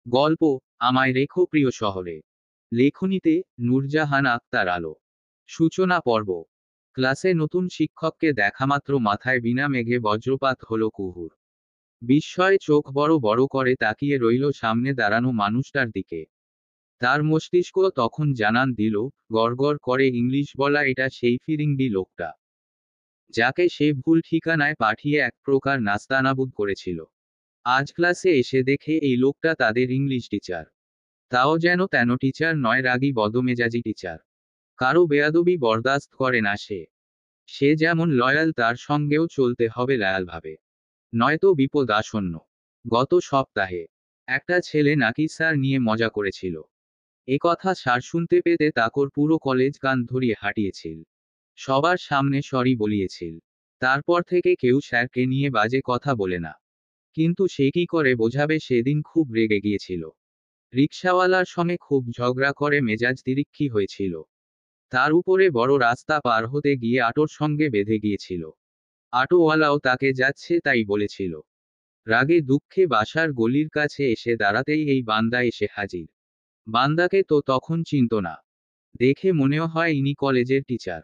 গল্প আমায় রেখো প্রিয় শহরে। লেখনীতে নূরজাহান আক্তার আলো। সূচনা পর্ব। ক্লাসে নতুন শিক্ষককে দেখামাত্র মাথায় বিনা মেঘে বজ্রপাত হলো কুহুর। বিস্ময়ে চোখ বড় বড় করে তাকিয়ে রইল সামনে দাঁড়ানো মানুষটার দিকে। তার মস্তিষ্ক তখন জানান দিল, গড়গড় করে ইংলিশ বলা এটা সেই ফিরিঙ্গি লোকটা, যাকে সে ভুল ঠিকানায় পাঠিয়ে এক প্রকার নাস্তানাবুদ করেছিল। আজ ক্লাসে এসে দেখে এই লোকটা তাদের ইংলিশ টিচার। তাও যেন তেন টিচার নয়, রাগী বদমেজাজি টিচার। কারো বেয়াদবি বরদাস্ত করে না সে। সে যেমন লয়াল তার সঙ্গেও চলতে হবে লয়ালভাবে, নয়তো বিপদ আসন্ন। গত সপ্তাহে একটা ছেলে নাকি স্যার নিয়ে মজা করেছিল। এ কথা স্যার শুনতে পেতে তাকর পুরো কলেজ কান ধরিয়ে হাঁটিয়েছিল। সবার সামনে সরি বলিয়েছিল। তারপর থেকে কেউ স্যারকে নিয়ে বাজে কথা বলে না। কিন্তু সে কি করে বোঝাবে, সেদিন খুব রেগে গিয়েছিল। রিকশাওয়ালার সঙ্গে খুব ঝগড়া করে মেজাজ তিরিক্ষি হয়েছিল। তার উপরে বড় রাস্তা পার হতে গিয়ে আটোর সঙ্গে বেঁধে গিয়েছিল। আটোওয়ালাও তাকে যাচ্ছে তাই বলেছিল। রাগে দুঃখে বাসার গলির কাছে এসে দাঁড়াতেই এই বান্দা এসে হাজির। বান্দাকে তো তখন চিনত না। দেখে মনেও হয় ইনি কলেজের টিচার।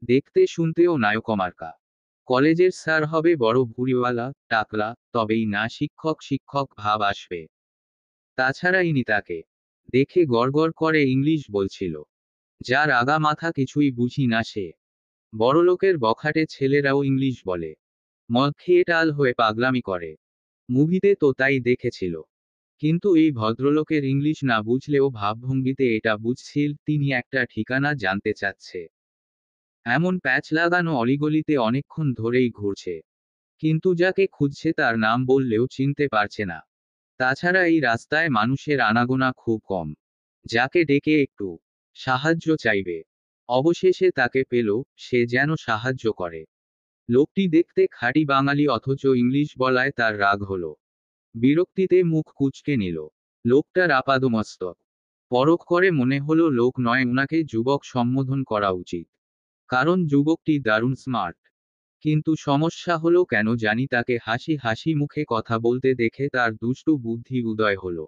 দেখতে শুনতেও নায়কমার্কা। কলেজের স্যার হবে বড় ভুঁড়িওয়ালা টাকলা, তবেই না শিক্ষক শিক্ষক ভাব আসবে। তাছাড়া ইনি তাকে দেখে গড়গড় করে ইংলিশ বলছিল। যার আগা মাথা কিছুই বুঝি না সে। বড়লোকের বখাটে ছেলেরাও ইংলিশ বলে। মদ খেয়ে টাল হয়ে পাগলামি করে। মুভিতে তো তাই দেখেছিল। কিন্তু এই ভদ্রলোকের ইংলিশ না বুঝলেও ভাবভঙ্গিতে এটা বুঝছিল তিনি একটা ঠিকানা জানতে চাচ্ছে। এমন প্যাচ লাগানো অলিগলিতে অনেকক্ষণ ধরেই ঘুরছে। কিন্তু যাকে খুঁজছে তার নাম বললেও চিনতে পারছে না। তাছাড়া এই রাস্তায় মানুষের আনাগোনা খুব কম, যাকে ডেকে একটু সাহায্য চাইবে। অবশেষে তাকে পেল, সে যেন সাহায্য করে। লোকটি দেখতে খাঁটি বাঙালি, অথচ ইংলিশ বলায় তার রাগ হলো। বিরক্তিতে মুখ কুঁচকে নিল। লোকটার আপাদমস্তক পরখ করে মনে হলো লোক নয়, উনাকে যুবক সম্বোধন করা উচিত। কারণ যুবকটি দারুণ স্মার্ট। কিন্তু সমস্যা হলো কেন জানি তাকে হাসি হাসি মুখে কথা বলতে দেখে তার দুষ্টু বুদ্ধি উদয় হলো।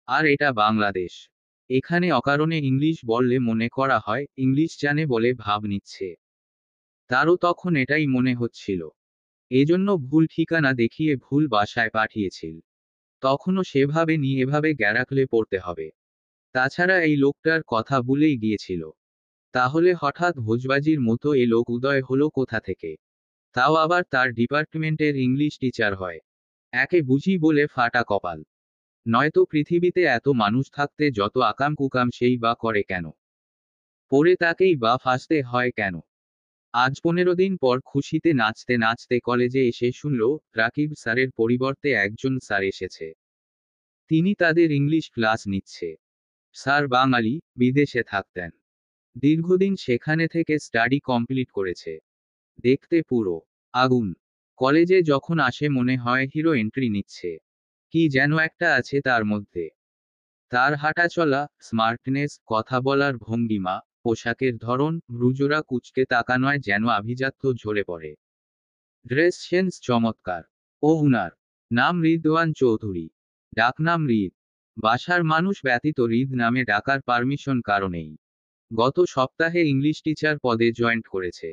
আর এটা বাংলাদেশ। এখানে অকারণে ইংলিশ বললে মনে করা হয় ইংলিশ জানে বলে ভাব নিচ্ছে। তারও তখন এটাই মনে হচ্ছিল। এজন্য ভুল ঠিকানা দেখিয়ে ভুল বাসায় পাঠিয়েছিল। তখনও সেভাবে নিয়ে এভাবে গ্যারাকলে পড়তে হবে। তাছাড়া এই লোকটার কথা ভুলেই গিয়েছিল। তাহলে হঠাৎ ভোজবাজির মতো এ লোক উদয় হলো কোথা থেকে? তাও আবার তার ডিপার্টমেন্টের ইংলিশ টিচার হয়। একে বুঝি বলে ফাটা কপাল। নয়তো পৃথিবীতে এত মানুষ থাকতে যত আকাম কুকাম সেই বা করে কেন? পরে তাকেই বা ফাঁসতে হয় কেন? আজ 15 দিন পর খুশিতে নাচতে নাচতে কলেজে এসে শুনল, রাকিব স্যারের পরিবর্তে একজন স্যার এসেছে। তিনি তাদের ইংলিশ ক্লাস নিচ্ছে। স্যার বাঙালি, বিদেশে থাকতেন। দীর্ঘদিন সেখানে থেকে স্টাডি কমপ্লিট করেছে। দেখতে পুরো আগুন। কলেজে যখন আসে মনে হয় হিরো এন্ট্রি নিচ্ছে। কি যেন একটা আছে তার মধ্যে। তার হাঁটাচলা, স্মার্টনেস, কথা বলার ভঙ্গিমা, পোশাকের ধরন, ভ্রুজোড়া কুঁচকে তাকানোয় যেন আভিজাত্য ঝরে পড়ে। ড্রেস সেন্স চমৎকার। ও উনার নাম রিদওয়ান চৌধুরী। ডাকনাম রিদ। বাসার মানুষ ব্যতীত রিদ নামে ডাকার পারমিশন কারণেই। গত সপ্তাহে ইংলিশ টিচার পদে জয়েন্ট করেছে।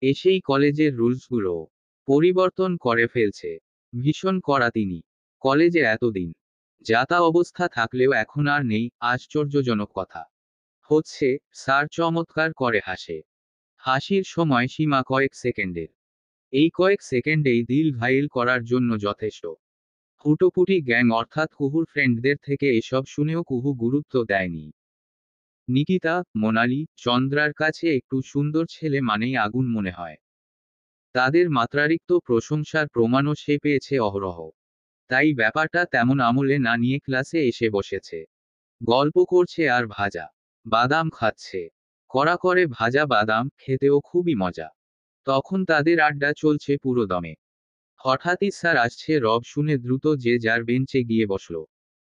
এসেই কলেজের রুলসগুলো পরিবর্তন করে ফেলছে। ভীষণ কড়া তিনি। কলেজে এতদিন যাতা অবস্থা থাকলেও এখন আর নেই, আশ্চর্যজনক কথা হচ্ছে, স্যার চমৎকার করে হাসে। হাসির সময় সীমা কয়েক সেকেন্ডের। এই কয়েক সেকেন্ডেই দিল ঘায়েল করার জন্য যথেষ্ট। ফুটোপুটি গ্যাং অর্থাৎ কুহুর ফ্রেন্ডদের থেকে এসব শুনেও কুহু গুরুত্ব দেয়নি। নিকিতা, মোনালি, চন্দ্রার কাছে একটু সুন্দর ছেলে মানেই আগুন মনে হয়। তাদের মাত্রাতিরিক্ত প্রশংসার প্রমাণও সে পেয়েছে অহরহ। তাই ব্যাপারটা তেমন আমলে না নিয়ে ক্লাসে এসে বসেছে। গল্প করছে আর ভাজা বাদাম খাচ্ছে। কড়া করে ভাজা বাদাম খেতেও খুবই মজা। তখন তাদের আড্ডা চলছে পুরো দমে। হঠাৎই স্যার আসছে রব শুনে দ্রুত যে যার বেঞ্চে গিয়ে বসল।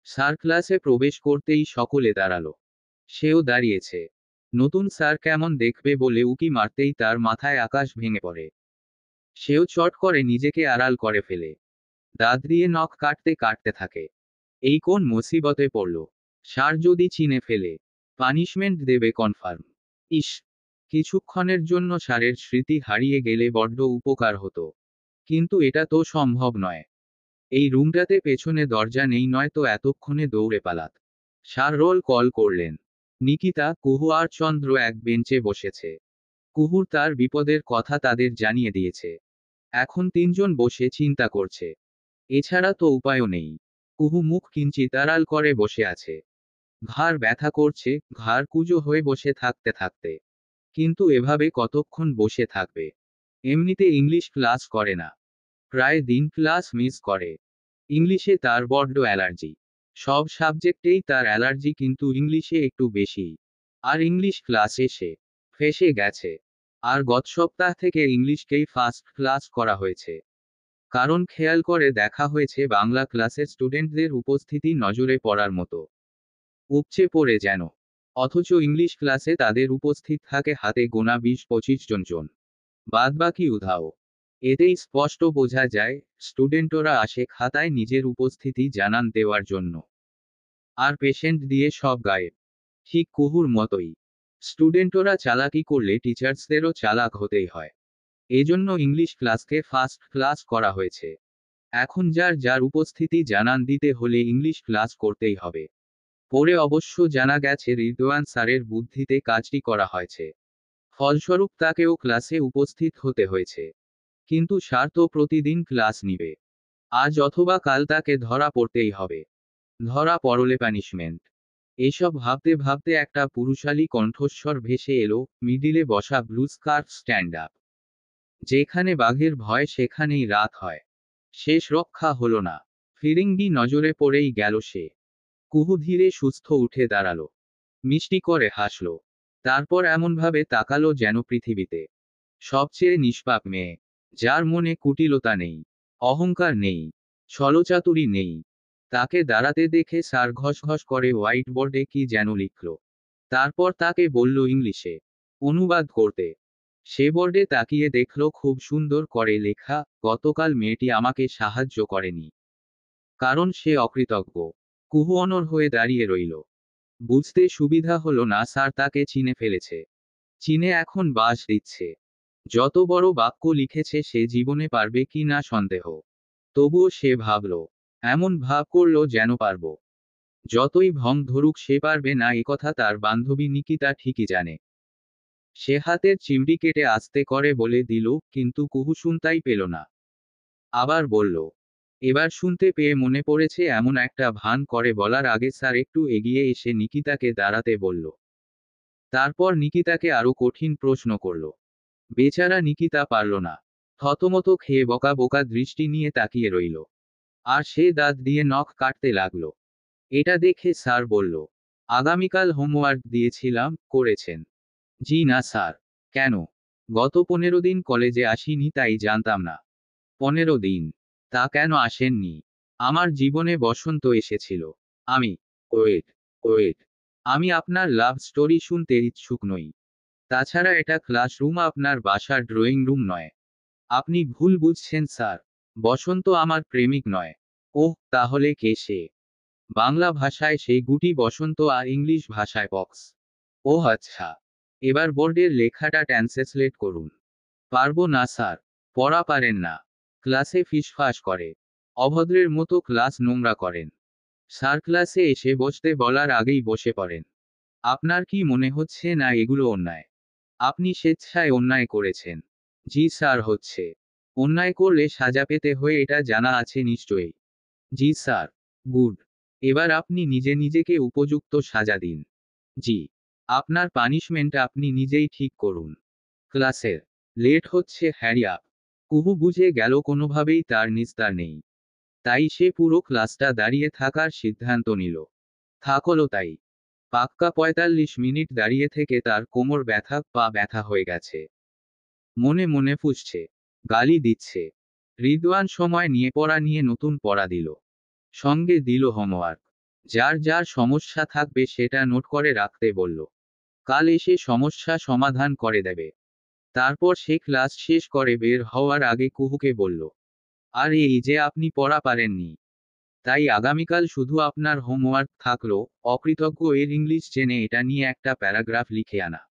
স্যার ক্লাসে প্রবেশ করতেই সকলে দাঁড়ালো। সেও দাঁড়িয়েছে। নতুন স্যার কেমন দেখবে বলে উকি মারতেই তার মাথায় আকাশ ভেঙে পড়ে। সেও চট করে নিজেকে আড়াল করে ফেলে। দাঁত দিয়ে নখ কাটতে কাটতে থাকে। এই কোন মুসিবতে পড়ল। স্যার যদি চিনে ফেলে, পানিশমেন্ট দেবে কনফার্ম। ইস, কিছুক্ষণের জন্য স্যারের স্মৃতি হারিয়ে গেলে বড্ড উপকার হতো। কিন্তু এটা তো সম্ভব নয়। এই রুমটাতে পেছনে দরজা নেই, নয়তো এতক্ষণে দৌড়ে পালাত। স্যার রোল কল করলেন। নিকিতা, কুহু আর চন্দ্র এক বেঞ্চে বসেছে। কুহুর তার বিপদের কথা তাদের জানিয়ে দিয়েছে। এখন তিনজন বসে চিন্তা করছে। এছাড়া তো উপায়ও নেই। কুহু মুখ কিঞ্চিত আড়াল করে বসে আছে। ঘাড় ব্যথা করছে, ঘাড় কুঁজো হয়ে বসে থাকতে থাকতে। কিন্তু এভাবে কতক্ষণ বসে থাকবে। এমনিতে ইংলিশ ক্লাস করে না। প্রায় দিন ক্লাস মিস করে। ইংলিশে তার বড্ড অ্যালার্জি। সব সাবজেক্টেই তার অ্যালার্জি, কিন্তু ইংলিশে একটু বেশি। আর ইংলিশ ক্লাসে সে ফেঁসে গেছে। আর গত সপ্তাহ থেকে ইংলিশকেই ফার্স্ট ক্লাস করা হয়েছে। কারণ খেয়াল করে দেখা হয়েছে বাংলা ক্লাসের স্টুডেন্টদের উপস্থিতি নজরে পড়ার মতো উপচে পড়ে যেন। অথচ ইংলিশ ক্লাসে তাদের উপস্থিত থাকে হাতে গোনা 20-25 জন। বাদবাকি উধাও। এতেই স্পষ্ট বোঝা যায়, স্টুডেন্টরা আসে খাতায় নিজের উপস্থিতি জানান দেওয়ার জন্য। আর পেশেন্ট দিয়ে সব গায়েব। ঠিক কুহুর মতোই। স্টুডেন্টরা চালাকি করলে টিচার্সদেরও চালাক হতেই হয়। এজন্য ইংলিশ ক্লাসকে ফার্স্ট ক্লাস করা হয়েছে। এখন যার যার উপস্থিতি জানান দিতে হলে ইংলিশ ক্লাস করতেই হবে। পরে অবশ্য জানা গেছে রিদওয়ান স্যারের বুদ্ধিতে কাজটি করা হয়েছে। ফলস্বরূপ তাকেও ক্লাসে উপস্থিত হতে হয়েছে। কিন্তু স্যার তো প্রতিদিন ক্লাস নিবে। আজ অথবা কাল তাকে ধরা পড়তেই হবে। ধরা পড়লে পানিশমেন্ট। এসব ভাবতে ভাবতে একটা পুরুষালী কণ্ঠস্বর ভেসে এলো, মিডিলে বসা ব্লু স্কার্ফ স্ট্যান্ড আপ। যেখানে বাঘের ভয় সেখানেই রাত হয়। শেষ রক্ষা হলো না। ফিরিঙ্গি নজরে পড়েই গেল সে। কুহু ধীরে সুস্থ উঠে দাঁড়ালো। মিষ্টি করে হাসল। তারপর এমনভাবে তাকালো যেন পৃথিবীতে সবচেয়ে নিষ্পাপ মেয়ে, যার মনে কুটিলতা নেই, অহংকার নেই, ছলচাতুরি নেই। তাকে দাঁড়াতে দেখে স্যার ঘসঘস করে হোয়াইট বোর্ডে কি যেন লিখল। তারপর তাকে বলল ইংলিশে অনুবাদ করতে। সে বোর্ডে তাকিয়ে দেখল খুব সুন্দর করে লেখা, গতকাল মেয়েটি আমাকে সাহায্য করেনি। কারণ সে অকৃতজ্ঞ। কুহু অনড় হয়ে দাঁড়িয়ে রইল। বুঝতে সুবিধা হলো না স্যার তাকে চিনে ফেলেছে। চিনে এখন বাস দিচ্ছে। যত বড় বাক্য লিখেছে সে জীবনে পারবে কি না সন্দেহ। তবুও সে ভাবল, এমন ভাব করল যেন পারব। যতই ভং ধরুক সে পারবে না একথা তার বান্ধবী নিকিতা ঠিকই জানে। সে হাতের চিমটি কেটে আস্তে করে বলে দিল, কিন্তু কুহু শুনতাই পেল না। আবার বলল। এবার শুনতে পেয়ে মনে পড়েছে এমন একটা ভান করে বলার আগে স্যার একটু এগিয়ে এসে নিকিতাকে দাঁড়াতে বলল। তারপর নিকিতাকে আরো কঠিন প্রশ্ন করল। বেচারা নিকিতা পারল না। থতমত খেয়ে বোকা বোকা দৃষ্টি নিয়ে তাকিয়ে রইল। আর সে দাঁত দিয়ে নখ কাটতে লাগল। এটা দেখে স্যার বলল, আগামীকাল হোমওয়ার্ক দিয়েছিলাম, করেছেন? জি না স্যার। কেন? গত 15 দিন কলেজে আসিনি তাই জানতাম না। 15 দিন? তা কেন আসেননি? আমার জীবনে বসন্ত এসেছিল। আমি ওয়েট ওয়েট আমি আপনার লাভ স্টোরি শুনতে ইচ্ছুক নই। তাছাড়া এটা ক্লাসরুম, আপনার বাসার ড্রয়িং রুম নয়। আপনি ভুল বুঝছেন স্যার। বসন্ত আমার প্রেমিক নয়। ওহ, তাহলে কে সে? বাংলা ভাষায় সেই গুটি বসন্ত আর ইংলিশ ভাষায় পক্স। ওহ আচ্ছা। এবার বোর্ডের লেখাটা ট্রান্সলেট করুন। পারবো না স্যার। পড়া পারেন না। ক্লাসে ফিসফাস করে। অভদ্রের মতো ক্লাস নোংরা করেন। স্যার ক্লাসে এসে বসতে বলার আগেই বসে পড়েন। আপনার কি মনে হচ্ছে না এগুলো অন্যায়? আপনি স্বেচ্ছায় অন্যায় করেছেন। জি স্যার, হচ্ছে। অন্যায় করলে সাজা পেতে হয় এটা জানা আছে নিশ্চয়ই। জি স্যার। গুড। এবার আপনি নিজে নিজেকে উপযুক্ত সাজা দিন। জি। আপনার পানিশমেন্ট আপনি নিজেই ঠিক করুন। ক্লাসের লেট হচ্ছে, হ্যারি আপ। কুহু বুঝে গেল কোনোভাবেই তার নিস্তার নেই। তাই সে পুরো ক্লাসটা দাঁড়িয়ে থাকার সিদ্ধান্ত নিল। থাকলো তাই। পাক্কা 45 মিনিট দাঁড়িয়ে থেকে তার কোমর ব্যথা, পা ব্যথা হয়ে গেছে। মনে মনে ফুঁসছে। গালি দিচ্ছে। রিদওয়ান সময় নিয়ে পড়া নিয়ে নতুন পড়া দিল। সঙ্গে দিল হোমওয়ার্ক। যার যার সমস্যা থাকবে সেটা নোট করে রাখতে বলল। কাল এসে সমস্যা সমাধান করে দেবে। তারপর সে ক্লাস শেষ করে বের হওয়ার আগে কুহুকে বলল, আর এই যে আপনি পড়া পারেননি, তাই আগামীকাল শুধু আপনার হোমওয়ার্ক থাকলো, অকৃতজ্ঞ এর ইংলিশ জেনে এটা নিয়ে একটা প্যারাগ্রাফ লিখে আনা।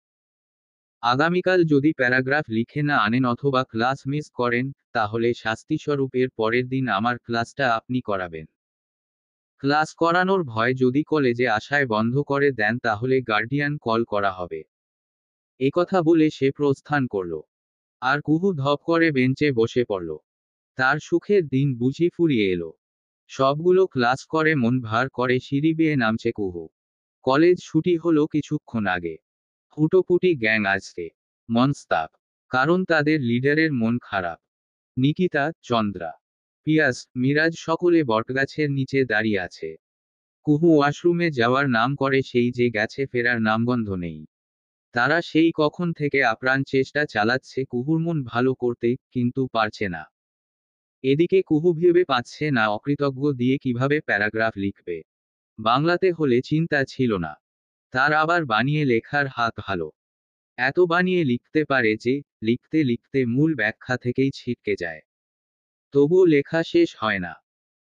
আগামীকাল যদি প্যারাগ্রাফ লিখে না আনেন অথবা ক্লাস মিস করেন, তাহলে শাস্তিস্বরূপ এর পরের দিন আমার ক্লাসটা আপনি করাবেন। ক্লাস করানোর ভয় যদি কলেজে আসায় বন্ধ করে দেন তাহলে গার্ডিয়ান কল করা হবে। একথা বলে সে প্রস্থান করল। আর কুহু ধপ করে বেঞ্চে বসে পড়ল। তার সুখের দিন বুঝি ফুরিয়ে এলো। সবগুলো ক্লাস করে মন ভার করে সিঁড়ি বেয়ে নামছে কুহু। কলেজ ছুটি হলো কিছুক্ষণ আগে। ফুটোপুটি গ্যাং আজকে মনস্তাপ। কারণ তাদের লিডারের মন খারাপ। নিকিতা, চন্দ্রা, পিয়াস, মিরাজ সকলে বটগাছের নিচে দাঁড়িয়ে আছে। কুহু ওয়াশরুমে যাওয়ার নাম করে সেই যে গেছে, ফেরার নামগন্ধ নেই। তারা সেই কখন থেকে আপ্রাণ চেষ্টা চালাচ্ছে কুহুর মন ভালো করতে, কিন্তু পারছে না। এদিকে কুহু ভেবে পাচ্ছে না অকৃতজ্ঞ দিয়ে কিভাবে প্যারাগ্রাফ লিখবে। বাংলাতে হলে চিন্তা ছিল না। তার আবার বানিয়ে লেখার হাত ভালো। এত বানিয়ে লিখতে পারে যে, লিখতে লিখতে মূল ব্যাখ্যা থেকেই ছিটকে যায়। তবুও লেখা শেষ হয় না।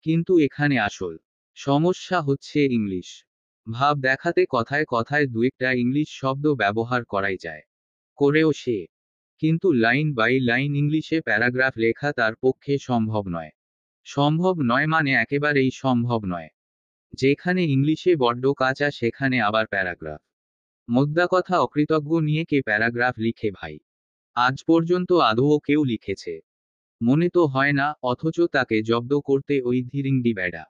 কিন্তু এখানে আসল সমস্যা হচ্ছে ইংলিশ। ভাব দেখাতে কথায় কথায় দুয়েকটা ইংলিশ শব্দ ব্যবহার করাই যায়। করেও সে। কিন্তু লাইন বাই লাইন ইংলিশে প্যারাগ্রাফ লেখা তার পক্ষে সম্ভব নয়। সম্ভব নয় মানে একেবারেই সম্ভব নয়। যেখানে ইংলিশে বড্ড কাঁচা সেখানে আবার প্যারাগ্রাফ। মোদ্দা কথা, অকৃতজ্ঞ নিয়ে কে প্যারাগ্রাফ লিখে ভাই? আজ পর্যন্ত আদৌ কেউ লিখেছে? মনে তো হয় না, অথচ তাকে জব্দ করতে ওই ধীরিংডি বেডা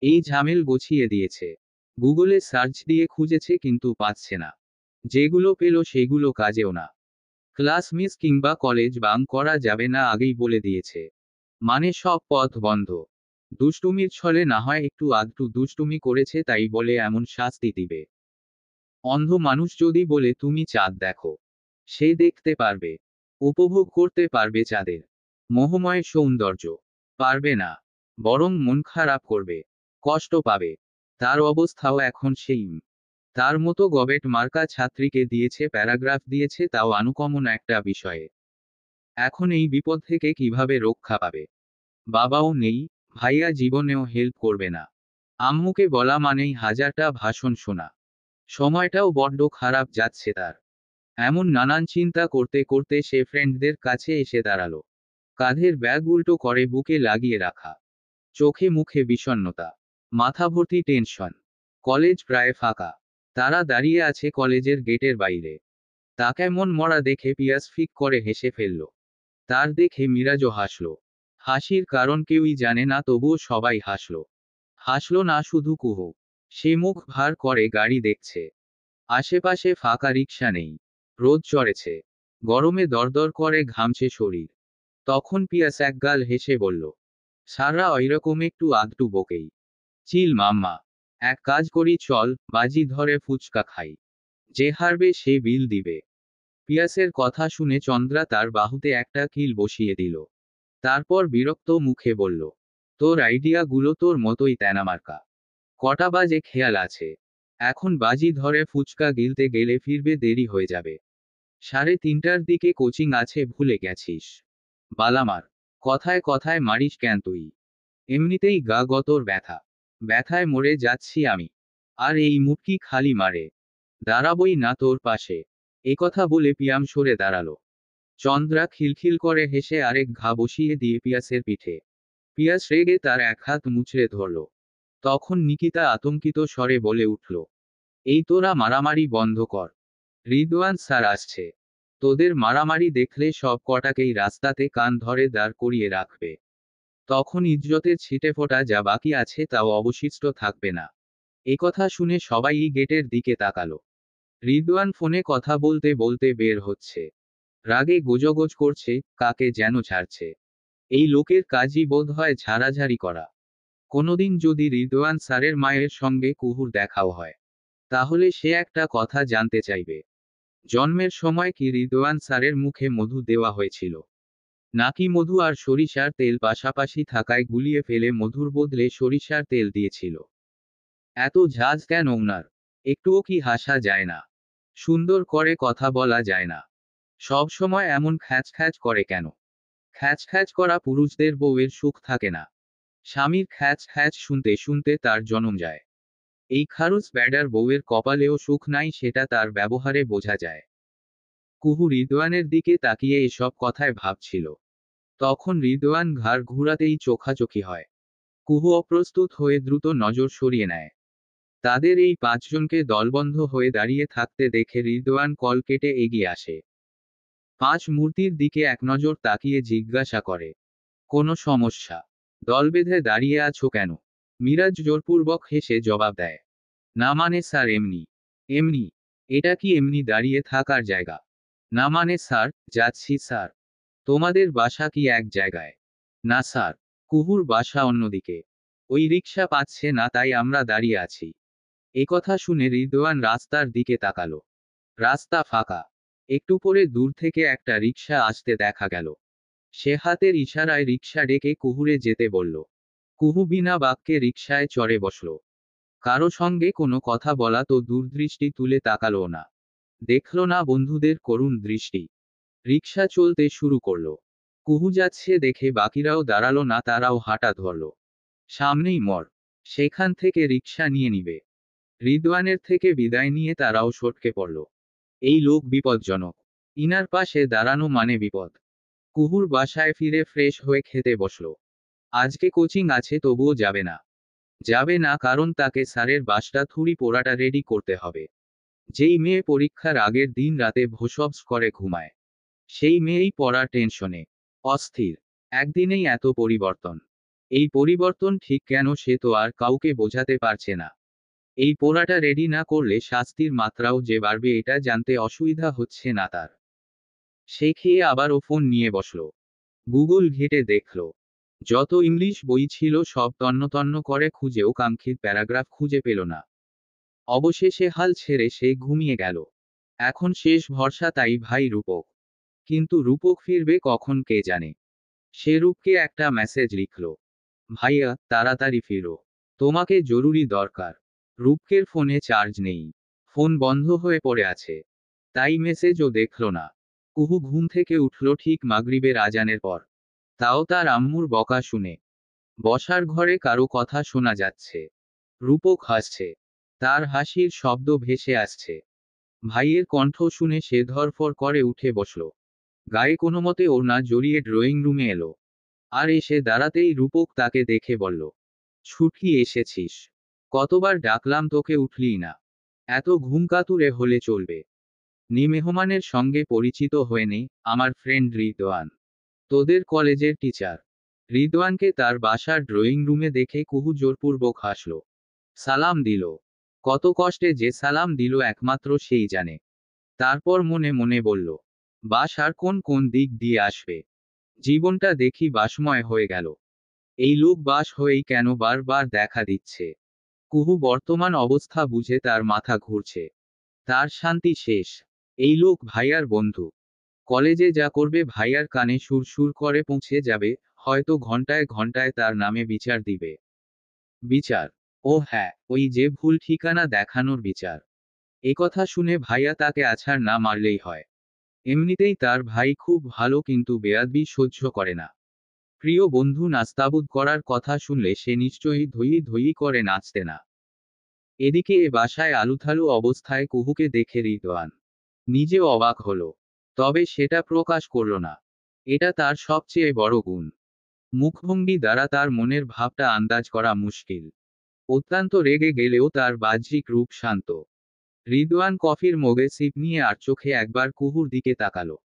এই ঝামেল গছিয়ে দিয়েছে। গুগলে সার্চ দিয়ে খুঁজেছে কিন্তু পাচ্ছে না। যেগুলো পেল সেগুলো কাজেও না। ক্লাস মিস কিংবা কলেজ বাঙ্ক করা যাবে না আগেই বলে দিয়েছে। মানে সব পথ বন্ধ। দুষ্টুমির ছলে না হয় একটু আধটু দুষ্টুমি করেছে তাই বলে এমন শাস্তি দিবে? অন্ধ মানুষ যদি বলে তুমি চাঁদ দেখো, সে দেখতে পারবে, উপভোগ করতে পারবে চাঁদের মোহময় সৌন্দর্য। পারবে না, বরং মন খারাপ করবে, কষ্ট পাবে। তার অবস্থাও এখন সেইম। তার মতো গবেট মার্কা ছাত্রীকে দিয়েছে প্যারাগ্রাফ দিয়েছে, তাও আনুকমন একটা বিষয়ে। এখন এই বিপদ থেকে কিভাবে রক্ষা পাবে? বাবাও নেই, ভাইয়া জীবনেও হেল্প করবে না। আম্মুকে বলা মানেই হাজারটা ভাষণ শোনা। সময়টাও বড্ড খারাপ যাচ্ছে তার। এমন নানান চিন্তা করতে করতে সে ফ্রেন্ডদের কাছে এসে দাঁড়ালো। কাঁধের ব্যাগ উল্টো করে বুকে লাগিয়ে রাখা। চোখে মুখে বিষণ্ণতা। মাথা ভর্তি টেনশন। কলেজ প্রায় ফাঁকা। তারা দাঁড়িয়ে আছে কলেজের গেটের বাইরে। তা কেমন মরা দেখে পিয়াস ফিক করে হেসে ফেলল। তার দেখে মিরাজও হাসল। হাসির কারণ কেউই জানে না, তবুও সবাই হাসল। হাসল না শুধু কুহু। সে মুখ ভার করে গাড়ি দেখছে। আশেপাশে ফাঁকা রিকশা নেই। রোদ চড়েছে। গরমে দরদর করে ঘামছে শরীর। তখন পিয়াস একগাল হেসে বলল, সারা ওইরকম একটু আধটু বকেই। চিল মাম্মা। এক কাজ করি চল, বাজি ধরে ফুচকা খাই। যে হারবে সে বিল দিবে। পিয়াসের কথা শুনে চন্দ্রা তার বাহুতে একটা কিল বসিয়ে দিল। তারপর বিরক্ত মুখে বলল, তোর আইডিয়া গুলো তোর মতোই তেনামার্কা। কটা বাজে খেয়াল আছে? এখন বাজি ধরে ফুচকা গিলতে গেলে ফিরবে দেরি হয়ে যাবে। 3:30টার দিকে কোচিং আছে, ভুলে গেছিস? বালামার। কথায় কথায় মারিস কেন তুই? এমনিতেই গা গতর ব্যথা। ব্যথায় মরে যাচ্ছি আমি। আর এই মুটকি খালি মারে। দাঁড়াবই না তোর পাশে। একথা বলে পিয়াম সরে দাঁড়ালো। চন্দ্রা খিলখিল করে হেসে আরেক ঘা বসিয়ে দিয়ে পিয়াসের পিঠে। পিয়াস রেগে তার এক হাত মুচড়ে ধরল। তখন নিকিতা আতঙ্কিত স্বরে বলে উঠল, এই তোরা মারামারি বন্ধ কর। রিদওয়ান স্যার আসছে। তোদের মারামারি দেখলে সব কটাকেই রাস্তাতে কান ধরে দাঁড় করিয়ে রাখবে। তখন ইজ্জতের ছিটেফোঁটা যা বাকি আছে তাও অবশিষ্ট থাকবে না। একথা শুনে সবাই গেটের দিকে তাকালো। রিদওয়ান ফোনে কথা বলতে বলতে বের হচ্ছে। রাগে গোজগোজ করছে, কাকে যেন ছাড়ছে। এই লোকের কাজই বোধ হয় ঝাড়াঝাড়ি করা। কোনোদিন যদি রিদওয়ান স্যারের মায়ের সঙ্গে কুহুর দেখাও হয়, তাহলে সে একটা কথা জানতে চাইবে। জন্মের সময় কি রিদওয়ান স্যারের মুখে মধু দেওয়া হয়েছিল? নাকি মধু আর সরিষার তেল পাশাপাশি থাকায় গুলিয়ে ফেলে মধুর বদলে সরিষার তেল দিয়েছিল? এত ঝাঁজ কেন উনার? একটুও কি হাসা যায় না? সুন্দর করে কথা বলা যায় না? সব সময় এমন খ্যাচ খ্যাচ করে কেন? খ্যাচ খ্যাচ করা পুরুষদের বউয়ের সুখ থাকে না। স্বামীর খ্যাচ খ্যাচ শুনতে শুনতে তার জনম যায়। এই খারুস ব্যাডার বউয়ের কপালেও সুখ নাই, সেটা তার ব্যবহারে বোঝা যায়। কুহু রিদওয়ানের দিকে তাকিয়ে এসব কথায় ভাবছিল। তখন রিদওয়ান ঘাড় ঘুরাতেই চোখাচোখি হয়। কুহু অপ্রস্তুত হয়ে দ্রুত নজর সরিয়ে নেয়। তাদের এই পাঁচজনকে দলবদ্ধ হয়ে দাঁড়িয়ে থাকতে দেখে রিদওয়ান কল কেটে এগিয়ে আসে। পাঁচ মূর্তির দিকে এক নজর তাকিয়ে জিজ্ঞাসা করে, কোনো সমস্যা? দল বেঁধে দাঁড়িয়ে আছো কেন? মিরাজ জোরপূর্বক হেসে জবাব দেয়, না মানে স্যার এমনি। এমনি? এটা কি এমনি দাঁড়িয়ে থাকার জায়গা? না মানে স্যার, যাচ্ছি স্যার। তোমাদের বাসা কি এক জায়গায়? না স্যার, কুহুর বাসা অন্যদিকে। ওই রিকশা পাচ্ছে না তাই আমরা দাঁড়িয়ে আছি। একথা শুনে রিদওয়ান রাস্তার দিকে তাকালো। রাস্তা ফাঁকা। একটু পরে দূর থেকে একটা রিকশা আসতে দেখা গেল। সে হাতের ইশারায় রিকশা ডেকে কুহুরে যেতে বলল। কুহু বিনা বাক্যে রিকশায় চড়ে বসল। কারো সঙ্গে কোনো কথা বলা তো দূরদৃষ্টি তুলে তাকালো না। দেখল না বন্ধুদের করুণ দৃষ্টি। রিকশা চলতে শুরু করলো। কুহু যাচ্ছে দেখে বাকিরাও দাঁড়ালো না, তারাও হাঁটা ধরল। সামনেই মোড়। সেখান থেকে রিকশা নিয়ে নিবে। রিদওয়ানের থেকে বিদায় নিয়ে তারাও সটকে পড়ল। এই লোক বিপজ্জনক। ইনার পাশে দাঁড়ানো মানে বিপদ। কুহুর বাসায় ফিরে ফ্রেশ হয়ে খেতে বসল। আজকে কোচিং আছে তবুও যাবে না। যাবে না কারণ তাকে স্যারের বাসটা থুড়ি পোড়াটা রেডি করতে হবে। যেই মেয়ে পরীক্ষার আগের দিন রাতে ভোসবস করে ঘুমায়, সেই মেয়েই পড়ার টেনশনে অস্থির। একদিনেই এত পরিবর্তন। এই পরিবর্তন ঠিক কেন সে তো আর কাউকে বোঝাতে পারছে না। এই পোড়াটা রেডি না করলে শাস্তির মাত্রাও যে বাড়বে এটা জানতে অসুবিধা হচ্ছে না তার। সে খেয়ে আবারও ফোন নিয়ে বসল। গুগল ঘেটে দেখল। যত ইংলিশ বই ছিল সব তন্ন তন্ন করে খুঁজেও কাঙ্ক্ষিত প্যারাগ্রাফ খুঁজে পেল না। অবশেষে হাল ছেড়ে সে ঘুমিয়ে গেল। এখন শেষ ভরসা তাই ভাই রূপক। কিন্তু রূপক ফিরবে কখন কে জানে। সে রূপকে একটা মেসেজ লিখল, ভাইয়া তাড়াতাড়ি ফিরো, তোমাকে জরুরি দরকার। রূপকের ফোনে চার্জ নেই। ফোন বন্ধ হয়ে পড়ে আছে। তাই মেসেজও দেখল না। কুহু ঘুম থেকে উঠল ঠিক মাগরিবের আজানের পর। তাও তার আম্মুর বকা শুনে। বসার ঘরে কারো কথা শোনা যাচ্ছে। রূপক হাসছে। তার হাসির শব্দ ভেসে আসছে। ভাইয়ের কণ্ঠ শুনে সে ধরফর করে উঠে বসল। গায়ে কোনোমতে ওড়না জড়িয়ে ড্রয়িং রুমে এলো। আর এসে দাঁড়াতেই রূপক তাকে দেখে বলল, ছুটি এসেছিস? কতবার ডাকলাম তোকে উঠলি না। এত ঘুমকাতুরে হলে চলবে? নি মেহমানের সঙ্গে পরিচিত হয়ে নে, আমার ফ্রেন্ড রিদওয়ান। তোদের কলেজের টিচার। রিদওয়ানকে তার বাসার ড্রয়িং রুমে দেখে কুহু জোরপূর্বক হাসল। সালাম দিল। কত কষ্টে যে সালাম দিল একমাত্র সেই জানে। তারপর মনে মনে বলল, বাস আর কোন কোন দিক দিয়ে আসবে। জীবনটা দেখি বাসময় হয়ে গেল। এই লোক বাস হয়েই কেন বারবার দেখা দিচ্ছে। কুহু বর্তমান অবস্থা বুঝে তার মাথা ঘুরছে। তার শান্তি শেষ। এই লোক ভাইয়ার বন্ধু। কলেজে যা করবে ভাইয়ার কানে সুর সুর করে পৌঁছে যাবে, হয়তো ঘন্টায় ঘন্টায় তার নামে বিচার দিবে। বিচার? ও হ্যাঁ, ওই যে ভুল ঠিকানা দেখানোর বিচার। একথা শুনে ভাইয়া তাকে আছাড় না মারলেই হয়। এমনিতেই তার ভাই খুব ভালো কিন্তু বেয়াদবি সহ্য করে না। প্রিয় বন্ধু নাস্তাবুদ করার কথা শুনলে সে নিশ্চয়ই ধই ধই করে নাচতে না। এদিকে এ বাসায় আলুথালু অবস্থায় কুহুকে দেখে রিদওয়ান নিজেও অবাক হলো। তবে সেটা প্রকাশ করল না। এটা তার সবচেয়ে বড় গুণ। মুখভঙ্গি দ্বারা তার মনের ভাবটা আন্দাজ করা মুশকিল। অত্যন্ত রেগে গেলেও তার বাহ্যিক রূপ শান্ত। রিদওয়ান কফির মগে সিপ নিয়ে আর চোখে একবার কুহুর দিকে তাকালো।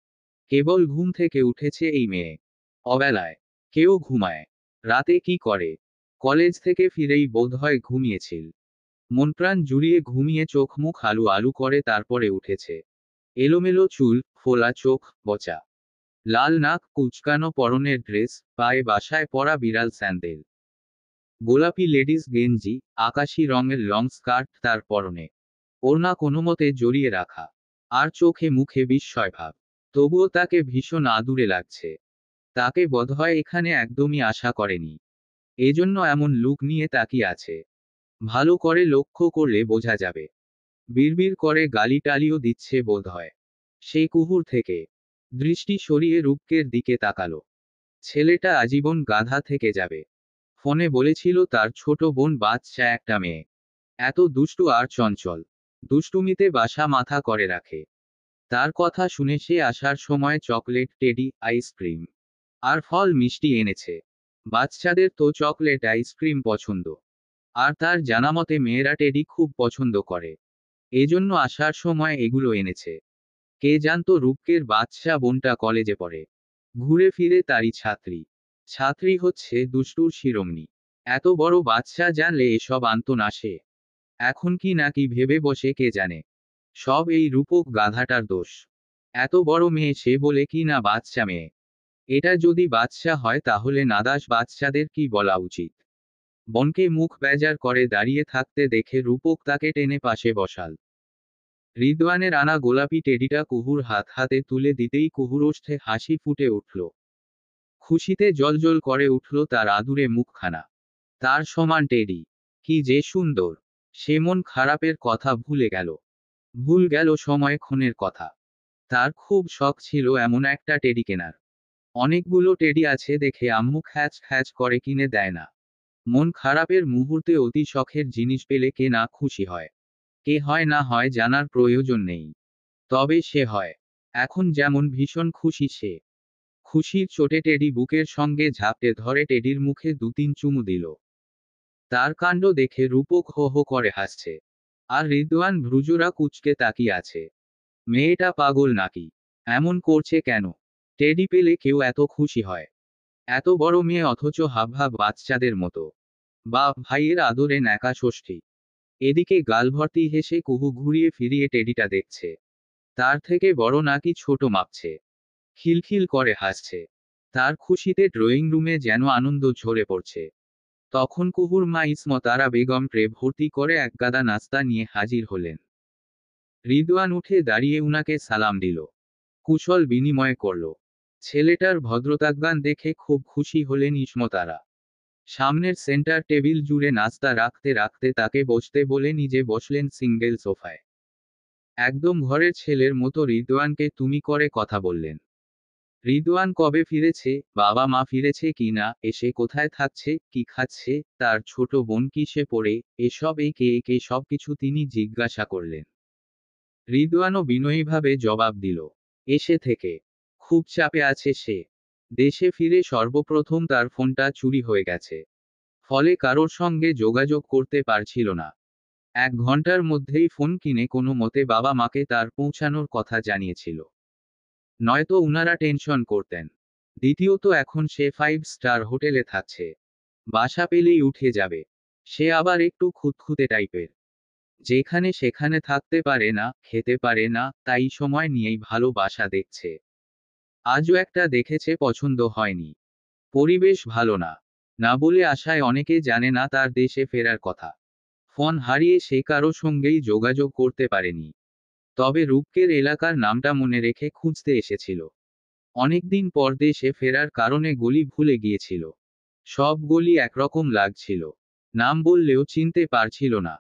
কেবল ঘুম থেকে উঠেছে এই মেয়ে। অবেলায়। কেউ ঘুমায়। রাতে কি করে? কলেজ থেকে ফিরেই বোধহয় ঘুমিয়েছিল। মনপ্রাণ জুড়িয়ে ঘুমিয়ে চোখ মুখ আলু আলু করে তারপরে উঠেছে। এলোমেলো চুল, ফোলা চোখ, বচা লাল নাক, কুচকানো পরনের ড্রেস, পায়ে বাসায় পরা বিড়াল স্যান্ডেল। গোলাপি লেডিস গেঞ্জি, আকাশি রঙের লং স্কার্ট তার পরনে। ওড়না কোনোমতে জড়িয়ে রাখা। আর চোখে মুখে বিস্ময় ভাব। তবুও তাকে ভীষণ আদুরে লাগছে। তাকে বোধহয় এখানে একদমই আশা করেনি। এজন্য এমন লুক নিয়ে তাকিয়ে আছে। ভালো করে লক্ষ্য করলে বোঝা যাবে। বিড়বিড় করে গালিটালিও দিচ্ছে বোধহয়। সে কুহুর থেকে দৃষ্টি সরিয়ে রূপকের দিকে তাকালো। ছেলেটা আজীবন গাধা থেকে যাবে। ফোনে বলেছিল তার ছোট বোন বাচ্চা একটা মেয়ে, এত দুষ্টু আর চঞ্চল, দুষ্টুমিতে বাসা মাথা করে রাখে। তার কথা শুনে সে আসার সময় চকলেট, টেডি, আইসক্রিম আর ফল মিষ্টি এনেছে। বাচ্চাদের তো চকলেট আইসক্রিম পছন্দ, আর তার জানামতে মেয়েরা টেডি খুব পছন্দ করে, এজন্য আসার সময় এগুলো এনেছে। কে জানতো রূপকের বাচ্চা বোনটা কলেজে পড়ে, ঘুরে ফিরে তারই ছাত্রী। ছাত্রী হচ্ছে দুষ্টুর শিরোমণি। এত বড় বাচ্চা জানলে এসব আনতো না সে। এখন কি নাকি ভেবে বসে কে জানে। সব এই রূপক গাধাটার দোষ। এত বড় মেয়ে সে বলে কি না বাচ্চা মেয়ে। এটা যদি বাচ্চা হয় তাহলে নাদাস বাচ্চাদের কি বলা উচিত। বনকে মুখ বেজার করে দাঁড়িয়ে থাকতে দেখে রূপক তাকে টেনে পাশে বসাল। রিদওয়ানের আনা গোলাপি টেডিটা কুহুর হাতে তুলে দিতেই কুহুর ওষ্ঠে হাসি ফুটে উঠল। খুশিতে জ্বলজ্বল করে উঠল তার আদুরে মুখখানা। তার সমান টেডি, কি যে সুন্দর। সে মন খারাপের কথা ভুলে গেল, ভুল গেল সময় ক্ষণের কথা। তার খুব শখ ছিল এমন একটা টেডি কেনার। অনেকগুলো টেডি আছে দেখে আম্মু খ্যাচ খ্যাচ করে কিনে দেয় না। মন খারাপের মুহূর্তে অতি শখের জিনিস পেলে কে না খুশি হয়। কে হয় না হয় জানার প্রয়োজন নেই, তবে সে হয়। এখন যেমন ভীষণ খুশি সে। খুশির চোটে টেডি বুকের সঙ্গে ঝাপটে ধরে টেডির মুখে 2-3 চুমু দিল। তার কাণ্ড দেখে রূপক হো হো করে হাসছে, আর রিদওয়ান ভ্রুজোড়া কুঁচকে তাকিয়ে আছে। মেয়েটা পাগল নাকি, এমন করছে কেন? টেডি পেলে কেউ এত খুশি হয়? এত বড় মেয়ে অথচ হাবভাব বাচ্চাদের মতো। বা ভাইয়ের আদরে ন্যাকা ষষ্ঠী। এদিকে গালভর্তি হেসে কুহু ঘুরিয়ে ফিরিয়ে টেডিটা দেখছে। তার থেকে বড় নাকি ছোট মাপছে। খিলখিল করে হাসছে। তার খুশিতে ড্রয়িং রুমে যেন আনন্দ ঝরে পড়ছে। তখন কুহুর মা ইসমতারা বেগম ট্রে ভর্তি করে একগাদা নাস্তা নিয়ে হাজির হলেন। রিদওয়ান উঠে দাঁড়িয়ে উনাকে সালাম দিল, কুশল বিনিময় করল। ছেলেটার ভদ্রতাজ্ঞান দেখে খুব খুশি হলেন ইসমতারা। সামনের সেন্টার টেবিল জুড়ে নাস্তা রাখতে রাখতে তাকে বসতে বলে নিজে বসলেন সিঙ্গেল সোফায়। একদম ঘরের ছেলের মতো রিদওয়ানকে তুমি করে কথা বললেন। রিদওয়ান কবে ফিরেছে, বাবা মা ফিরেছে কি না, এসে কোথায় থাকছে, কি খাচ্ছে, তার ছোট বোন কিসে পড়ে, এসব একে একে সবকিছু তিনি জিজ্ঞাসা করলেন। রিদওয়ানও বিনয়ীভাবে জবাব দিল। এসে থেকে খুব চাপে আছে সে। দেশে ফিরে সর্বপ্রথম তার ফোনটা চুরি হয়ে গেছে, ফলে কারোর সঙ্গে যোগাযোগ করতে পারছিল না। 1 ঘন্টার মধ্যেই ফোন কিনে কোনো মতে বাবা মাকে তার পৌঁছানোর কথা জানিয়েছিল, নয়তো উনারা টেনশন করতেন। দ্বিতীয়ত এখন সে 5 স্টার হোটেলে থাকছে, বাসা পেলেই উঠে যাবে। সে আবার একটু খুঁতখুঁতে টাইপের, যেখানে সেখানে থাকতে পারে না, খেতে পারে না, তাই সময় নিয়েই ভালো বাসা দেখছে। আজও একটা দেখেছে, পছন্দ হয়নি। পরিবেশ ভালো না, না বলে আশায় অনেকে জানে না তার দেশে ফেরার কথা। ফোন হারিয়ে সে কারো সঙ্গেই যোগাযোগ করতে পারেনি। তবে রূপকের এলাকার নামটা মনে রেখে খুঁজতে এসেছিল। অনেকদিন পর দেশে ফেরার কারণে গলি ভুলে গিয়েছিল। সব গলি একরকম লাগছিল, নাম বললেও চিনতে পারছিল না।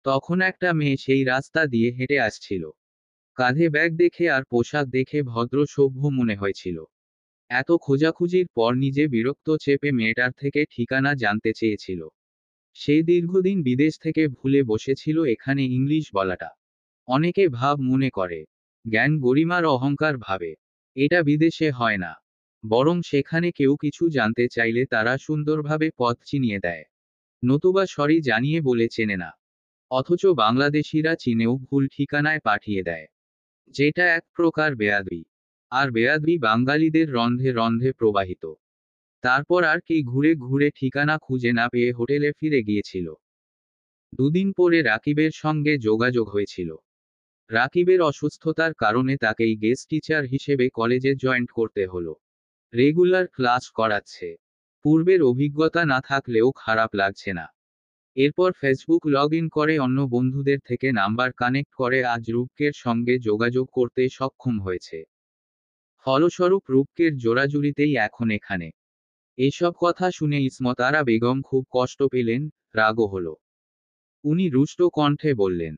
তখন একটা মেয়ে সেই রাস্তা দিয়ে হেঁটে আসছিল। কাঁধে ব্যাগ দেখে আর পোশাক দেখে ভদ্র সভ্য মনে হয়েছিল। এত খোঁজাখুঁজির পর নিজে বিরক্ত চেপে মেয়েটার থেকে ঠিকানা জানতে চেয়েছিল। সে দীর্ঘদিন বিদেশ থেকে ভুলে বসেছিল এখানে ইংলিশ বলাটা। অনেকে ভাব মনে করে, জ্ঞান গরিমার অহংকার ভাবে। এটা বিদেশে হয় না, বরং সেখানে কেউ কিছু জানতে চাইলে তারা সুন্দরভাবে পথ চিনিয়ে দেয়, নতুবা সরি জানিয়ে বলে চেনে না। অথচ বাংলাদেশিরা চীনেও ভুল ঠিকানায় পাঠিয়ে দেয়, যেটা এক প্রকার বেয়াদবি। আর বেয়াদবি বাঙালিদের রন্ধে রন্ধে প্রবাহিত। তারপর আর কি ঘুরে ঘুরে ঠিকানা খুঁজে না পেয়ে হোটেলে ফিরে গিয়েছিল। 2 দিন পরে রাকিবের সঙ্গে যোগাযোগ হয়েছিল। রাকিবের অসুস্থতার কারণে তাকেই গেস্ট টিচার হিসেবে কলেজে জয়েন্ট করতে হলো। রেগুলার ক্লাস করাচ্ছে। পূর্বের অভিজ্ঞতা না থাকলেও খারাপ লাগছে না। এরপর ফেসবুক লগ ইন করে অন্য বন্ধুদের থেকে নাম্বার কানেক্ট করে আজ রূপকের সঙ্গে যোগাযোগ করতে সক্ষম হয়েছে। ফলস্বরূপ রূপকের জোড়াজুড়িতেই এখন এখানে। এসব কথা শুনে ইসমতারা বেগম খুব কষ্ট পেলেন, রাগও হলো। উনি রুষ্ট কণ্ঠে বললেন,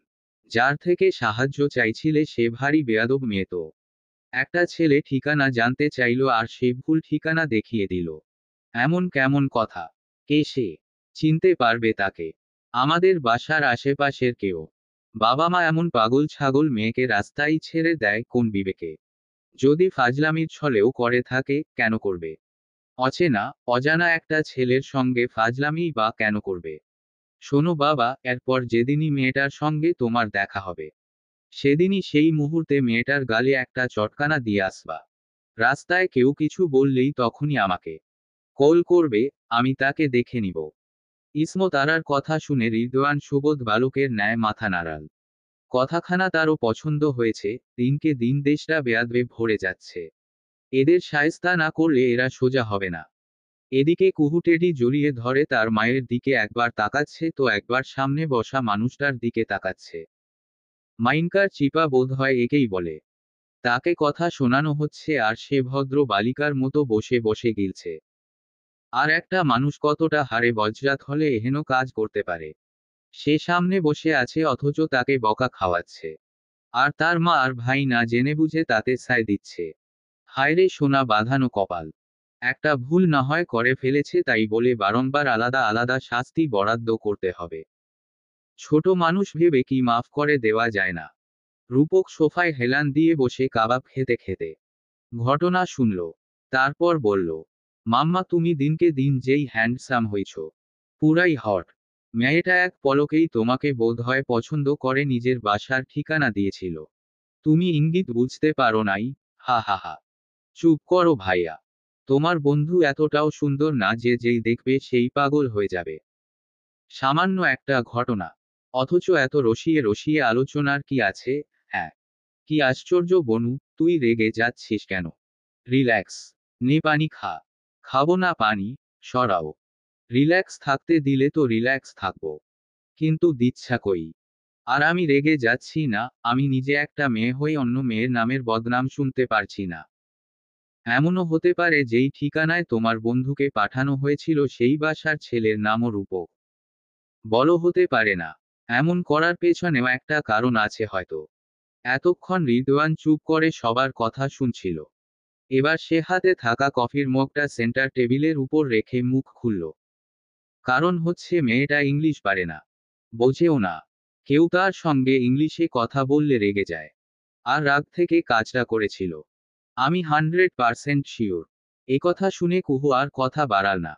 যার থেকে সাহায্য চাইছিলে সে ভারী বেয়াদব মেয়ে তো। একটা ছেলে ঠিকানা জানতে চাইল আর সে ভুল ঠিকানা দেখিয়ে দিল। এমন কেমন কথা? কে সে? চিনতে পারবে তাকে? আমাদের বাসার আশেপাশের কেউ? বাবা মা এমন পাগল ছাগল মেয়েকে রাস্তায় ছেড়ে দেয় কোন বিবেকে? যদি ফাজলামির ছলেও করে থাকে, কেন করবে? অচেনা অজানা একটা ছেলের সঙ্গে ফাজলামি বা কেন করবে? শোনো বাবা, এরপর যেদিনই মেয়েটার সঙ্গে তোমার দেখা হবে, সেদিনই সেই মুহূর্তে মেয়েটার গালে একটা চটকানা দিয়ে আসবা। রাস্তায় কেউ কিছু বললেই তখনই আমাকে কল করবে, আমি তাকে দেখে নিব। ইসমতারার কথা শুনে রিদওয়ান সুবোধ বালকের ন্যায় মাথা নাড়াল। কথাখানা তারও পছন্দ হয়েছে। দিনকে দিন দেশটা বেয়াদবে ভরে যাচ্ছে। এদের শায়েস্তা না করলে এরা সোজা হবে না। এদিকে কুহু টেডি জড়িয়ে ধরে তার মায়ের দিকে একবার তাকাচ্ছে তো একবার সামনে বসা মানুষটার দিকে তাকাচ্ছে। মাইনকার চিপা বোধ হয় একেই বলে। তাকে কথা শোনানো হচ্ছে আর সে ভদ্র বালিকার মতো বসে বসে গিলছে। আর একটা মানুষ কতটা হারে বজ্জাত হলে এহেন কাজ করতে পারে? সে সামনে বসে আছে অথচ তাকে বকা খাওয়াচ্ছে। আর তার মা আর ভাই না জেনে বুঝে তাতে সায় দিচ্ছে। হায়রে সোনা বাঁধানো কপাল! একটা ভুল না হয় করে ফেলেছে তাই বলে বারংবার আলাদা আলাদা শাস্তি বরাদ্দ করতে হবে? ছোট মানুষ ভেবে কি মাফ করে দেওয়া যায় না? রূপক সোফায় হেলান দিয়ে বসে কাবাব খেতে খেতে ঘটনা শুনল। তারপর বলল, মাম্মা তুমি দিনকে দিন যেই হ্যান্ডসাম হইছ। পুরাই হট। মেয়েটা এক পলকেই তোমাকে বোধহয় পছন্দ করে নিজের বাসার ঠিকানা দিয়েছিল। তুমি ইঙ্গিত বুঝতে পারো নাই? হা হা হা। চুপ করো ভাইয়া। তোমার বন্ধু এতটাও সুন্দর না যে যেই দেখবে সেই পাগল হয়ে যাবে। সামান্য একটা ঘটনা, অথচ এত রসিয়ে রসিয়ে আলোচনার কি আছে? হ্যাঁ, কি আশ্চর্য বনু, তুই রেগে যাচ্ছিস কেন? রিল্যাক্স। নে পানি খা। খাবো না পানি? সরাও। রিল্যাক্স থাকতে দিলে তো রিল্যাক্স থাকবো, কিন্তু দিচ্ছা কই? আর আমি রেগে যাচ্ছি না, আমি নিজে একটা মেয়ে হয়ে অন্য মেয়ের নামের বদনাম শুনতে পারছি না। এমনও হতে পারে যেই ঠিকানায় তোমার বন্ধুকে পাঠানো হয়েছিল সেই বাসার ছেলের নামও রূপক। বলো হতে পারে না? এমন করার পেছনেও একটা কারণ আছে হয়তো। এতক্ষণ রিদওয়ান চুপ করে সবার কথা শুনছিল। এবার সে হাতে থাকা কফির মগটা সেন্টার টেবিলের উপর রেখে মুখ খুলল। কারণ হচ্ছে মেয়েটা ইংলিশ পারে না, বোঝেও না। কেউ তার সঙ্গে ইংলিশে কথা বললে রেগে যায়। আর রাগ থেকে কাজটা করেছিল। আমি 100% শিওর। একথা শুনে কুহু আর কথা বাড়াল না।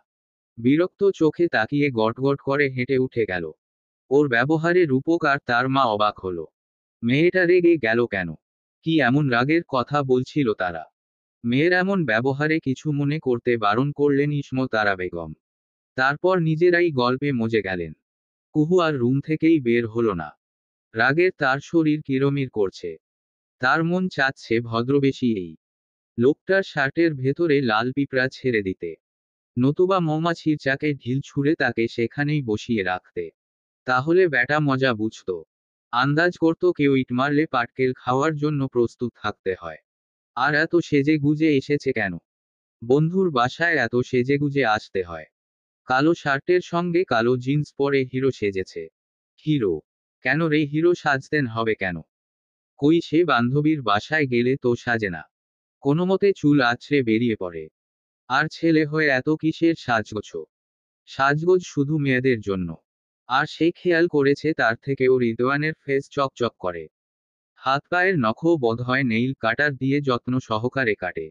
বিরক্ত চোখে তাকিয়ে গটগট করে হেঁটে উঠে গেল। ওর ব্যবহারে রূপক আর তার মা অবাক হলো। মেয়েটা রেগে গেল কেন? কি এমন রাগের কথা বলছিল তারা? মেয়ের এমন ব্যবহারে কিছু মনে করতে বারণ করলেন ইসমতারা বেগম। তারপর নিজেরাই গল্পে মজে গেলেন। কুহু আর রুম থেকেই বের হলো না। রাগের তার শরীর কিরমির করছে। তার মন চাচ্ছে ভদ্রবেশী এই লোকটার শার্টের ভেতরে লাল পিঁপড়া ছেড়ে দিতে, নতুবা মৌমাছির চাকে ঢিল ছুঁড়ে তাকে সেখানেই বসিয়ে রাখতে। তাহলে ব্যাটা মজা বুঝত। আন্দাজ করত কেউ ইট মারলে পাটকেল খাওয়ার জন্য প্রস্তুত থাকতে হয়। আর এত সেজে গুজে এসেছে কেন? বন্ধুর বাসায় এত সেজেগুজে আসতে হয়? কালো শার্টের সঙ্গে কালো জিন্স পরে হিরো সেজেছে। হিরো? কেন রে, হিরো সাজতেন হবে কেন? কই সে বান্ধবীর বাসায় গেলে তো সাজে না। কোনোমতে চুল আছড়ে বেরিয়ে পড়ে। আর ছেলে হয়ে এত কিসের সাজগোছ? সাজগোজ শুধু মেয়েদের জন্য। আর সে খেয়াল করেছে তার থেকেও রিদওয়ানের ফেস চকচক করে। হাত পায়ের নখও বোধহয় নেইল কাটার দিয়ে যত্ন সহকারে কাটে।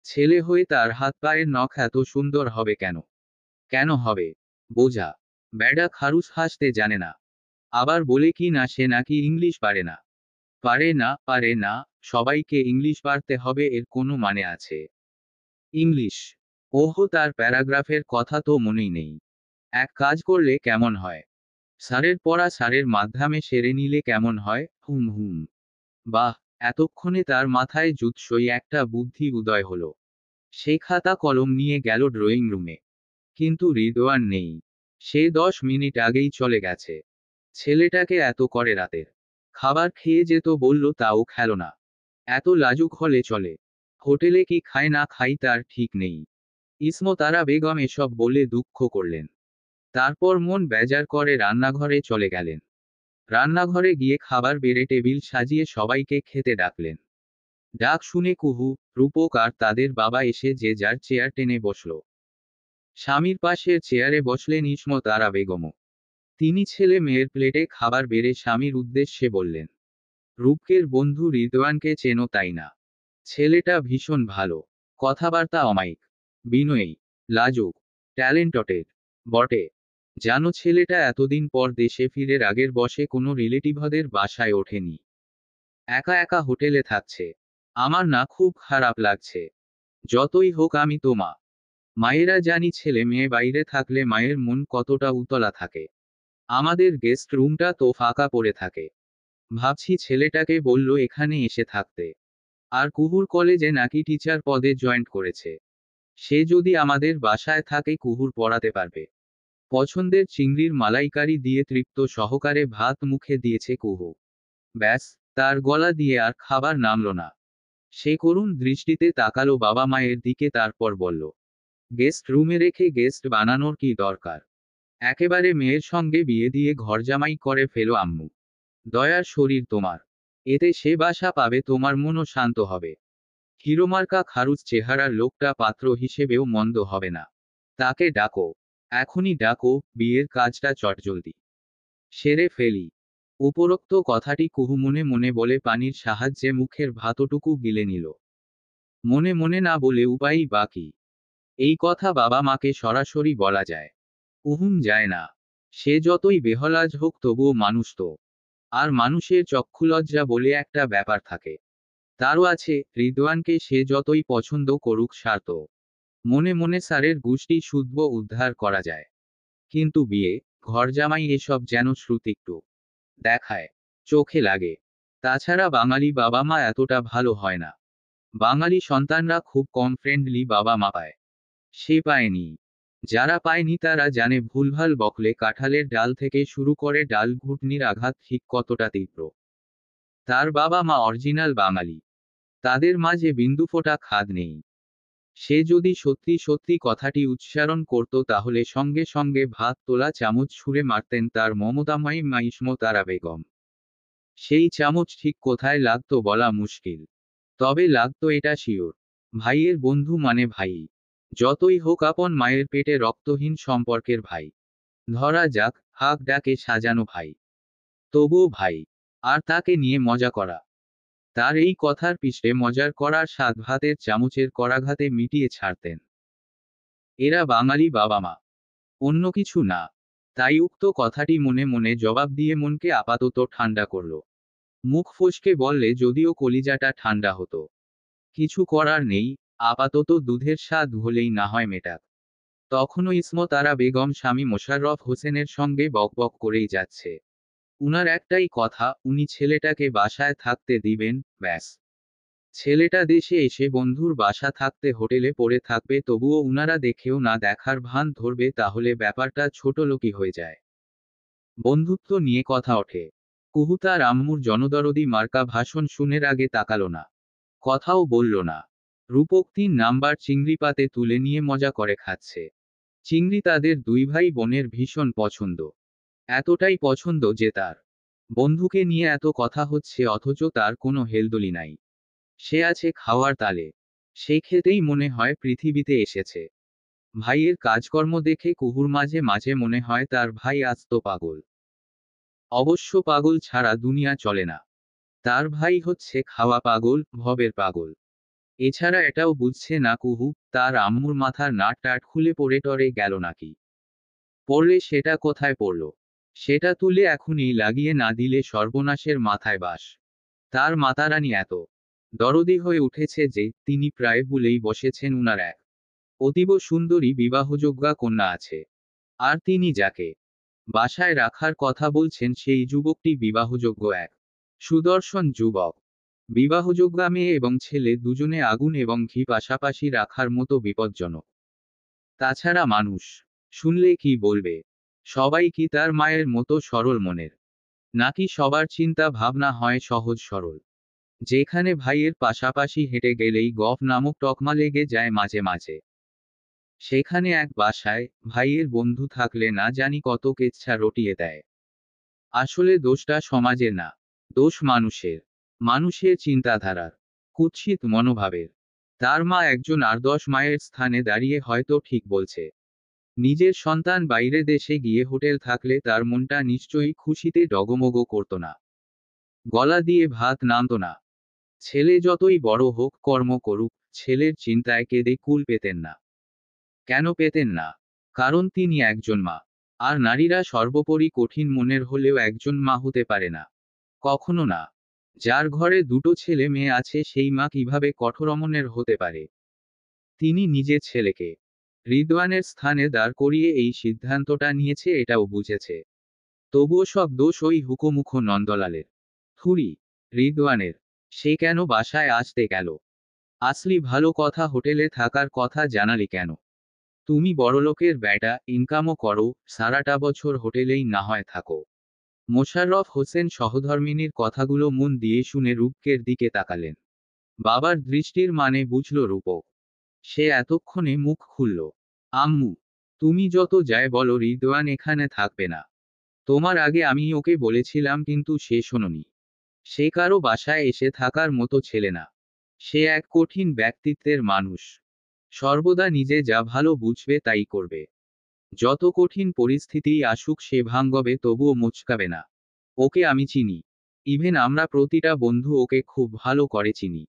ছেলে হয়ে তার হাত পায়ের নখ এত সুন্দর হবে কেন? কেন হবে? বোঝা। ব্যাডা খারুস হাসতে জানে না। আবার বলে কি না সে নাকি ইংলিশ পারে না। পারে না, পারে না। সবাইকে ইংলিশ পারতে হবে এর কোনো মানে আছে? ইংলিশ? ওহো, তার প্যারাগ্রাফের কথা তো মনেই নেই। এক কাজ করলে কেমন হয়? স্যারের পড়া স্যারের মাধ্যমে সেরে নিলে কেমন হয়? হুম হুম। বাহ! এতক্ষণে তার মাথায় জুৎসই একটা বুদ্ধি উদয় হলো। সে খাতা কলম নিয়ে গেল ড্রয়িং রুমে। কিন্তু রিদওয়ান নেই। সে 10 মিনিট আগেই চলে গেছে। ছেলেটাকে এত করে রাতের খাবার খেয়ে যেত বলল, তাও খেল না। এত লাজুক হলে চলে? হোটেলে কি খায় না খাই তার ঠিক নেই। ইসমতারা বেগম এসব বলে দুঃখ করলেন। তারপর মন বেজার করে রান্নাঘরে চলে গেলেন। রান্নাঘরে গিয়ে খাবার বেড়ে টেবিল সাজিয়ে সবাইকে খেতে ডাকলেন। ডাক শুনে কুহু, রূপক আর তাদের বাবা এসে যে যার চেয়ার টেনে বসল। স্বামীর পাশের চেয়ারে বসলেন ইসমত আরা বেগমও। তিনি ছেলে মেয়ের প্লেটে খাবার বেড়ে স্বামীর উদ্দেশ্যে বললেন, রূপকের বন্ধু রিদওয়ানকে চেনো তাই না? ছেলেটা ভীষণ ভালো, কথাবার্তা অমায়িক, বিনয়ী, লাজুক, ট্যালেন্টেড বটে। জানো ছেলেটা এতদিন পর দেশে ফিরে আগের বসে কোনো রিলেটিভদের বাসায় ওঠেনি, একা একা হোটেলে থাকছে। আমার না খুব খারাপ লাগছে। যতই হোক আমি তো মা, মায়েরা জানি ছেলে মেয়ে বাইরে থাকলে মায়ের মন কতটা উতলা থাকে। আমাদের গেস্ট রুমটা তো ফাঁকা পড়ে থাকে। ভাবছি ছেলেটাকে বলল এখানে এসে থাকতে। আর কুহুর কলেজে নাকি টিচার পদে জয়েন্ট করেছে। সে যদি আমাদের বাসায় থাকে কুহুর পড়াতে পারবে। পছন্দের চিংড়ির মালাইকারি দিয়ে তৃপ্ত সহকারে ভাত মুখে দিয়েছে কুহু। ব্যাস, তার গলা দিয়ে আর খাবার নামল না। সে করুণ দৃষ্টিতে তাকালো বাবা মায়ের দিকে, তারপর বলল, গেস্ট রুমে রেখে গেস্ট বানানোর কি দরকার? একেবারে মেয়ের সঙ্গে বিয়ে দিয়ে ঘরজামাই করে ফেলো আম্মু। দয়ার শরীর তোমার, এতে সে বাসা পাবে, তোমার মনও শান্ত হবে। হিরোমার্কা খারুচ চেহারার লোকটা পাত্র হিসেবেও মন্দ হবে না। তাকে ডাকো, এখনই ডাকো, বিয়ের কাজটা চটজলদি সেরে ফেলি। উপরোক্ত কথাটি কুহু মনে মনে বলে পানির সাহায্যে মুখের ভাতটুকু গিলে নিল। মনে মনে না বলে উপায়ই বাকি। এই কথা বাবা মাকে সরাসরি বলা যায়? উহুম, যায় না। সে যতই বেহলাজ হোক তবুও মানুষ তো। আর মানুষের চক্ষুলজ্জা বলে একটা ব্যাপার থাকে। তারও আছে, রিদওয়ানকে সে যতই পছন্দ করুক স্বার্থ মনে মনে স্যারের গোষ্ঠী শুদ্ধ উদ্ধার করা যায়। কিন্তু বিয়ে, ঘরজামাই এসব যেন শ্রুতিকটু দেখায়, চোখে লাগে। তাছাড়া বাঙালি বাবা মা এতটা ভালো হয় না। বাঙালি সন্তানরা খুব কম ফ্রেন্ডলি বাবা মা পায়। সে পায়নি। যারা পায়নি তারা জানে ভুলভাল বকলে কাঁঠালের ডাল থেকে শুরু করে ডাল ঘুটনির আঘাত ঠিক কতটা তীব্র। তার বাবা মা অরিজিনাল বাঙালি। তাদের মাঝে বিন্দুফোঁটা খাদ নেই। সে যদি সত্যি সত্যি কথাটি উচ্চারণ করত তাহলে সঙ্গে সঙ্গে ভাত তোলা চামচ ছুঁড়ে মারতেন তার মমতাময়ী মা ইসমত আরা বেগম। সেই চামচ ঠিক কোথায় লাগতো বলা মুশকিল, তবে লাগতো এটা শিওর। ভাইয়ের বন্ধু মানে ভাই। যতই হোক আপন মায়ের পেটে রক্তহীন সম্পর্কের ভাই। ধরা যাক হাক ডাকে সাজানো ভাই, তবুও ভাই। আর তাকে নিয়ে মজা করা, তার এই কথার পিষ্টে মজার করার স্বাদ ভাতের চামচের করাঘাতে মিটিয়ে ছাড়তেন। এরা বাঙালি বাবা মা, অন্য কিছু না। তাই উক্ত কথাটি মনে মনে জবাব দিয়ে মনকে আপাতত ঠান্ডা করল। মুখ ফসকে বললে যদিও কলিজাটা ঠান্ডা হতো। কিছু করার নেই, আপাতত দুধের স্বাদ হলেই না হয় মেটাক। তখনও ইসমত আরা বেগম স্বামী মোশাররফ হোসেনের সঙ্গে বকবক করেই যাচ্ছে। উনার একটাই কথা, উনি ছেলেটাকে বাসায় থাকতে দিবেন, ব্যাস। ছেলেটা দেশে এসে বন্ধুর বাসা থাকতে হোটেলে পড়ে থাকবে, তবুও উনারা দেখেও না দেখার ভান ধরবে, তাহলে ব্যাপারটা ছোটলোকি হয়ে যায়। বন্ধুত্ব নিয়ে কথা ওঠে। কুহু তার আম্মুর জনদরদি মার্কা ভাষণ শুনের আগে তাকালো না, কথাও বলল না। রূপক 3 নাম্বার চিংড়ি পাতে তুলে নিয়ে মজা করে খাচ্ছে। চিংড়ি তাদের দুই ভাই বোনের ভীষণ পছন্দ। এতটাই পছন্দ যে তার বন্ধুকে নিয়ে এত কথা হচ্ছে অথচ তার কোনো হেলদোলি নাই। সে আছে খাওয়ার তালে। সে খেতেই মনে হয় পৃথিবীতে এসেছে। ভাইয়ের কাজকর্ম দেখে কুহুর মাঝে মাঝে মনে হয় তার ভাই আস্ত পাগল। অবশ্য পাগল ছাড়া দুনিয়া চলে না। তার ভাই হচ্ছে খাওয়া পাগল, ভবের পাগল। এছাড়া এটাও বুঝছে না কুহু, তার আম্মুর মাথার নাট টাট খুলে পড়ে টরে গেল নাকি। পড়লে সেটা কোথায় পড়ল? সেটা তুলে এখনই লাগিয়ে না দিলে সর্বনাশের মাথায় বাস। তার মাতারানী এত দরদি হয়ে উঠেছে যে তিনি প্রায় ভুলেই বসেছেন উনার এক অতীব সুন্দরী বিবাহযোগ্যা কন্যা আছে। আর তিনি যাকে বাসায় রাখার কথা বলছেন সেই যুবকটি বিবাহযোগ্য এক সুদর্শন যুবক। বিবাহযোগ্যা মেয়ে এবং ছেলে দুজনে আগুন এবং ঘি পাশাপাশি রাখার মতো বিপজ্জনক। তাছাড়া মানুষ শুনলে কি বলবে? সবাই কি তার মায়ের মতো সরল মনের? নাকি সবার চিন্তা ভাবনা হয় সহজ সরল? যেখানে ভাইয়ের পাশাপাশি হেঁটে গেলেই গফ নামক তকমা লেগে যায় মাঝে মাঝে, সেখানে এক বাসায় ভাইয়ের বন্ধু থাকলে না জানি কত কেচ্ছা রটিয়ে দেয়। আসলে দোষটা সমাজের না, দোষ মানুষের। মানুষের চিন্তাধারার, কুৎসিত মনোভাবের। তার মা একজন আর্দশ মায়ের স্থানে দাঁড়িয়ে হয়তো ঠিক বলছে। নিজের সন্তান বাইরে দেশে গিয়ে হোটেল থাকলে তার মনটা নিশ্চয়ই খুশিতে ডগমগ করত না। গলা দিয়ে ভাত নামত না। ছেলে যতই বড় হোক, কর্ম করুক, ছেলের চিন্তায় কেঁদে কুল পেতেন না। কেন পেতেন না? কারণ তিনি একজন মা। আর নারীরা সর্বোপরি কঠিন মনের হলেও একজন মা হতে পারে না। কখনো না। যার ঘরে দুটো ছেলে মেয়ে আছে সেই মা কিভাবে কঠোর মনের হতে পারে? তিনি নিজের ছেলেকে রিদওয়ানের স্থানে দাঁড় করিয়ে এই সিদ্ধান্তটা নিয়েছে, এটাও বুঝেছে। তবুও সব দোষ ওই হুকুমুখ নন্দলালের। থুরি রিদওয়ানের। সে কেন বাসায় আসতে গেল? আসলি ভালো কথা, হোটেলে থাকার কথা জানালি কেন? তুমি বড়লোকের বেটা, ইনকামও করো, সারাটা বছর হোটেলেই না হয় থাকো। মোশাররফ হোসেন সহধর্মিণীর কথাগুলো মন দিয়ে শুনে রূপকের দিকে তাকালেন। বাবার দৃষ্টির মানে বুঝল রূপক। সে এতক্ষণে মুখ খুলল। আম্মু, তুমি যত যাই বলো রিদওয়ান এখানে থাকবে না। তোমার আগে আমি ওকে বলেছিলাম কিন্তু সে শোনোনি। সে কারো বাসায় এসে থাকার মতো ছেলে না। সে এক কঠিন ব্যক্তিত্বের মানুষ। সর্বদা নিজে যা ভালো বুঝবে তাই করবে। যত কঠিন পরিস্থিতিই আসুক সে ভাঙবে তবুও মুচকাবে না। ওকে আমি চিনি। ইভেন আমরা প্রতিটা বন্ধু ওকে খুব ভালো করে চিনি।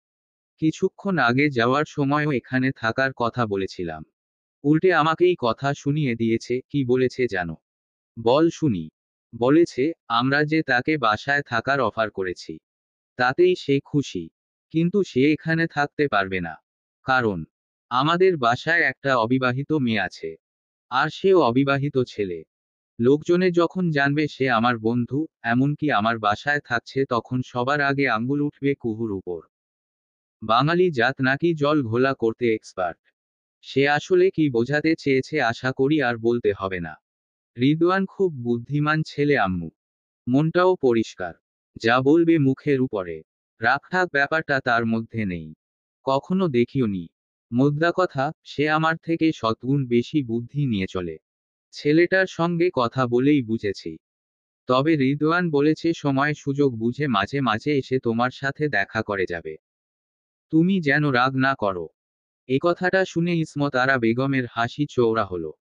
কিছুক্ষণ আগে যাওয়ার সময়ও এখানে থাকার কথা বলেছিলাম। উল্টে আমাকেই কথা শুনিয়ে দিয়েছে। কি বলেছে জানো? বল শুনি। বলেছে, আমরা যে তাকে বাসায় থাকার অফার করেছি তাতেই সে খুশি। কিন্তু সে এখানে থাকতে পারবে না। কারণ আমাদের বাসায় একটা অবিবাহিত মেয়ে আছে। আর সেও অবিবাহিত ছেলে। লোকজনে যখন জানবে সে আমার বন্ধু, এমনকি আমার বাসায় থাকছে, তখন সবার আগে আঙ্গুল উঠবে কুহুর উপর। বাঙালি জাত নাকি জল ঘোলা করতে এক্সপার্ট। সে আসলে কি বোঝাতে চেয়েছে আশা করি আর বলতে হবে না। রিদওয়ান খুব বুদ্ধিমান ছেলে আম্মু। মনটাও পরিষ্কার। যা বলবে মুখের উপরে। রাগঢাক ব্যাপারটা তার মধ্যে নেই। কখনো দেখিওনি। মোদ্দা কথা, সে আমার থেকে শতগুণ বেশি বুদ্ধি নিয়ে চলে। ছেলেটার সঙ্গে কথা বলেই বুঝেছি। তবে রিদওয়ান বলেছে সময় সুযোগ বুঝে মাঝে মাঝে এসে তোমার সাথে দেখা করে যাবে। তুমি যেন রাগ না করো। এ কথাটা শুনে ইসমত আরা বেগমের হাসি চওড়া হলো।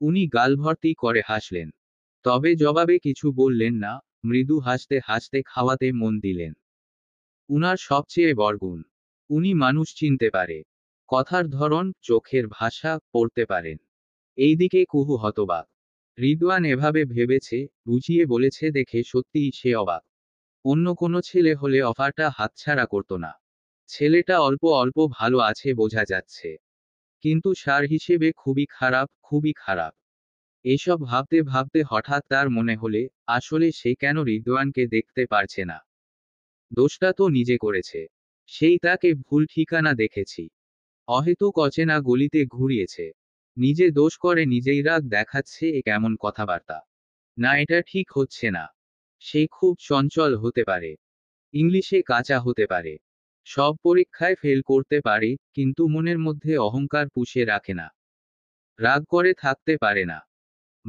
উনি গালভর্তি করে হাসলেন। তবে জবাবে কিছু বললেন না। মৃদু হাসতে হাসতে খাওয়াতে মন দিলেন। উনার সবচেয়ে বড়গুণ, উনি মানুষ চিনতে পারে। কথার ধরন, চোখের ভাষা পড়তে পারেন। এইদিকে কুহু হতবাক। রিদওয়ান এভাবে ভেবেছে, বুঝিয়ে বলেছে দেখে সত্যিই সে অবাক। অন্য কোনো ছেলে হলে অফারটা হাতছাড়া করত না। ছেলেটা অল্প অল্প ভালো আছে বোঝা যাচ্ছে। কিন্তু সার হিসেবে খুবই খারাপ, খুবই খারাপ। এসব ভাবতে ভাবতে হঠাৎ তার মনে হলে, আসলে সে কেন রিদওয়ানকে দেখতে পারছে না। দোষটা তো নিজে করেছে। সেই তাকে ভুল ঠিকানা দেখেছি। অহেতুক অচেনা গলিতে ঘুরিয়েছে। নিজে দোষ করে নিজেই রাগ দেখাচ্ছে, এ কেমন কথাবার্তা? না, এটা ঠিক হচ্ছে না। সে খুব চঞ্চল হতে পারে। ইংলিশে কাঁচা হতে পারে। সব পরীক্ষায় ফেল করতে পারে, কিন্তু মনের মধ্যে অহংকার পুষে রাখে না। রাগ করে থাকতে পারে না।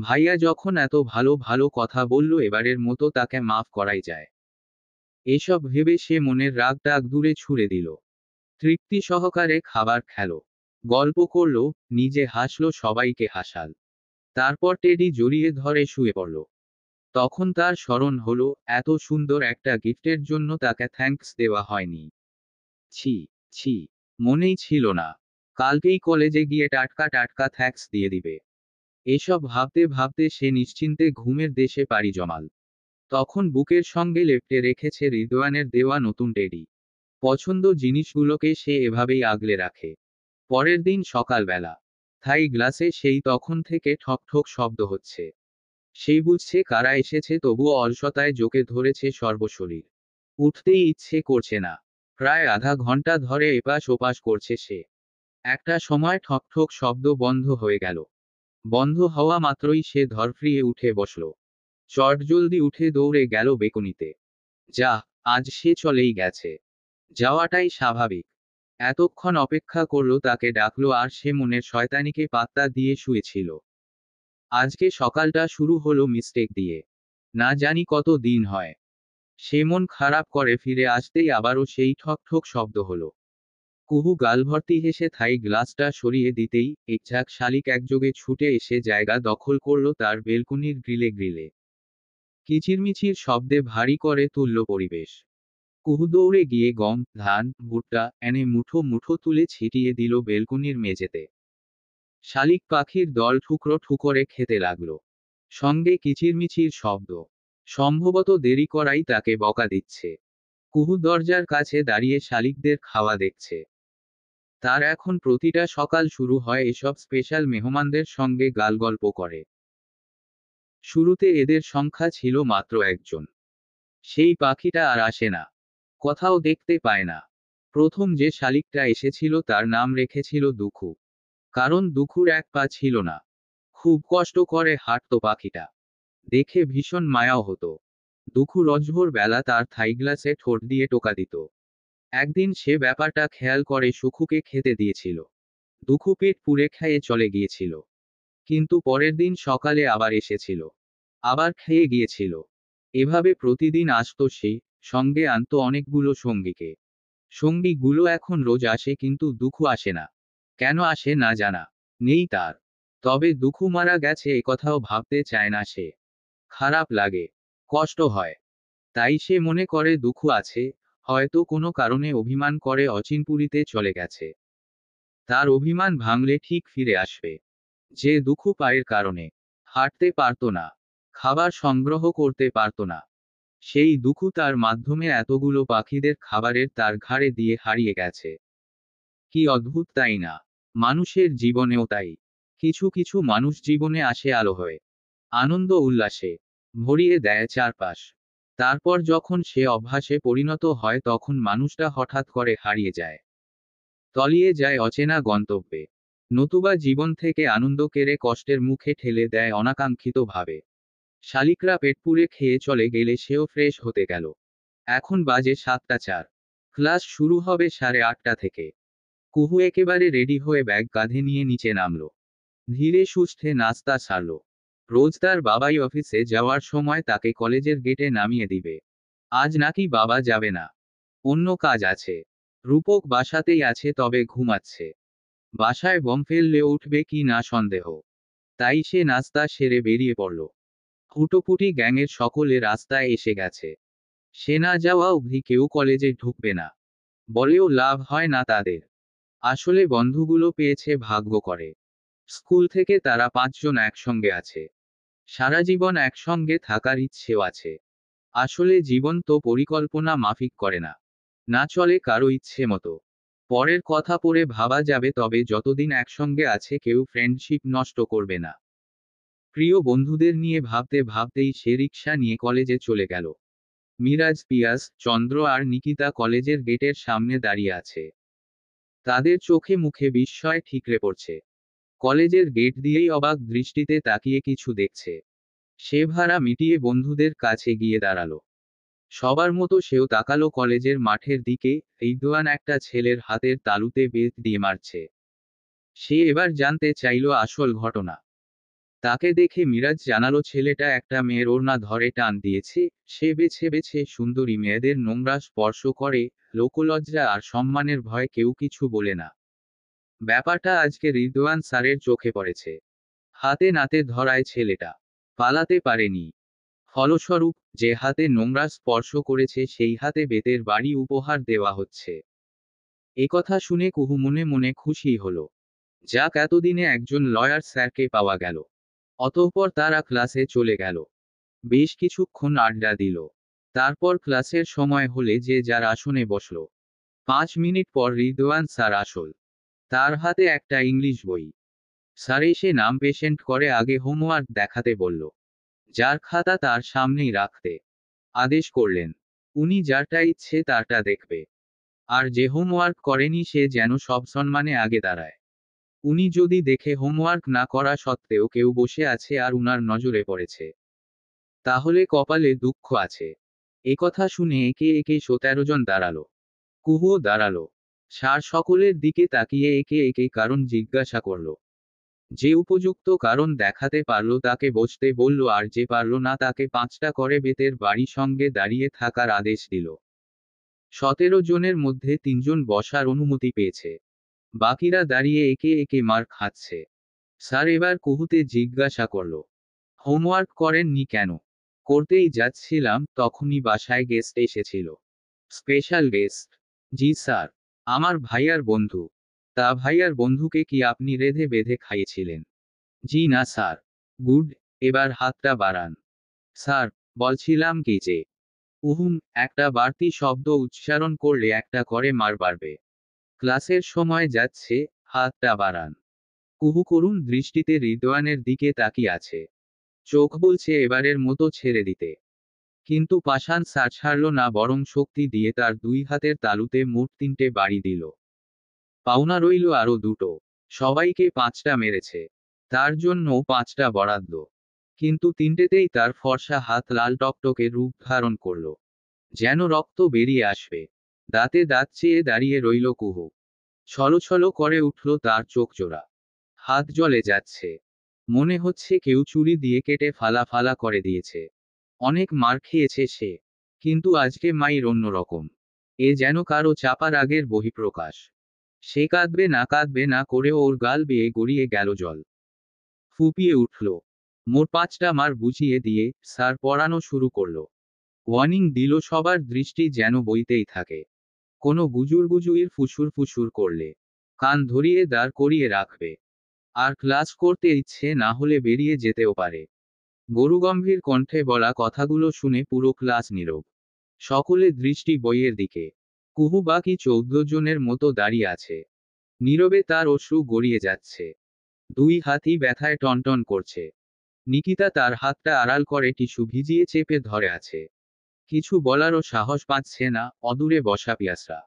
ভাইয়া যখন এত ভালো ভালো কথা বলল এবারের মতো তাকে মাফ করাই যায়। এসব ভেবে সে মনের রাগ টাগ দূরে ছুড়ে দিল। তৃপ্তি সহকারে খাবার খেল। গল্প করল, নিজে হাসল, সবাইকে হাসাল। তারপর টেডি জড়িয়ে ধরে শুয়ে পড়ল। তখন তার স্মরণ হলো, এত সুন্দর একটা গিফটের জন্য তাকে থ্যাঙ্কস দেওয়া হয়নি। ছি, ছি, মনেই ছিল না। কালকেই কলেজে গিয়ে টাটকা টাটকা থ্যাঙ্কস দিয়ে দিবে। এসব ভাবতে ভাবতে সে নিশ্চিন্তে ঘুমের দেশে পাড়ি জমাল। তখন বুকের সঙ্গে লেপ্টে রেখেছে রিদওয়ানের দেওয়া নতুন টেডি। পছন্দ জিনিসগুলোকে সে এভাবেই আগলে রাখে। পরের দিন সকালবেলা থাই গ্লাসে সেই তখন থেকে ঠক ঠক শব্দ হচ্ছে। সেই বুঝছে কারা এসেছে, তবুও অলসতায় জোকে ধরেছে সর্বশরীর। উঠতেই ইচ্ছে করছে না। প্রায় আধা ঘন্টা ধরে এপাশ ওপাশ করছে সে। একটা সময় ঠক ঠক শব্দ বন্ধ হয়ে গেল। বন্ধ হওয়া মাত্রই সে ধরফরিয়ে উঠে বসল। চটজলদি উঠে দৌড়ে গেল বেকুনিতে। যা, আজ সে চলেই গেছে। যাওয়াটাই স্বাভাবিক। এতক্ষণ অপেক্ষা করলো, তাকে ডাকলো, আর সে মনের শয়তানিকে পাত্তা দিয়ে শুয়েছিল। আজকে সকালটা শুরু হলো মিস্টেক দিয়ে। না জানি কত দিন হয়। সে মন খারাপ করে ফিরে আসতেই আবারও সেই ঠক ঠক শব্দ হলো। কুহু গালভর্তি হেসে থাই গ্লাসটা সরিয়ে দিতেই এক ঝাঁক শালিক একযোগে ছুটে এসে জায়গা দখল করল তার বেলকুনির গ্রিলে গ্রিলে। কিচিরমিচির শব্দে ভারী করে তুলল পরিবেশ। কুহু দৌড়ে গিয়ে গম, ধান, ভুট্টা এনে মুঠো মুঠো তুলে ছিটিয়ে দিল বেলকুনির মেঝেতে। শালিক পাখির দল ঠুকরো ঠুকরে খেতে লাগল। সঙ্গে কিচিরমিচির শব্দ। সম্ভবত দেরি করাই তাকে বকা দিচ্ছে। কুহু দরজার কাছে দাঁড়িয়ে শালিকদের খাওয়া দেখছে। তার এখন প্রতিটা সকাল শুরু হয় এসব স্পেশাল মেহমানদের সঙ্গে গালগল্প করে। শুরুতে এদের সংখ্যা ছিল মাত্র একজন। সেই পাখিটা আর আসে না। কোথাও দেখতে পায় না। প্রথম যে শালিকটা এসেছিল তার নাম রেখেছিল দুখু। কারণ দুখুর এক পা ছিল না। খুব কষ্ট করে হাঁটত পাখিটা। দেখে ভীষণ মায়াও হতো। দুখু রোজভোর বেলা তার থাই গ্লাসে ঠোঁট দিয়ে টোকা দিত। একদিন সে ব্যাপারটা খেয়াল করে সুখুকে খেতে দিয়েছিল। দুখু পেট পুড়ে খেয়ে চলে গিয়েছিল। কিন্তু পরের দিন সকালে আবার এসেছিল। আবার খেয়ে গিয়েছিল। এভাবে প্রতিদিন আসতো সে, সঙ্গে আনতো অনেকগুলো সঙ্গীকে। সঙ্গীগুলো এখন রোজ আসে কিন্তু দুখু আসে না। কেন আসে না জানা নেই তার। তবে দুখু মারা গেছে একথাও ভাবতে চায় না সে। খারাপ লাগে। কষ্ট হয়। তাই সে মনে করে দুখু আছে, হয়তো কোনো কারণে অভিমান করে অচিনপুরীতে চলে গেছে। তার অভিমান ভাঙলে ঠিক ফিরে আসবে। যে দুখু পায়ের কারণে হাঁটতে পারত না, খাবার সংগ্রহ করতে পারত না, সেই দুখু তার মাধ্যমে এতগুলো পাখিদের খাবারের তার ঘাড়ে দিয়ে হারিয়ে গেছে। কি অদ্ভুত তাই না? মানুষের জীবনেও তাই। কিছু কিছু মানুষ জীবনে আসে আলো হয়ে, আনন্দ উল্লাসে ভরিয়ে দেয় চারপাশ। তারপর যখন সে অভ্যাসে পরিণত হয় তখন মানুষটা হঠাৎ করে হারিয়ে যায়, তলিয়ে যায় অচেনা গন্তব্যে। নতুবা জীবন থেকে আনন্দ কেড়ে কষ্টের মুখে ঠেলে দেয় অনাকাঙ্ক্ষিতভাবে। শালিকরা পেট পুড়ে খেয়ে চলে গেলে সেও ফ্রেশ হতে গেল। এখন বাজে 7টা 4। ক্লাস শুরু হবে 8:30 থেকে। কুহু একেবারে রেডি হয়ে ব্যাগ কাঁধে নিয়ে নিচে নামলো। ধীরে সুস্থে নাস্তা সারল। রোজ তার বাবাই অফিসে যাওয়ার সময় তাকে কলেজের গেটে নামিয়ে দিবে। আজ নাকি বাবা যাবে না। অন্য কাজ আছে। রূপক বাসাতেই আছে তবে ঘুমাচ্ছে। বাসায় বম ফেললে উঠবে কি না সন্দেহ। তাই সে নাস্তা সেরে বেরিয়ে পড়ল। ফুটোপুটি গ্যাংয়ের সকলে রাস্তায় এসে গেছে। সে না যাওয়া অবধি কেউ কলেজে ঢুকবে না। বলেও লাভ হয় না তাদের। আসলে বন্ধুগুলো পেয়েছে ভাগ্য করে। স্কুল থেকে তারা 5 জন একসঙ্গে আছে। সারা জীবন একসঙ্গে থাকার ইচ্ছেও আছে। আসলে জীবন তো পরিকল্পনা মাফিক করে না। না চলে কারো ইচ্ছে মতো। পরের কথা পরে ভাবা যাবে তবে যতদিন একসঙ্গে আছে কেউ ফ্রেন্ডশিপ নষ্ট করবে না। প্রিয় বন্ধুদের নিয়ে ভাবতে ভাবতেই সে রিকশা নিয়ে কলেজে চলে গেল। মিরাজ, পিয়াস, চন্দ্র আর নিকিতা কলেজের গেটের সামনে দাঁড়িয়ে আছে। তাদের চোখে মুখে বিস্ময় ঠিকরে পড়ছে। কলেজের গেট দিয়েই অবাক দৃষ্টিতে তাকিয়ে কিছু দেখছে। সে ভাড়া মিটিয়ে বন্ধুদের কাছে গিয়ে দাঁড়ালো। সবার মতো সেও তাকালো কলেজের মাঠের দিকে। রিদওয়ান একটা ছেলের হাতের তালুতে বেত দিয়ে মারছে। সে এবার জানতে চাইল আসল ঘটনা। তাকে দেখে মিরাজ জানালো ছেলেটা একটা মেয়ের ওড়না ধরে টান দিয়েছে। সে বেছে বেছে সুন্দরী মেয়েদের নোংরা স্পর্শ করে। লোকলজ্জা আর সম্মানের ভয়ে কেউ কিছু বলে না। ব্যাপারটা আজকে রিদওয়ান স্যারের চোখে পড়েছে। হাতে নাতে ধরায় ছেলেটা পালাতে পারেনি। ফলস্বরূপ যে হাতে নোংরা স্পর্শ করেছে সেই হাতে বেতের বাড়ি উপহার দেওয়া হচ্ছে। একথা শুনে কুহু মনে মনে খুশি হলো। যাক, এতদিনে একজন লয়ার স্যারকে পাওয়া গেল। অতঃপর তারা ক্লাসে চলে গেল। বেশ কিছুক্ষণ আড্ডা দিল। তারপর ক্লাসের সময় হলে যে যার আসনে বসল। 5 মিনিট পর রিদওয়ান স্যার আসল। তার হাতে একটা ইংলিশ বই। স্যার এসে নাম পেশেন্ট করে আগে হোমওয়ার্ক দেখাতে বলল। যার খাতা তার সামনেই রাখতে আদেশ করলেন। উনি যারটা ইচ্ছে তারটা দেখবে। আর যে হোমওয়ার্ক করেনি সে যেন সব সম্মানে আগে দাঁড়ায়। উনি যদি দেখে হোমওয়ার্ক না করা সত্ত্বেও কেউ বসে আছে আর উনার নজরে পড়েছে, তাহলে কপালে দুঃখ আছে। একথা শুনে একে একে 17 জন দাঁড়ালো। কুহুও দাঁড়ালো। স্যার সকলের দিকে তাকিয়ে একে একে কারণ জিজ্ঞাসা করল। যে উপযুক্ত কারণ দেখাতে পারল তাকে বসতে বলল আর যে পারল না তাকে 5টা করে বেতের বাড়ি সঙ্গে দাঁড়িয়ে থাকার আদেশ দিল। 17 জনের মধ্যে 3 জন বসার অনুমতি পেয়েছে। বাকিরা দাঁড়িয়ে একে একে মার খাচ্ছে। স্যার এবার কুহুতে জিজ্ঞাসা করল, হোমওয়ার্ক করেননি কেন? করতেই যাচ্ছিলাম, তখনই বাসায় গেস্ট এসেছিল। Special guest? জি স্যার। আমার ভাইয়ার বন্ধু। তা ভাইয়ার বন্ধুকে কি আপনি রেঁধে বেঁধে খাইয়েছিলেন? জি না স্যার। গুড, এবার হাতটা বাড়ান। স্যার, বলছিলাম কি যে, উহুম, একটা বাড়তি শব্দ উচ্চারণ করলে একটা করে মার বাড়বে। ক্লাসের সময় যাচ্ছে, হাতটা বাড়ান। কুহু করুণ দৃষ্টিতে রিদওয়ানের দিকে তাকিয়ে আছে। চোখ বলছে এবারের মতো ছেড়ে দিতে। কিন্তু পাষাণ স্যার ছাড়ল না, বরং শক্তি দিয়ে তার 2 হাতের তালুতে মোট 3টে বাড়ি দিল। পাওনা রইল আরো 2টো। সবাইকে 5টা মেরেছে। তার জন্য 5টা বরাদ্দ। কিন্তু 3টেতেই তার ফর্সা হাত লাল টকটকে রূপ ধারণ করল। যেন রক্ত বেরিয়ে আসবে। দাঁতে দাঁত চেয়ে দাঁড়িয়ে রইল কুহু। ছলছল করে উঠল তার চোখ জোড়া। হাত জ্বলে যাচ্ছে। মনে হচ্ছে কেউ ছুরি দিয়ে কেটে ফালা ফালা করে দিয়েছে। অনেক মার খেয়েছে সে। কিন্তু আজকে মাইর অন্যরকম। এ যেন কারো চাপা রাগের বহিঃপ্রকাশ। সে কাঁদবে না করেও ওর গাল বেয়ে গড়িয়ে গেল জল। ফুপিয়ে উঠল। মোট 5টা মার বুঝিয়ে দিয়ে স্যার পড়ানো শুরু করল। ওয়ার্নিং দিল, সবার দৃষ্টি যেন বইতেই থাকে। কোনো গুজুর ফুসুর ফুসুর করলে কান ধরিয়ে দাঁড় করিয়ে রাখবে। আর ক্লাস করতে ইচ্ছে না হলে বেরিয়ে যেতেও পারে। গরুগম্ভীর কণ্ঠে বলা কথাগুলো শুনে পুরো ক্লাস নীরব। সকলে দৃষ্টি বইয়ের দিকে। কুহু বাকি 14 জনের মতো দাঁড়িয়ে আছে। নীরবে তার অশ্রু গড়িয়ে যাচ্ছে। 2 হাতই ব্যথায় টনটন করছে। নিকিতা তার হাতটা আড়াল করে টিস্যু ভিজিয়ে চেপে ধরে আছে। কিছু বলারও সাহস পাচ্ছে না। অদূরে বসা পিয়াসরা,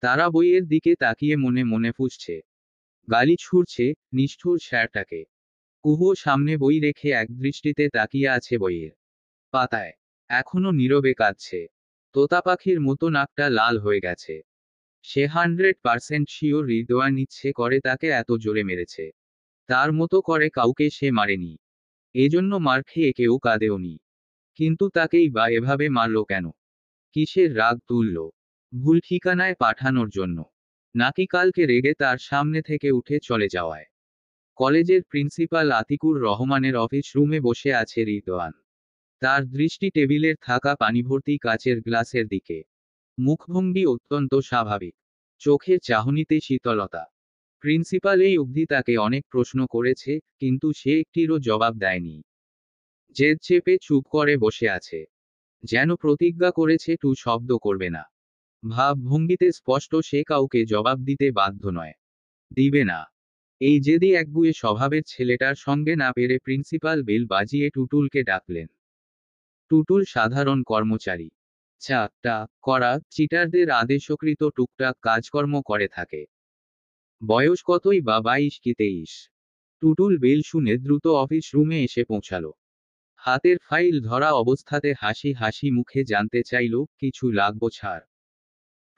তারা বইয়ের দিকে তাকিয়ে মনে মনে ফুঁসছে। গালি ছুড়ছে নিষ্ঠুর স্যারটাকে। কুহুও সামনে বই রেখে একদৃষ্টিতে তাকিয়ে আছে বইয়ের পাতায়। এখনো নীরবে কাঁদছে। তোতা পাখির মতো নাকটা লাল হয়ে গেছে। সে 100% শিওর রিদওয়ান ইচ্ছে করে তাকে এত জোরে মেরেছে। তার মতো করে কাউকে সে মারেনি। এজন্য মার খেয়ে কেউ কাঁদেওনি। কিন্তু তাকেই বা এভাবে মারল কেন? কিসের রাগ তুলল? ভুল ঠিকানায় পাঠানোর জন্য? নাকি কালকে রেগে তার সামনে থেকে উঠে চলে যাওয়ায়? কলেজের প্রিন্সিপাল আতিকুর রহমানের অফিস রুমে বসে আছে রিদওয়ান। তার দৃষ্টি টেবিলের থাকা পানিভর্তি কাচের গ্লাসের দিকে। মুখভঙ্গি অত্যন্ত স্বাভাবিক। চোখের চাহনিতে শীতলতা। প্রিন্সিপাল এই অবধি তাকে অনেক প্রশ্ন করেছে, কিন্তু সে একটিরও জবাব দেয়নি। জেদ চেপে চুপ করে বসে আছে। যেন প্রতিজ্ঞা করেছে টু শব্দ করবে না। ভাবভঙ্গিতে স্পষ্ট সে কাউকে জবাব দিতে বাধ্য নয়। দিবে না। এই জেদি একগুঁয়ে স্বভাবের ছেলেটার সঙ্গে না পেরে প্রিন্সিপাল বেল বাজিয়ে টুটুলকে ডাকলেন। টুটুল সাধারণ কর্মচারী। চা করা চিটারদের আদেশকৃত টুকটাক কাজকর্ম করে থাকে। বয়স কতই বা 22 কি 23। টুটুল বেল শুনে দ্রুত অফিস রুমে এসে পৌঁছালো। হাতের ফাইল ধরা অবস্থাতে হাসি হাসি মুখে জানতে চাইল, কিছু লাগবো ছাড়?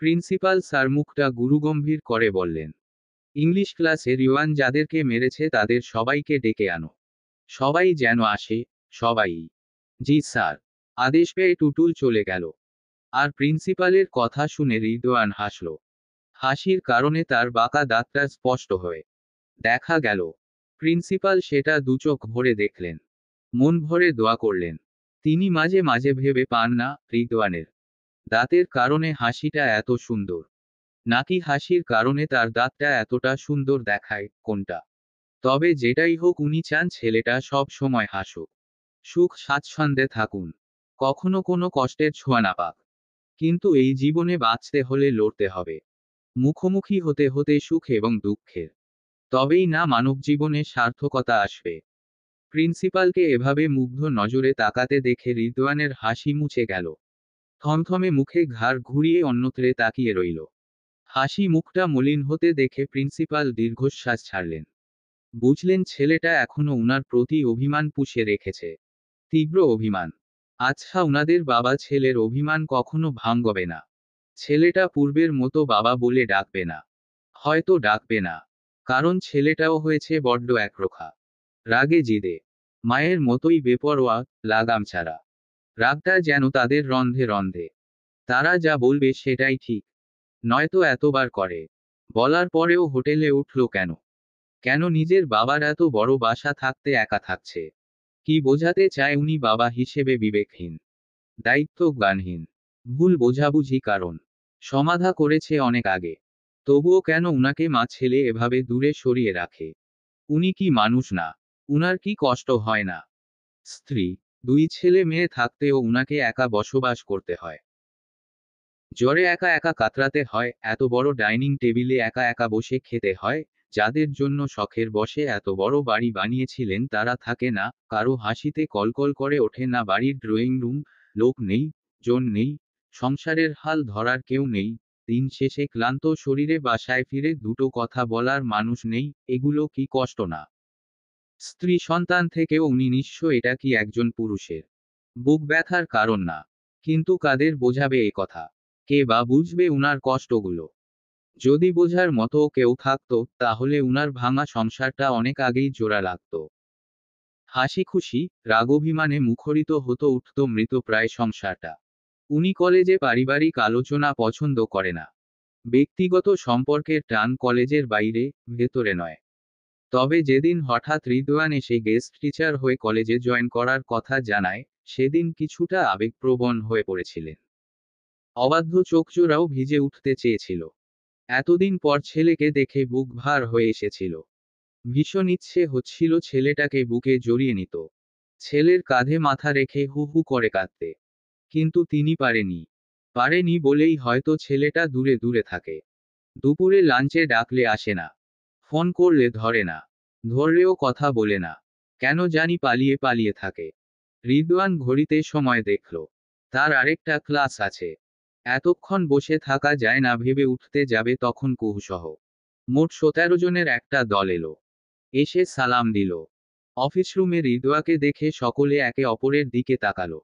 প্রিন্সিপাল স্যার মুখটা গুরুগম্ভীর করে বললেন, ইংলিশ ক্লাসে রিওয়ান যাদেরকে মেরেছে তাদের সবাইকে ডেকে আনো। সবাই যেন আসে। সবাই। জি স্যার। আদেশ পেয়ে টুটুল চলে গেল। আর প্রিন্সিপালের কথা শুনে রিদওয়ান হাসল। হাসির কারণে তার বাঁকা দাঁতটা স্পষ্ট হয়ে দেখা গেল। প্রিন্সিপাল সেটা দুচোখ ভরে দেখলেন। মন ভরে দোয়া করলেন। তিনি মাঝে মাঝে ভেবে পান না, রিদওয়ানের দাঁতের কারণে হাসিটা এত সুন্দর, নাকি হাসির কারণে তার দাঁতটা এতটা সুন্দর দেখায়, কোনটা? তবে যেটাই হোক, উনি চান ছেলেটা সব সময় হাসুক, সুখ স্বাচ্ছন্দ্যে থাকুন, কখনো কোনো কষ্টের ছোঁয়া না পাক। কিন্তু এই জীবনে বাঁচতে হলে লড়তে হবে, মুখোমুখি হতে হতে সুখ এবং দুঃখের। তবেই না মানবজীবনে সার্থকতা আসবে। প্রিন্সিপালকে এভাবে মুগ্ধ নজরে তাকাতে দেখে রিদওয়ানের হাসি মুছে গেল। থমথমে মুখে ঘাড় ঘুরিয়ে অন্যত্রে তাকিয়ে রইল। হাসি মুখটা মলিন হতে দেখে প্রিন্সিপাল দীর্ঘশ্বাস ছাড়লেন। বুঝলেন ছেলেটা এখনো উনার প্রতি অভিমান পুষে রেখেছে। তীব্র অভিমান। আচ্ছা, উনাদের বাবা ছেলের অভিমান কখনো ভাঙবে না। ছেলেটা পূর্বের মতো বাবা বলে ডাকবে না। হয়তো ডাকবে না। কারণ ছেলেটাও হয়েছে বড্ড একরোখা। রাগে জিদে। মায়ের মতোই বেপরোয়া, লাগাম ছাড়া। রাগটা যেন তাদের রন্ধে রন্ধে। তারা যা বলবে সেটাই ঠিক, নয়তো এতবার করে বলার পরেও হোটেলে উঠল কেন? কেন নিজের বাবার এত বড় বাসা থাকতে একা থাকছে? কি বোঝাতে চায় উনি বাবা হিসেবে বিবেকহীন, দায়িত্বজ্ঞানহীন, ভুল বোঝাবুঝি কারণ সমাধা করেছে অনেক আগে। তবুও কেন উনাকে মা ছেলে এভাবে দূরে সরিয়ে রাখে? উনি কি মানুষ না? উনার কি কষ্ট হয় না? স্ত্রী, দুই ছেলে মেয়ে থাকতেও উনাকে একা বসবাস করতে হয়। জ্বরে একা একা কাতরাতে হয়, এত বড় ডাইনিং টেবিলে একা একা বসে খেতে হয়। যাদের জন্য শখের বশে এত বড় বাড়ি বানিয়েছিলেন তারা থাকে না, কারো হাসিতে কলকল করে ওঠে না বাড়ির ড্রয়িং রুম। লোক নেই, জন নেই, সংসারের হাল ধরার কেউ নেই। দিন শেষে ক্লান্ত শরীরে বাসায় ফিরে দুটো কথা বলার মানুষ নেই। এগুলো কি কষ্ট না? স্ত্রী সন্তান থেকেও উনি নিঃস্ব, এটা কি একজন পুরুষের বুক ব্যথার কারণ না? কিন্তু কাদের বোঝাবে এ কথা? কে বা বুঝবে উনার কষ্টগুলো? যদি বোঝার মতো কেউ থাকতো তাহলে উনার ভাঙা সংসারটা অনেক আগেই জোড়া লাগতো। হাসি খুশি, রাগ অভিমানে মুখরিত হতো উঠত মৃতপ্রায় সংসারটা। উনি কলেজে পারিবারিক আলোচনা পছন্দ করে না। ব্যক্তিগত সম্পর্কের টান কলেজের বাইরে, ভেতরে নয়। তবে যেদিন হঠাৎ রিদওয়ান এসে গেস্ট টিচার হয়ে কলেজে জয়েন করার কথা জানায়, সেদিন কিছুটা আবেগপ্রবণ হয়ে পড়েছিলেন। অবাধ্য চোখজোড়াও ভিজে উঠতে চেয়েছিল। এতদিন পর ছেলেকে দেখে বুক ভার হয়ে এসেছিল। ভীষণ ইচ্ছে হচ্ছিল ছেলেটাকে বুকে জড়িয়ে নিত, ছেলের কাঁধে মাথা রেখে হু হু করে কাঁদতে। কিন্তু তিনি পারেনি বলেই হয়তো ছেলেটা দূরে দূরে থাকে। দুপুরে লাঞ্চে ডাকলে আসে না, ফোন করলে ধরে না, ধরলেও কথা বলে না। কেন জানি পালিয়ে পালিয়ে থাকে। রিদওয়ান ঘড়িতে সময় দেখল, তার আরেকটা ক্লাস আছে। এতক্ষণ বসে থাকা যায় না ভেবে উঠতে যাবে তখন কুহুসহ মোট 17 জনের একটা দল এলো। এসে সালাম দিল। অফিস রুমে রিদওয়াকে দেখে সকলে একে অপরের দিকে তাকালো।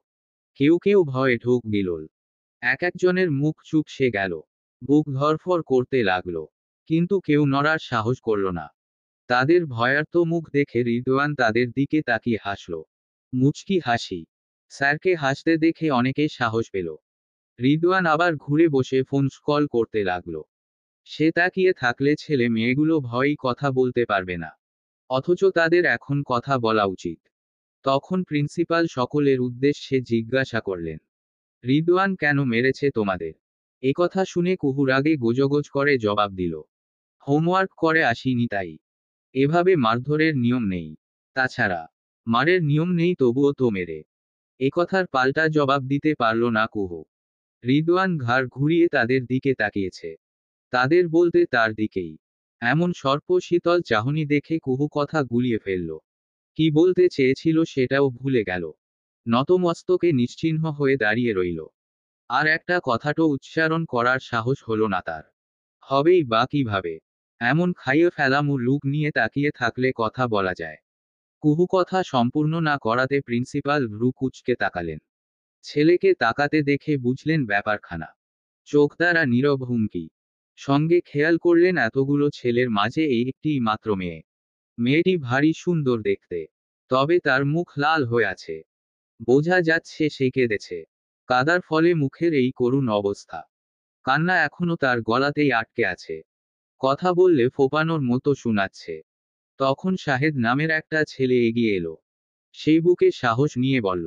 কেউ কেউ ভয়ে ঢোক গিলল। এক একজনের মুখ চুপসে গেল, বুক ধড়ফড় করতে লাগলো। কিন্তু কেউ নড়ার সাহস করল না। তাদের ভয়ার্ত মুখ দেখে রিদওয়ান তাদের দিকে তাকিয়ে হাসল। মুচকি হাসি। স্যারকে হাসতে দেখে অনেকে সাহস পেল। রিদওয়ান আবার ঘুরে বসে ফোন কল করতে লাগলো। সে তাকিয়ে থাকলে ছেলে মেয়েগুলো ভয়েই কথা বলতে পারবে না, অথচ তাদের এখন কথা বলা উচিত। তখন প্রিন্সিপাল সকলের উদ্দেশ্যে জিজ্ঞাসা করলেন, রিদওয়ান কেন মেরেছে তোমাদের? একথা শুনে কুহু রাগে গোজগোজ করে জবাব দিল, হোমওয়ার্ক করে আসিনি তাই। এভাবে মারধরের নিয়ম নেই। তাছাড়া মারের নিয়ম নেই তবুও তো মেরে। একথার পাল্টা জবাব দিতে পারল না কুহু। রিদওয়ান ঘাড় ঘুরিয়ে তাদের দিকে তাকিয়েছে, তাদের বলতে তার দিকেই। এমন সর্পশীতল চাহনি দেখে কুহু কথা গুলিয়ে ফেলল। কি বলতে চেয়েছিল সেটাও ভুলে গেল। নতমস্তকে নিশ্চিহ্ন হয়ে দাঁড়িয়ে রইল। আর একটা কথাটো উচ্চারণ করার সাহস হলো না তার। হবেই বা কিভাবে? এমন খাইয়ে ফেলামু লুক নিয়ে তাকিয়ে থাকলে কথা বলা যায়? কুহু কথা সম্পূর্ণ না করাতে প্রিন্সিপাল ভ্রু কুঁচকে তাকালেন। ছেলেকে তাকাতে দেখে বুঝলেন ব্যাপারখানা। চোখ দ্বারা নীরব হুমকি। সঙ্গে খেয়াল করলেন এতগুলো ছেলের মাঝে এই একটিই মাত্র মেয়ে। মেয়েটি ভারী সুন্দর দেখতে। তবে তার মুখ লাল হয়ে আছে। বোঝা যাচ্ছে সে কেঁদেছে। কাদার ফলে মুখের এই করুণ অবস্থা। কান্না এখনো তার গলাতেই আটকে আছে। কথা বললে ফোপানোর মতো শোনাচ্ছে। তখন শাহেদ নামের একটা ছেলে এগিয়ে এলো। সেই বুকে সাহস নিয়ে বলল,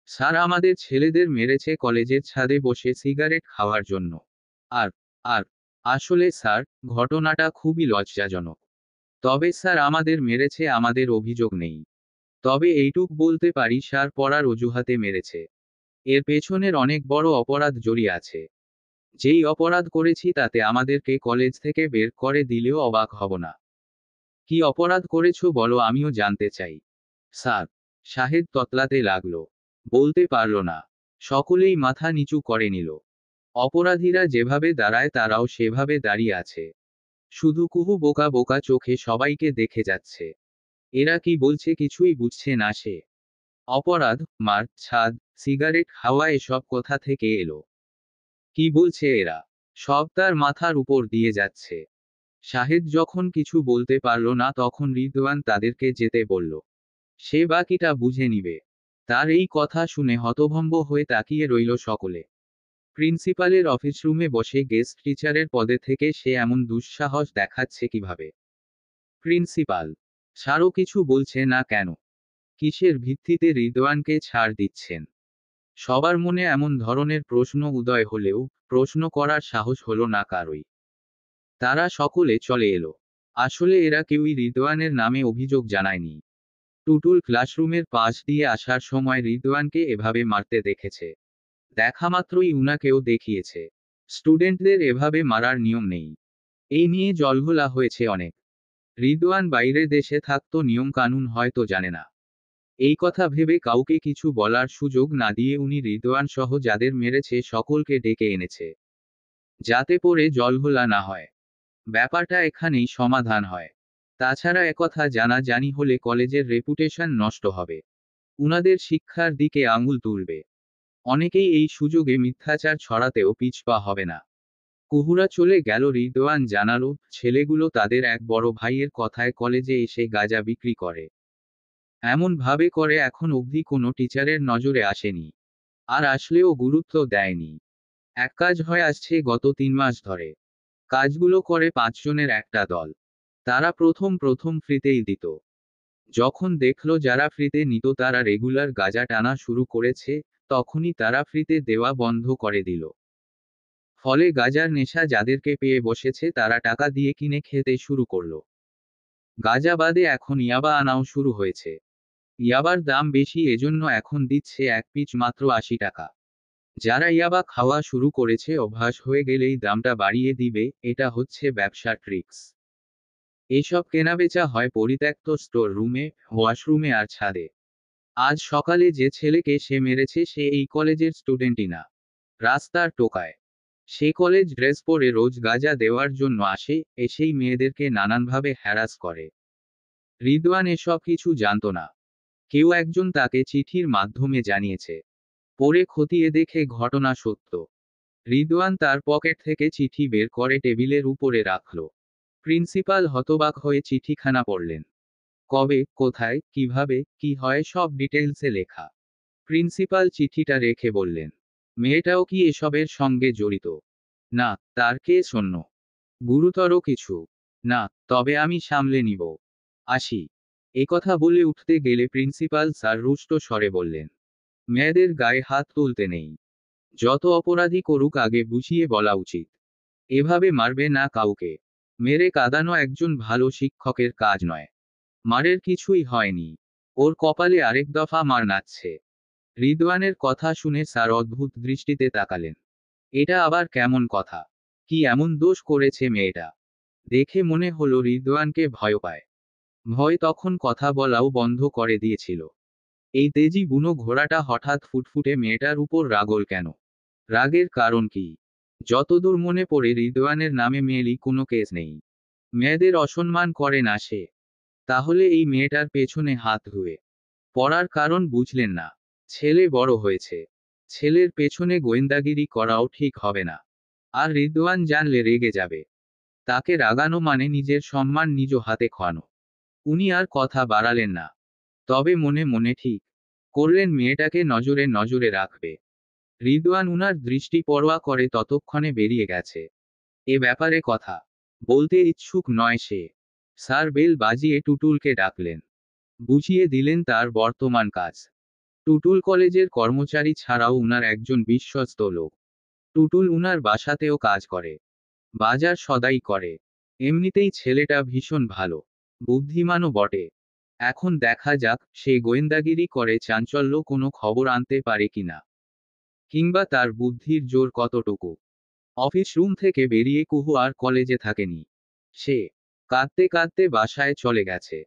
স্যার আমাদের ছেলেদের মেরেছে কলেজের ছাদে বসে সিগারেট খাওয়ার জন্য। আর আর আসলে স্যার, ঘটনাটা খুবই লজ্জাজনক। তবে স্যার আমাদের মেরেছে, আমাদের অভিযোগ নেই। তবে এইটুক বলতে পারি স্যার পড়ার অজুহাতে মেরেছে। এর পেছনের অনেক বড় অপরাধ জড়িয়ে আছে। যেই অপরাধ করেছি তাতে আমাদেরকে কলেজ থেকে বের করে দিলেও অবাক হব না। কি অপরাধ করেছো বলো, আমিও জানতে চাই। স্যার, শাহেদ ততলাতে লাগলো। বলতে পারল না। সকলেই মাথা নিচু করে নিল। অপরাধীরা যেভাবে দাঁড়ায় তারাও সেভাবে দাঁড়িয়ে আছে। শুধু কুহু বোকা বোকা চোখে সবাইকে দেখে যাচ্ছে। এরা কি বলছে কিছুই বুঝছে না সে। অপরাধ, মার, ছাদ, সিগারেট খাওয়া এসব কোথা থেকে এলো? কি বলছে এরা? সব তার মাথার উপর দিয়ে যাচ্ছে। শাহেদ যখন কিছু বলতে পারল না তখন রিদওয়ান তাদেরকে যেতে বলল। সে বাকিটা বুঝে নিবে। তার এই কথা শুনে হতভম্ব হয়ে তাকিয়ে রইল সকলে। প্রিন্সিপালের অফিস রুমে বসে গেস্ট টিচারের পদে থেকে সে এমন দুঃসাহস দেখাচ্ছে কিভাবে? প্রিন্সিপাল স্যারও কিছু বলছে না কেন? কিসের ভিত্তিতে রিদওয়ানকে ছাড় দিচ্ছেন? সবার মনে এমন ধরনের প্রশ্ন উদয় হলেও প্রশ্ন করার সাহস হলো না কারোই। তারা সকলে চলে এলো। আসলে এরা কেউই রিদওয়ানের নামে অভিযোগ জানায়নি। টুটুল ক্লাসরুমের পাশ দিয়ে আসার সময় রিদওয়ানকে এভাবে মারতে দেখেছে। দেখামাত্রই উনাকেও দেখিয়েছে। স্টুডেন্টদের এভাবে মারার নিয়ম নেই। এই নিয়ে জলঘোলা হয়েছে অনেক। রিদওয়ান বাইরে দেশে থাকতো নিয়ম কানুন হয়তো জানে না। এই কথা ভেবে কাউকে কিছু বলার সুযোগ না দিয়ে উনি রিদওয়ান সহ যাদের মেরেছে সকলকে ডেকে এনেছে, যাতে পরে জলঘোলা না হয়। ব্যাপারটা এখানেই সমাধান হয়। তাছাড়া একথা জানাজানি হলে কলেজের রেপুটেশন নষ্ট হবে। উনাদের শিক্ষার দিকে আঙুল তুলবে। অনেকেই এই সুযোগে মিথ্যাচার ছড়াতেও পিছপা হবে না। কুহুরা চলে গেল। রিদওয়ান জানালো, ছেলেগুলো তাদের এক বড় ভাইয়ের কথায় কলেজে এসে গাঁজা বিক্রি করে। এমন ভাবে করে এখন অবধি কোনো টিচারের নজরে আসেনি। আর আসলেও গুরুত্ব দেয়নি। এক কাজ হয়ে আসছে গত 3 মাস ধরে। কাজগুলো করে 5 জনের একটা দল। তারা প্রথম প্রথম ফ্রিতেই দিত। যখন দেখলো যারা ফ্রিতে নিত তারা রেগুলার গাঁজা টানা শুরু করেছে, তখনই তারা ফ্রিতে দেওয়া বন্ধ করে দিল। ফলে গাঁজার নেশা যাদেরকে পেয়ে বসেছে তারা টাকা দিয়ে কিনে খেতে শুরু করলো। গাঁজা বাদে এখন ইয়াবা আনাও শুরু হয়েছে। ইয়াবার দাম বেশি, এজন্য এখন দিচ্ছে এক পিচ মাত্র 80 টাকা। যারা ইয়াবা খাওয়া শুরু করেছে অভ্যাস হয়ে গেলেই দামটা বাড়িয়ে দিবে, এটা হচ্ছে ব্যবসার ট্রিক্স। এসব কেনাবেচা হয় পরিত্যক্ত স্টোর রুমে, ওয়াশরুমে আর ছাদে। আজ সকালে যে ছেলেকে সে মেরেছে সে এই কলেজের স্টুডেন্টই না, রাস্তার টোকায়। সে কলেজ ড্রেস পরে রোজ গাঁজা দেওয়ার জন্য আসে, এসেই মেয়েদেরকে নানানভাবে হ্যারাস করে। রিদওয়ান এসব কিছু জানতো না। কেউ একজন তাকে চিঠির মাধ্যমে জানিয়েছে। পরে খতিয়ে দেখে ঘটনা সত্য। রিদওয়ান তার পকেট থেকে চিঠি বের করে টেবিলের উপরে রাখল। প্রিন্সিপাল হতবাক হয়ে চিঠিখানা পড়লেন। কবে, কোথায়, কিভাবে, কি হয় সব ডিটেইলসে লেখা। প্রিন্সিপাল চিঠিটা রেখে বললেন, মেয়েটাও কি এসবের সঙ্গে জড়িত? না, তার কেস অন্য। গুরুতর কিছু? না, তবে আমি সামলে নিব। আসি। একথা বলে উঠতে গেলে প্রিন্সিপাল স্যার রুষ্ট স্বরে বললেন, মেয়েদের গায়ে হাত তুলতে নেই। যত অপরাধী করুক আগে বুঝিয়ে বলা উচিত। এভাবে মারবে না কাউকে। মেরে কাঁদানো একজন ভালো শিক্ষকের কাজ নয়। মারের কিছুই হয়নি। ওর কপালে আরেক দফা মার নাচছে। রিদওয়ানের কথা শুনে স্যার অদ্ভুত দৃষ্টিতে তাকালেন। এটা আবার কেমন কথা? কি এমন দোষ করেছে মেয়েটা? দেখে মনে হলো রিদওয়ানকে ভয় পায়। ভয় তখন কথা বলাও বন্ধ করে দিয়েছিল। এই তেজি বুনো ঘোড়াটা হঠাৎ ফুটফুটে মেয়েটার উপর রাগল কেন? রাগের কারণ কি? যতদূর মনে পড়ে রিদওয়ানের নামে মেয়েলি কোনো কেস নেই। মেয়েদের অসম্মান করে না সে। তাহলে এই মেয়েটার পেছনে হাত ধুয়ে পড়ার কারণ বুঝলেন না। ছেলে বড় হয়েছে। ছেলের পেছনে গোয়েন্দাগিরি করাও ঠিক হবে না। আর রিদওয়ান জানলে রেগে যাবে। তাকে রাগানো মানে নিজের সম্মান নিজ হাতে খোয়ানো। উনি আর কথা বাড়ালেন না। তবে মনে মনে ঠিক করলেন মেয়েটাকে নজরে নজরে রাখবে। রিদওয়ান উনার দৃষ্টি পরোয়া করে ততক্ষণে বেরিয়ে গেছে। এ ব্যাপারে কথা বলতে ইচ্ছুক নয় সে। স্যার বেল বাজিয়ে টুটুলকে ডাকলেন। বুঝিয়ে দিলেন তার বর্তমান কাজ। টুটুল কলেজের কর্মচারী ছাড়াও উনার একজন বিশ্বস্ত লোক। টুটুল উনার বাসাতেও কাজ করে। বাজার সদাই করে। এমনিতেই ছেলেটা ভীষণ ভালো। বুদ্ধিমানও বটে। এখন দেখা যাক সে গোয়েন্দাগিরি করে চাঞ্চল্য কোনো খবর আনতে পারে কিনা। কিংবা তার বুদ্ধির জোর কতটুকু। অফিস রুম থেকে বেরিয়ে কুহু আর কলেজে থাকেনি। সে কাঁদতে কাঁদতে বাসায় চলে গেছে।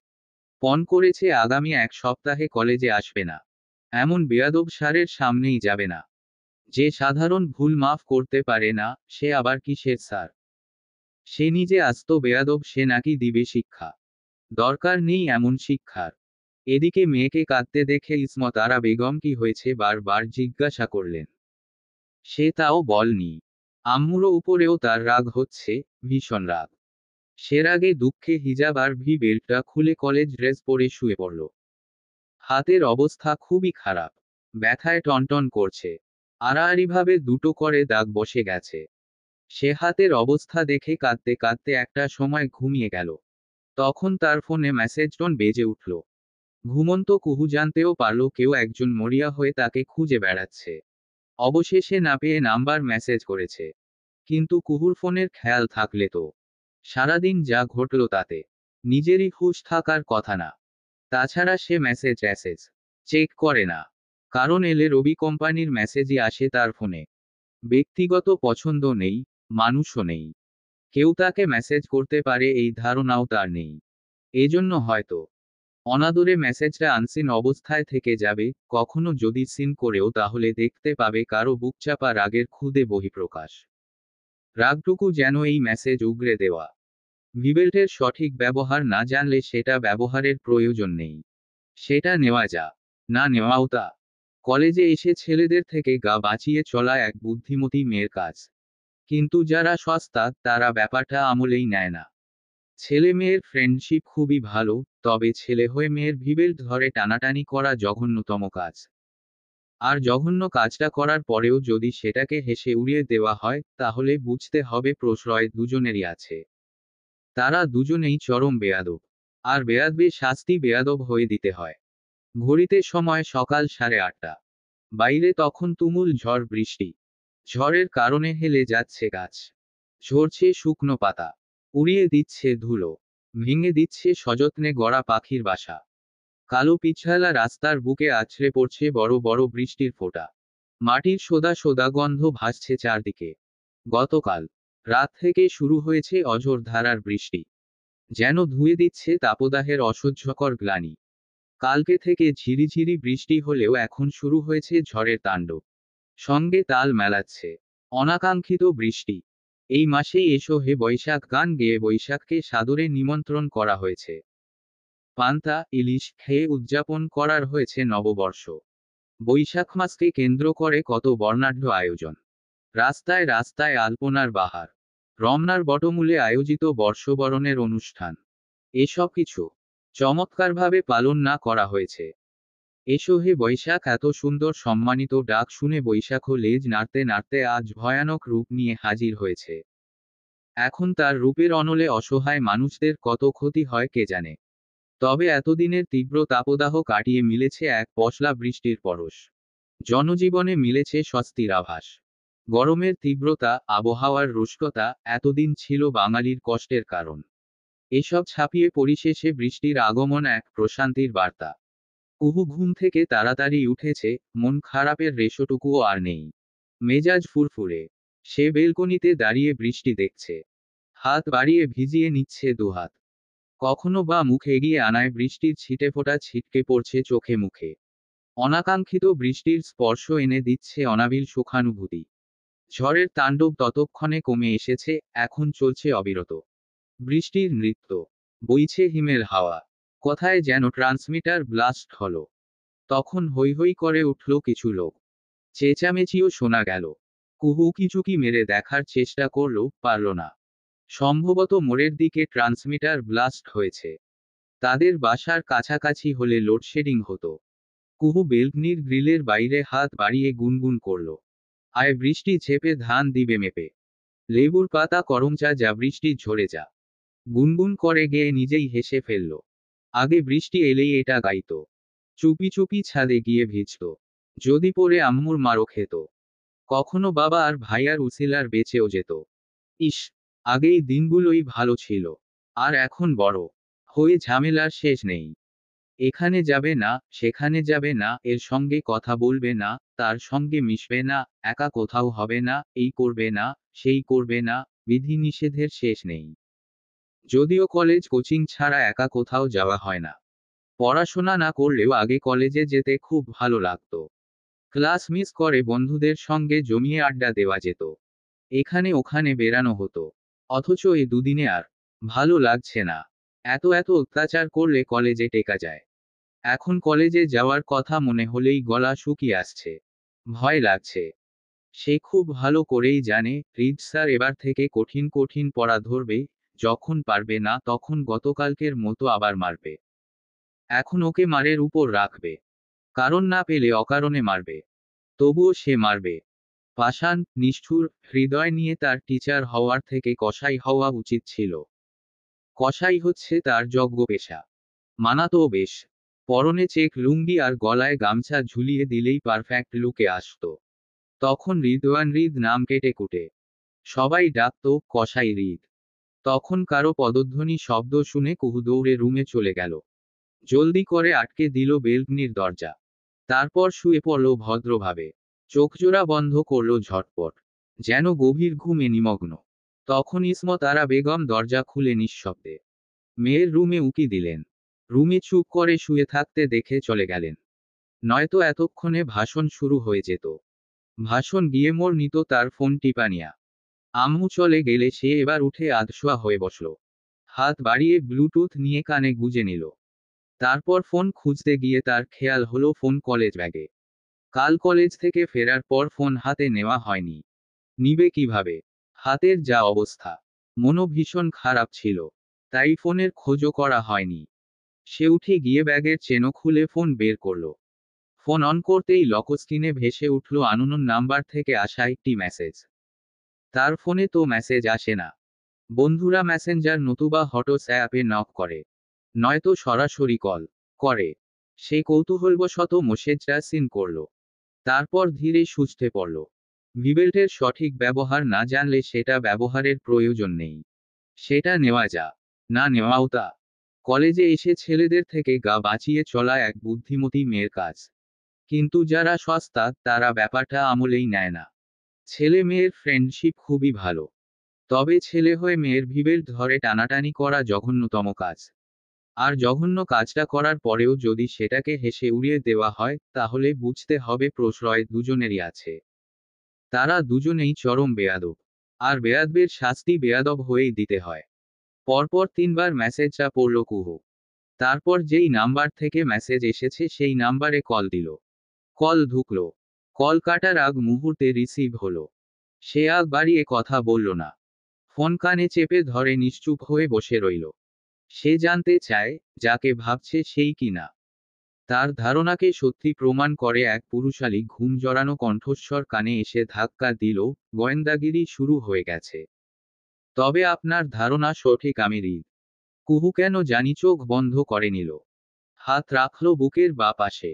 পণ করেছে আগামী 1 সপ্তাহে কলেজে আসবে না। এমন বেয়াদব স্যারের সামনেই যাবে না। যে সাধারণ ভুল মাফ করতে পারে না, সে আবার কিসের স্যার? সে নিজে আস্ত বেয়াদব, সে নাকি দিবে শিক্ষা। দরকার নেই এমন শিক্ষার। এদিকে মেয়েকে কাঁদতে দেখে ইসমত আরা বেগম কি হয়েছে বারবার জিজ্ঞাসা করলেন। সে তাও বলনি। আম্মুরও উপরেও তার রাগ হচ্ছে, ভীষণ রাগ। সে রাগে দুঃখে হিজাব আর ভি বেল্টটা খুলে কলেজ ড্রেস পরে শুয়ে পড়ল। হাতের অবস্থা খুবই খারাপ। ব্যথায় টনটন করছে। আড়াআড়িভাবে দুটো করে দাগ বসে গেছে। সে হাতের অবস্থা দেখে কাঁদতে কাঁদতে একটা সময় ঘুমিয়ে গেল। তখন তার ফোনে মেসেজ টোন বেজে উঠল। ঘুমন্ত কুহু জানতেও পারল কেউ একজন মরিয়া হয়ে তাকে খুঁজে বেড়াচ্ছে। অবশেষে না পেয়ে নাম্বার মেসেজ করেছে। কিন্তু কুহুর ফোনের খেয়াল থাকলে তো সারাদিন যা ঘটল তাতে নিজেরই হুঁশ থাকার কথা না। তাছাড়া সে মেসেজ চেক করে না। কারণ এলে রবি কোম্পানির মেসেজই আসে তার ফোনে। ব্যক্তিগত পছন্দ নেই, মানুষও নেই। কেউ তাকে মেসেজ করতে পারে এই ধারণাও তার নেই। এজন্য হয়তো অনাদরে মেসেজটা আনসিন অবস্থায় থেকে যাবে। কখনো যদি সিন করেও তাহলে দেখতে পাবে কারো বুকচাপা রাগের ক্ষুদে বহিঃপ্রকাশ। রাগটুকু যেন এই মেসেজ উগরে দেওয়া। ভিবেল্টের সঠিক ব্যবহার না জানলে সেটা ব্যবহারের প্রয়োজন নেই। সেটা নেওয়া যা, না নেওয়াও তা। কলেজে এসে ছেলেদের থেকে গা বাঁচিয়ে চলা এক বুদ্ধিমতী মেয়ের কাজ। কিন্তু যারা সস্তা তারা ব্যাপারটা আমলেই নেয় না। ছেলে মেয়ের ফ্রেন্ডশিপ খুবই ভালো, তবে ছেলে হয়ে মেয়ের ভিবেল্ট ধরে টানাটানি করা জঘন্যতম কাজ। আর জঘন্য কাজটা করার পরেও যদি সেটাকে হেসে উড়িয়ে দেওয়া হয় তাহলে বুঝতে হবে প্রশ্রয় দুজনেরই আছে। তারা দুজনেই চরম বেয়াদব। আর বেয়াদবের শাস্তি বেয়াদব হয়ে দিতে হয়। ঘড়িতে সময় সকাল 8:30। বাইরে তখন তুমুল ঝড় বৃষ্টি। ঝড়ের কারণে হেলে যাচ্ছে গাছ। ঝরছে শুকনো পাতা। উড়িয়ে দিচ্ছে ধুলো। ভেঙে দিচ্ছে সযত্নে গড়া পাখির বাসা। কালো পিছলা রাস্তার বুকে আছড়ে পড়ছে বড় বড় বৃষ্টির ফোঁটা। মাটির সোদা সোদা গন্ধ ভাসছে চারদিকে। গতকাল রাত থেকে শুরু হয়েছে অঝোর ধারার বৃষ্টি। যেন ধুয়ে দিচ্ছে তাপদাহের অসহ্যকর গ্লানি। কালকে থেকে ঝিরিঝিরি বৃষ্টি হলেও এখন শুরু হয়েছে ঝড়ের তাণ্ডব। সঙ্গে তাল মেলাচ্ছে অনাকাঙ্ক্ষিত বৃষ্টি। এই মাসেই এসো হে বৈশাখ গান গেয়ে বৈশাখকে সাদরে নিমন্ত্রণ করা হয়েছে। পান্তা ইলিশ খেয়ে উদযাপন করার হয়েছে নববর্ষ। বৈশাখ মাসকে কেন্দ্র করে কত বর্ণাঢ্য আয়োজন। রাস্তায় রাস্তায় আলপনার বাহার। রমনার বটমূলে আয়োজিত বর্ষবরণের অনুষ্ঠান। এসব কিছু চমৎকারভাবে পালন না করা হয়েছে। এসো হে বৈশাখ এত সুন্দর সম্মানিত ডাক শুনে বৈশাখও লেজ নাড়তে নাড়তে আজ ভয়ানক রূপ নিয়ে হাজির হয়েছে। এখন তার রূপের অনলে অসহায় মানুষদের কত ক্ষতি হয় কে জানে। তবে এতদিনের তীব্র তাপদাহ কাটিয়ে মিলেছে এক পশলা বৃষ্টির পরশ। জনজীবনে মিলেছে স্বস্তির আভাস। গরমের তীব্রতা, আবহাওয়ার রুষ্টতা এতদিন ছিল বাঙালির কষ্টের কারণ। এসব ছাপিয়ে পরিশেষে বৃষ্টির আগমন এক প্রশান্তির বার্তা। কুহু ঘুম থেকে তাড়াতাড়ি উঠেছে, মন খারাপের রেশটুকুও আর নেই। মেজাজ ফুরফুরে। সে বেলকনিতে দাঁড়িয়ে বৃষ্টি দেখছে। হাত বাড়িয়ে ভিজিয়ে নিচ্ছে দুহাত। কখনো বা মুখ এগিয়ে আনায় বৃষ্টির ছিটেফোঁটা ছিটকে পড়ছে চোখে মুখে। অনাকাঙ্ক্ষিত বৃষ্টির স্পর্শ এনে দিচ্ছে অনাবিল সুখানুভূতি। ঝড়ের তাণ্ডব ততক্ষণে কমে এসেছে, এখন চলছে অবিরত বৃষ্টির নৃত্য। বইছে হিমেল হাওয়া। কোথায় যেন ট্রান্সমিটার ব্লাস্ট হলো। তখন হৈ হৈ করে উঠল কিছু লোক। চেঁচামেচিও শোনা গেল। কুহু কিচুকি মেরে দেখার চেষ্টা করল, পারল না। সম্ভবত মোড়ের দিকে ট্রান্সমিটার ব্লাস্ট হয়েছে। তাদের বাসার কাছাকাছি হলে লোডশেডিং হতো। কুহু বেলকনির গ্রিলের বাইরে হাত বাড়িয়ে গুনগুন করল। আয় বৃষ্টি ঝেপে ধান দিবে মেপে। লেবুর পাতা করমচা যা বৃষ্টি ঝরে যা। গুনগুন করে গেয়ে নিজেই হেসে ফেলল। আগে বৃষ্টি এলেই এটা গাইতো। চুপি চুপি ছাদে গিয়ে ভিজত। যদি পড়ে আম্মুর মারও খেত। কখনো বাবা আর ভাইয়ার উছিলার বেঁচেও যেত। ইস, আগেই দিনগুলোই ভালো ছিল। আর এখন বড় হয়ে ঝামেলার শেষ নেই। এখানে যাবে না, সেখানে যাবে না, এর সঙ্গে কথা বলবে না, তার সঙ্গে মিশবে না, একা কোথাও হবে না, এই করবে না, সেই করবে না, বিধিনিষেধের শেষ নেই। যদিও কলেজ কোচিং ছাড়া একা কোথাও যাওয়া হয় না। পড়াশোনা না করলেও আগে কলেজে যেতে খুব ভালো লাগতো। ক্লাস মিস করে বন্ধুদের সঙ্গে জমিয়ে আড্ডা দেওয়া যেত। এখানে ওখানে বেরানো হতো। অথচ এই দুদিনে আর ভালো লাগছে না। এত এত অত্যাচার করলে কলেজে টেকা যায়। এখন কলেজে যাওয়ার কথা মনে হলেই গলা শুকিয়ে আসছে। ভয় লাগছে। সে খুব ভালো করেই জানে, রিড স্যার এবার থেকে কঠিন কঠিন পড়া ধরবে, যখন পারবে না তখন গতকালকের মতো আবার মারবে। এখন ওকে মারের উপর রাখবে। কারণ না পেলে অকারণে মারবে। তবুও সে মারবে। পাষাণ, নিষ্ঠুর হৃদয় নিয়ে তার টিচার হওয়ার থেকে কসাই হওয়া উচিত ছিল। কসাই হচ্ছে তার যোগ্য পেশা। মানাতো বেশ। পরনে চেক লুঙ্গি আর গলায় গামছা ঝুলিয়ে দিলেই পারফেক্ট লুকে আসতো। তখন রিদওয়ান হৃদ নাম কেটে কুটে সবাই ডাকতো কসাই হৃদ। তখন কারো পদধ্বনি শব্দ শুনে কুহু দৌড়ে রুমে চলে গেল। জলদি করে আটকে দিল বেলকনির দরজা। তারপর শুয়ে পড়ল ভদ্রভাবে। চোখজোড়া বন্ধ করল ঝটপট, যেন গভীর ঘুমে নিমগ্ন। তখন ইসমত আরা বেগম দরজা খুলে নিঃশব্দে মেয়ের রুমে উকি দিলেন। রুমে চুপ করে শুয়ে থাকতে দেখে চলে গেলেন। নয়তো এতক্ষণে ভাষণ শুরু হয়ে যেত। ভাষণ গিয়ে মোড় নিত তার ফোন টিপানিয়া। আম্মু চলে গেলে সে এবার উঠে আধশোয়া হয়ে বসল। হাত বাড়িয়ে ব্লুটুথ নিয়ে কানে গুজে নিল। তারপর ফোন খুঁজতে গিয়ে তার খেয়াল হলো ফোন কলেজ ব্যাগে। কাল কলেজ থেকে ফেরার পর ফোন হাতে নেওয়া হয়নি। নিবে কিভাবে? হাতের যা অবস্থা, মনও ভীষণ খারাপ ছিল। তাই ফোনের খোঁজও করা হয়নি। সে উঠে গিয়ে ব্যাগের চেনও খুলে ফোন বের করল। ফোন অন করতেই লক স্ক্রিনে ভেসে উঠল আননোন নাম্বার থেকে আসা একটি মেসেজ। তার ফোনে তো মেসেজ আসে না। বন্ধুরা মেসেঞ্জার নতুবা হটস অ্যাপে নক করে, নয়তো সরাসরি কল করে। সে কৌতূহলবশত মেসেজটা সিন করল। তারপর ধীরে সুস্থে পড়ল। ভিবেল্টের সঠিক ব্যবহার না জানলে সেটা ব্যবহারের প্রয়োজন নেই। সেটা নেওয়া যা, না নেওয়াও তা। কলেজে এসে ছেলেদের থেকে গা বাঁচিয়ে চলা এক বুদ্ধিমতী মেয়ের কাজ। কিন্তু যারা সস্তা তারা ব্যাপারটা আমলেই নেয় না। ছেলে মেয়ের ফ্রেন্ডশিপ খুবই ভালো, তবে ছেলে হয়ে মেয়ের ভিবেল্ট ধরে টানাটানি করা জঘন্যতম কাজ। আর জঘন্য কাজটা করার পরেও যদি সেটাকে হেসে উড়িয়ে দেওয়া হয়, তাহলে বুঝতে হবে প্রশ্রয় দুজনেরই আছে। তারা দুজনেই চরম বেয়াদব। আর বেয়াদবের শাস্তি বেয়াদব হয়েই দিতে হয়। পরপর 3বার মেসেজটা পড়ল কুহু। তারপর যেই নাম্বার থেকে মেসেজ এসেছে সেই নাম্বারে কল দিল। কল ঢুকলো। কল কাটার আগ মুহূর্তে রিসিভ হলো। সে আগ বাড়িয়ে কথা বলল না। ফোন কানে চেপে ধরে নিশ্চুপ হয়ে বসে রইল। সে জানতে চায়, যাকে ভাবছে সেই কিনা। তার ধারণাকে সত্যি প্রমাণ করে এক পুরুষালী ঘুম জড়ানো কণ্ঠস্বর কানে এসে ধাক্কা দিল। গোয়েন্দাগিরি শুরু হয়ে গেছে। তবে আপনার ধারণা সঠিক, আমি হৃদ। কুহু কেন জানি চোখ বন্ধ করে নিল। হাত রাখল বুকের বা পাশে।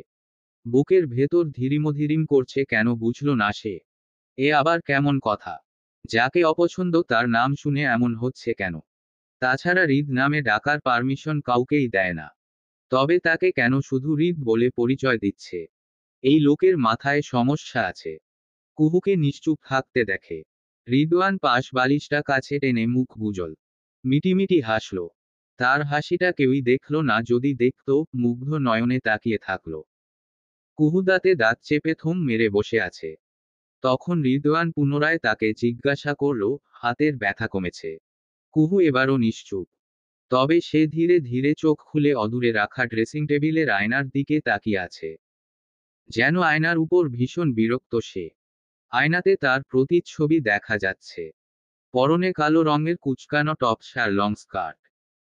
বুকের ভেতর ধিরিমধিরিম করছে কেন বুঝল না সে। এ আবার কেমন কথা? যাকে অপছন্দ তার নাম শুনে এমন হচ্ছে কেন? তাছাড়া হৃদ নামে ডাকার পারমিশন কাউকেই দেয় না। তবে তাকে কেন শুধু হৃদ বলে পরিচয় দিচ্ছে? এই লোকের মাথায় সমস্যা আছে। কুহুকে নিশ্চুপ থাকতে দেখে। রিদওয়ান পাশ বালিশটা কাছে টেনে মুখ গুজল মিটিমিটি হাসল। তার হাসিটা কেউই দেখল না, যদি দেখত মুগ্ধ নয়নে তাকিয়ে থাকল। কুহু দাঁতে দাঁত চেপে থম মেরে বসে আছে। তখন রিদওয়ান পুনরায় তাকে জিজ্ঞাসা করল, হাতের ব্যথা কমেছে? কুহু এবারও নিশ্চুপ। তবে সে ধীরে ধীরে চোখ খুলে অদূরে রাখা ড্রেসিং টেবিলের আয়নার দিকে তাকিয়ে আছে। যেন আয়নার উপর ভীষণ বিরক্ত সে। আয়নাতে তার প্রতিচ্ছবি দেখা যাচ্ছে। পরনে কালো রঙের কুচকানো টপস আর লং স্কার্ট।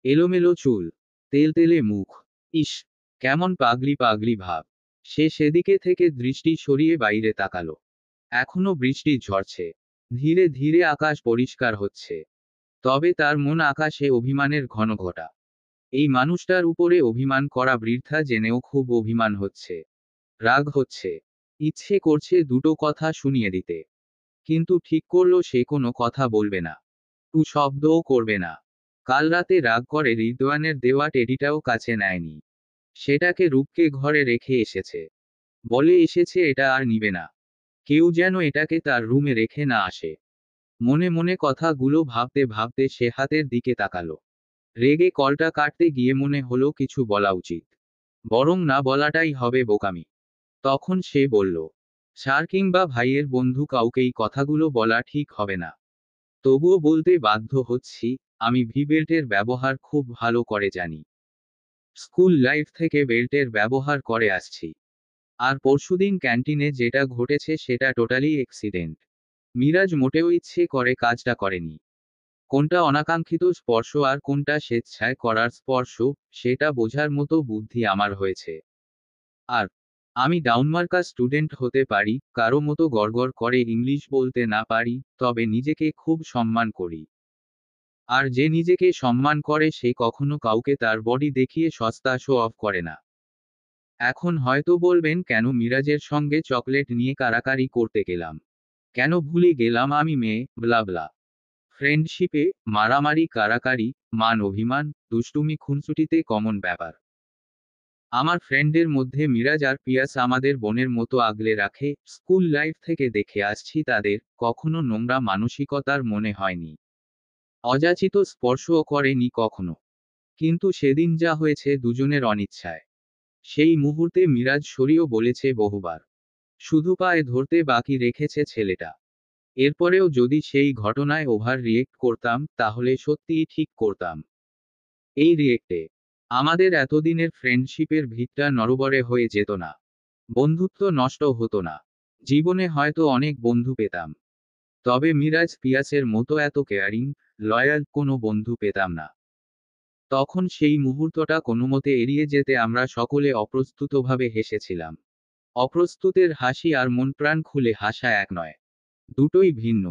এলোমেলো চুল। তেলতেলে মুখ। ইস, কেমন পাগলি পাগলি ভাব। সে সেদিকে থেকে দৃষ্টি সরিয়ে বাইরে তাকালো। এখনো বৃষ্টি ঝরছে। ধীরে ধীরে আকাশ পরিষ্কার হচ্ছে। তবে তার মন আকাশে অভিমানের ঘনঘটা। এই মানুষটার উপরে অভিমান করা বৃদ্ধা জেনেও খুব অভিমান হচ্ছে। রাগ হচ্ছে। ইচ্ছে করছে দুটো কথা শুনিয়ে দিতে। কিন্তু ঠিক করলো সে কোনো কথা বলবে না। টু শব্দও করবে না। কাল রাতে রাগ করে রিদওয়ানের দেওয়া টেডিটাও কাছে নেয়নি। সেটাকে রূপকে ঘরে রেখে এসেছে। বলে এসেছে এটা আর নিবে না। কেউ যেন এটাকে তার রুমে রেখে না আসে। মনে মনে কথাগুলো ভাবতে ভাবতে সে হাতের দিকে তাকালো। রেগে কলটা কাটতে গিয়ে মনে হলো কিছু বলা উচিত। বরং না বলাটাই হবে বোকামি। তখন সে বলল, স্যার কিংবা ভাইয়ের বন্ধু কাউকেই কথাগুলো বলা ঠিক হবে না। তবুও বলতে বাধ্য হচ্ছি, আমি ভি বেল্টের ব্যবহার খুব ভালো করে জানি। স্কুল লাইফ থেকে বেল্টের ব্যবহার করে আসছি। আর পরশুদিন ক্যান্টিনে যেটা ঘটেছে সেটা টোটালি অ্যাক্সিডেন্ট। মিরাজ মোটেও ইচ্ছে করে কাজটা করেনি। কোনটা অনাকাঙ্ক্ষিত স্পর্শ আর কোনটা স্বেচ্ছায় করার স্পর্শ, সেটা বোঝার মতো বুদ্ধি আমার হয়েছে। আর আমি ডাউনমার্কা স্টুডেন্ট হতে পারি, কারো মতো গড়গড় করে ইংলিশ বলতে না পারি, তবে নিজেকে খুব সম্মান করি। আর যে নিজেকে সম্মান করে সে কখনো কাউকে তার বডি দেখিয়ে সস্তা শো অফ করে না। এখন হয়তো বলবেন কেন মিরাজের সঙ্গে চকলেট নিয়ে কারাকারি করতে গেলাম, কেন ভুলে গেলাম আমি মেয়ে, ব্লা ব্লা। ফ্রেন্ডশিপে মারামারি, কারাকারি, মান অভিমান, দুষ্টুমি খুনসুটিতে কমন ব্যাপার। আমার ফ্রেন্ডের মধ্যে মিরাজ আর পিয়াস আমাদের বোনের মতো আগলে রাখে, স্কুল লাইফ থেকে দেখে আসছি তাদের কখনো নোংরা মানসিকতার মনে হয়নি, অযাচিত স্পর্শও করেনি কখনো। কিন্তু সেদিন যা হয়েছে দুজনের অনিচ্ছায়, সেই মুহূর্তে মিরাজ সরিয়েও বলেছে বহুবার, শুধু পায়ে ধরতে বাকি রেখেছে ছেলেটা। এরপরেও যদি সেই ঘটনায় ওভার রিয়েক্ট করতাম তাহলে সত্যিই ঠিক করতাম। এই রিয়েক্টে আমাদের এতদিনের ফ্রেন্ডশিপের ভিতটা নড়বড়ে হয়ে যেত না, বন্ধুত্ব নষ্ট হতো না, জীবনে হয়তো অনেক বন্ধু পেতাম, তবে মিরাজ পিয়াসের মতো এত কেয়ারিং, লয়াল কোনো বন্ধু পেতাম না। তখন সেই মুহূর্তটা কোনোমতে এড়িয়ে যেতে আমরা সকলে অপ্রস্তুতভাবে হেসেছিলাম। অপ্রস্তুতের হাসি আর মন প্রাণ খুলে হাসা এক নয়, দুটোই ভিন্ন।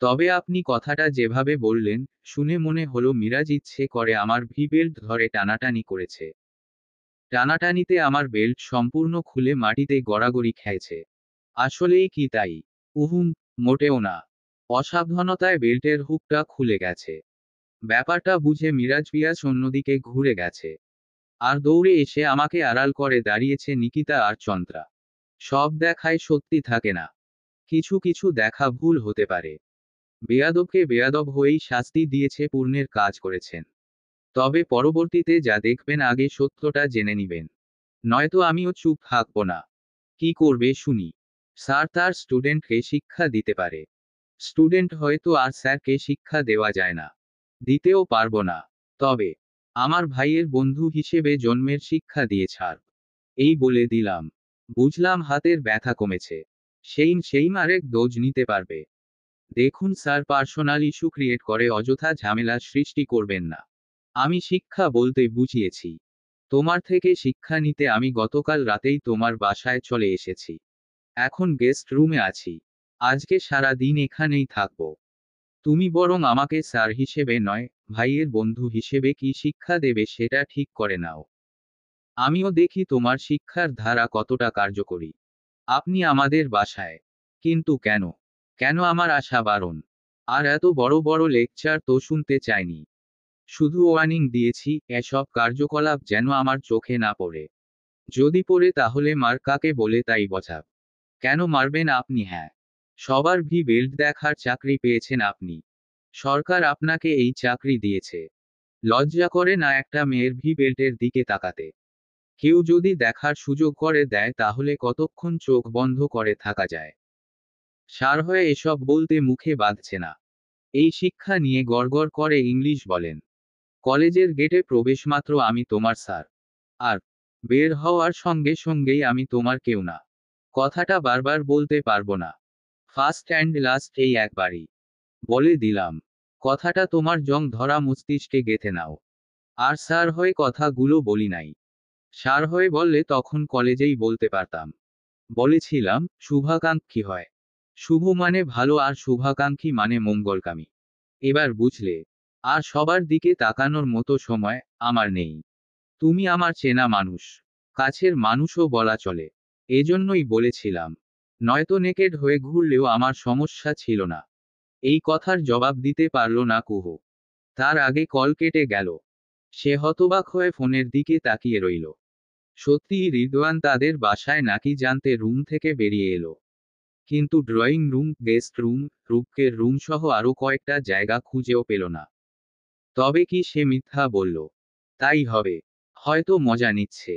তবে আপনি কথাটা যেভাবে বললেন, শুনে মনে হলো মিরাজ ইচ্ছে করে আমার ভি বেল্ট ধরে টানাটানি করেছে। টানাটানিতে আমার বেল্ট সম্পূর্ণ খুলে মাটিতে গড়াগড়ি খেয়েছে। আসলেই কি তাই? উহুম, মোটেও না। অসাবধানতায় বেল্টের হুকটা খুলে গেছে। ব্যাপারটা বুঝে মিরাজ পিয়াস অন্যদিকে ঘুরে গেছে। আর দৌড়ে এসে আমাকে আড়াল করে দাঁড়িয়েছে নিকিতা আর চন্দ্রা। সব দেখায় সত্যি থাকে না, কিছু কিছু দেখা ভুল হতে পারে। বেয়াদবকে বেয়াদব হয়েই শাস্তি দিয়েছে, পূর্ণের কাজ করেছেন। তবে পরবর্তীতে যা দেখবেন আগে সত্যটা জেনে নিবেন, নয়তো আমিও চুপ থাকবো না। কি করবে শুনি? স্যার তার স্টুডেন্টকে শিক্ষা দিতে পারে, স্টুডেন্ট হয়তো আর স্যারকে শিক্ষা দেওয়া যায় না, দিতেও পারবো না। তবে আমার ভাইয়ের বন্ধু হিসেবে জন্মের শিক্ষা দিয়ে ছাড়, এই বলে দিলাম। বুঝলাম হাতের ব্যথা কমেছে, সেই আরেক ডোজ নিতে পারবে। দেখুন স্যার, পার্সোনাল ইস্যু ক্রিয়েট করে অযথা ঝামেলা সৃষ্টি করবেন না। আমি শিক্ষা বলতে বুঝিয়েছি, তোমার থেকে শিক্ষা নিতে আমি গতকাল রাতেই তোমার বাসায় চলে এসেছি। এখন গেস্ট রুমে আছি, আজকে সারা দিন এখানেই থাকবো। তুমি বরং আমাকে স্যার হিসেবে নয়, ভাইয়ের বন্ধু হিসেবে কি শিক্ষা দেবে সেটা ঠিক করে নাও। আমিও দেখি তোমার শিক্ষার ধারা কতটা কার্যকরী। আপনি আমাদের বাসায়, কিন্তু কেন? কেন আমার আসা বারণ? আর এত বড় বড় লেকচার তো শুনতে চাইনি, শুধু ওয়ার্নিং দিয়েছি এসব কার্যকলাপ যেন আমার চোখে না পড়ে। যদি পড়ে তাহলে মার কাকে বলে তাই বোঝাব। কেন মারবেন আপনি? হ্যাঁ, সবার ভি বেল্ট দেখার চাকরি পেয়েছেন আপনি, সরকার আপনাকে এই চাকরি দিয়েছে। লজ্জা করে না একটা মেয়ের ভি বেল্টের দিকে তাকাতে? কেউ যদি দেখার সুযোগ করে দেয় তাহলে কতক্ষণ চোখ বন্ধ করে থাকা যায়? সার হয়ে এসব বলতে মুখে বাঁধছে না। এই শিক্ষা নিয়ে গড়গড় করে ইংলিশ বলেন। কলেজের গেটে প্রবেশমাত্র আমি তোমার স্যার, আর বের হওয়ার সঙ্গে সঙ্গেই আমি তোমার কেউ না। কথাটা বারবার বলতে পারবো না, ফার্স্ট অ্যান্ড লাস্ট এই একবারই বলে দিলাম। কথাটা তোমার জং ধরা মস্তিষ্কে গেঁথে নাও। আর স্যার হয়ে কথাগুলো বলি নাই, স্যার হয়ে বললে তখন কলেজেই বলতে পারতাম। বলেছিলাম শুভাকাঙ্ক্ষী হয়, শুভ মানে ভালো আর শুভাকাঙ্ক্ষী মানে মঙ্গলকামী। এবার বুঝলে? আর সবার দিকে তাকানোর মতো সময় আমার নেই। তুমি আমার চেনা মানুষ, কাছের মানুষও বলা চলে, এজন্যই বলেছিলাম। নয়তো নেকেড হয়ে ঘুরলেও আমার সমস্যা ছিল না। এই কথার জবাব দিতে পারল না কুহু। তার আগে কল কেটে গেল। সে হতবাক হয়ে ফোনের দিকে তাকিয়ে রইল। সত্যিই রিদওয়ান তাদের বাসায় নাকি জানতে রুম থেকে বেরিয়ে এলো। কিন্তু ড্রয়িং রুম, গেস্ট রুম, রূপকের রুম সহ আরও কয়েকটা জায়গা খুঁজেও পেল না। তবে কি সে মিথ্যা বলল? তাই হবে। হয়তো মজা নিচ্ছে।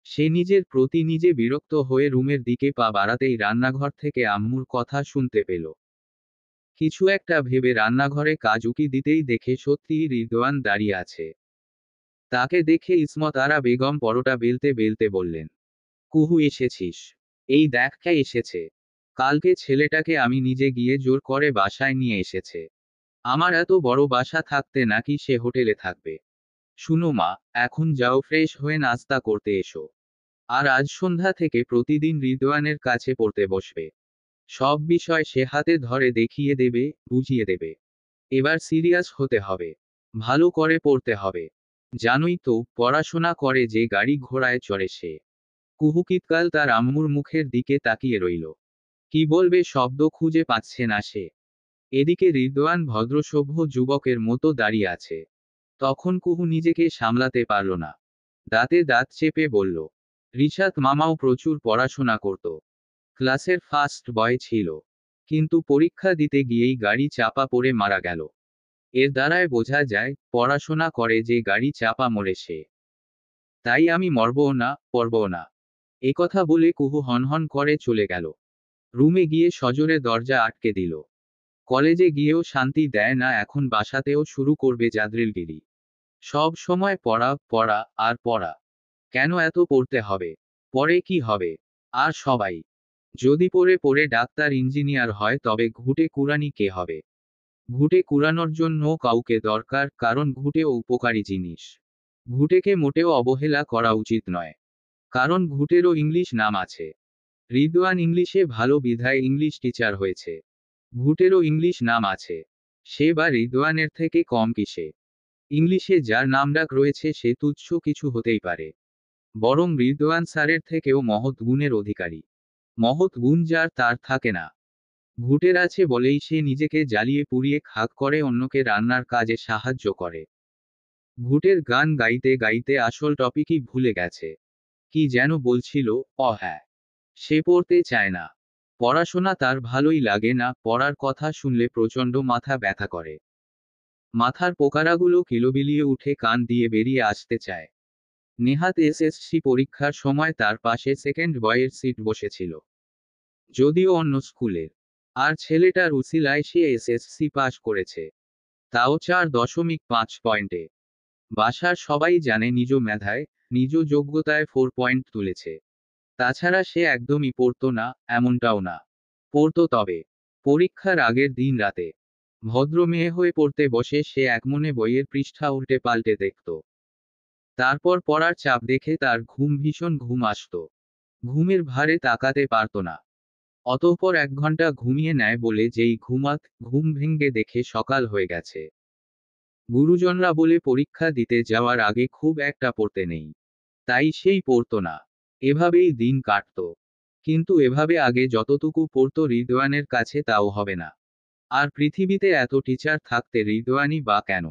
সে নিজের প্রতি নিজে বিরক্ত হয়ে রুমের দিকে পা বাড়াতেই রান্নাঘর থেকে আম্মুর কথা শুনতে পেল। কিছু একটা ভেবে রান্নাঘরে কাজ উকি দিতেই দেখে সত্যিই রিদওয়ান দাঁড়িয়ে আছে। তাকে দেখে ইসমত আরা বেগম পরোটা বেলতে বেলতে বললেন, কুহু এসেছিস? এই দেখ কে এসেছে। কালকে ছেলেটাকে আমি নিজে গিয়ে জোর করে বাসায় নিয়ে এসেছে। আমার এত বড় বাসা থাকতে নাকি সে হোটেলে থাকবে? শুনো মা, এখন যাও ফ্রেশ হয়ে নাস্তা করতে এসো। আর আজ সন্ধ্যা থেকে প্রতিদিন রিদওয়ানের কাছে পড়তে বসবে। সব বিষয় সে হাতে ধরে দেখিয়ে দেবে, বুঝিয়ে দেবে। এবার সিরিয়াস হতে হবে। ভালো করে পড়তে হবে। জানোই তো, পড়াশোনা করে যে গাড়ি ঘোড়ায় চড়ে সে। কুহুকিতকাল তার আম্মুর মুখের দিকে তাকিয়ে রইল। কি বলবে শব্দ খুঁজে পাচ্ছে না সে। এদিকে রিদওয়ান ভদ্রসভ্য যুবকের মতো দাঁড়িয়ে আছে। তখন কুহু নিজেকে সামলাতে পারল না। দাঁতে দাঁত চেপে বলল, রিশাত মামাও প্রচুর পড়াশোনা করত। ক্লাসের ফার্স্ট বয় ছিল। কিন্তু পরীক্ষা দিতে গিয়েই গাড়ি চাপা পড়ে মারা গেল। এর দ্বারায় বোঝা যায়, পড়াশোনা করে যে গাড়ি চাপা মরে সে। তাই আমি মরবও না, পড়বও না। এ কথা বলে কুহু হনহন করে চলে গেল। রুমে গিয়ে সজোরে দরজা আটকে দিল। কলেজে গিয়েও শান্তি দেয় না, এখন বাসাতেও শুরু করবে জাদ্রিলগিরি। সব সময় পড়া পড়া আর পড়া। কেন এত পড়তে হবে? পরে কি হবে? আর সবাই যদি পড়ে পড়ে ডাক্তার ইঞ্জিনিয়ার হয় তবে ঘুঁটে কুড়ানি কে হবে? ঘুঁটে কুড়ানোর জন্য কাউকে দরকার, কারণ ঘুঁটেও উপকারী জিনিস। ঘুঁটেকে মোটেও অবহেলা করা উচিত নয়। কারণ ঘুঁটেরও ইংলিশ নাম আছে। রিদওয়ান ইংলিশে ভালো বিধায় ইংলিশ টিচার হয়েছে। ঘুঁটেরও ইংলিশ নাম আছে। সে বা রিদওয়ানের থেকে কম কিসে? ইংলিশে যার নামডাক রয়েছে সে তুচ্ছ কিছু হতেই পারে। বরং রিদওয়ান স্যারের থেকেও মহৎ গুণের অধিকারী। মহৎ গুণ যার তার থাকে না। ঘুঁটের আছে বলেই সে নিজেকে জ্বালিয়ে পুড়িয়ে খাক করে অন্যকে রান্নার কাজে সাহায্য করে। ঘুঁটের গান গাইতে গাইতে আসল টপিকই ভুলে গেছে। কি যেন বলছিল, হ্যাঁ। সে পড়তে চায় না। পড়াশোনা তার ভালোই লাগে না, পড়ার কথা শুনলে প্রচণ্ড মাথা ব্যথা করে। মাথার পোকারাগুলো কিলোবিলিয়ে উঠে কান দিয়ে বেরিয়ে আসতে চায়। নেহাত এসএসসি পরীক্ষার সময় তার পাশে সেকেন্ড বয়ের সিট বসেছিল। যদিও অন্য স্কুলের। আর ছেলেটার উসিলায় সে এসএসসি পাশ করেছে। তাও 4.5 পয়েন্টে। বাসার সবাই জানে নিজ মেধায়, নিজ যোগ্যতায় 4 পয়েন্ট তুলেছে। তাছাড়া সে একদমই পড়তো না, এমনটাও না। পড়তো তবে পরীক্ষার আগের দিন রাতে। ভদ্র মেয়ে হয়ে পড়তে বসে সে একমনে বইয়ের পৃষ্ঠা উল্টে পাল্টে দেখত। তারপর পড়ার চাপ দেখে তার ভীষণ ঘুম আসত। ঘুমের ভারে তাকাতে পারত না। অতঃপর 1 ঘন্টা ঘুমিয়ে নেয় বলে যেই ঘুম ভেঙ্গে দেখে সকাল হয়ে গেছে। গুরুজনরা বলে পরীক্ষা দিতে যাওয়ার আগে খুব একটা পড়তে নেই। তাই সেই পড়তো না। এভাবেই দিন কাটত। কিন্তু এভাবে আগে যতটুকু পড়তো রিদওয়ানের কাছে তাও হবে না। আর পৃথিবীতে এত টিচার থাকতে রিদওয়ানই বা কেন?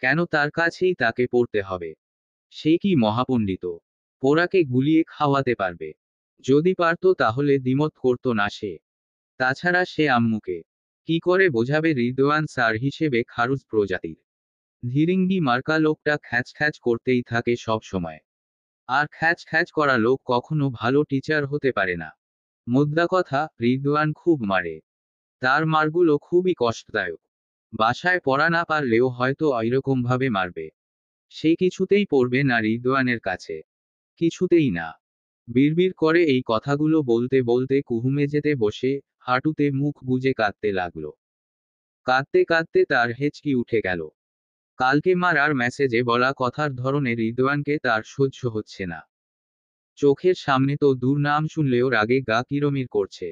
কেন তার কাছেই তাকে পড়তে হবে? সে কি মহাপণ্ডিত? পোড়াকে গুলিয়ে খাওয়াতে পারবে? যদি পারত তাহলে দ্বিমত করত না সে। তাছাড়া সে আম্মুকে কি করে বোঝাবে রিদওয়ান স্যার হিসেবে খারুজ প্রজাতির? ধীরিঙ্গি মার্কা লোকটা খ্যাচ খ্যাচ করতেই থাকে সব সময়। আর খ্যাচ খ্যাচ করা লোক কখনো ভালো টিচার হতে পারে না। মোদ্দা কথা, রিদওয়ান খুব মারে। তার মারগুলো খুবই কষ্টদায়ক। বাসায় পড়া না পারলেও হয়তো ঐরকমভাবে মারবে। সে কিছুতেই পড়বে না রিদওয়ানের কাছে। কিছুতেই না। বিড়বিড় করে এই কথাগুলো বলতে বলতে কুহু মেঝেতে বসে হাঁটুতে মুখ গুজে কাঁদতে লাগলো। কাঁদতে কাঁদতে তার হেঁচকি উঠে গেল। কালকে মারার মেসেজে বলা কথার ধরনে রিদওয়ানকে তার সহ্য হচ্ছে না। চোখের সামনে তো দূর নাম শুনলেও রাগে গা কিরমির করছে।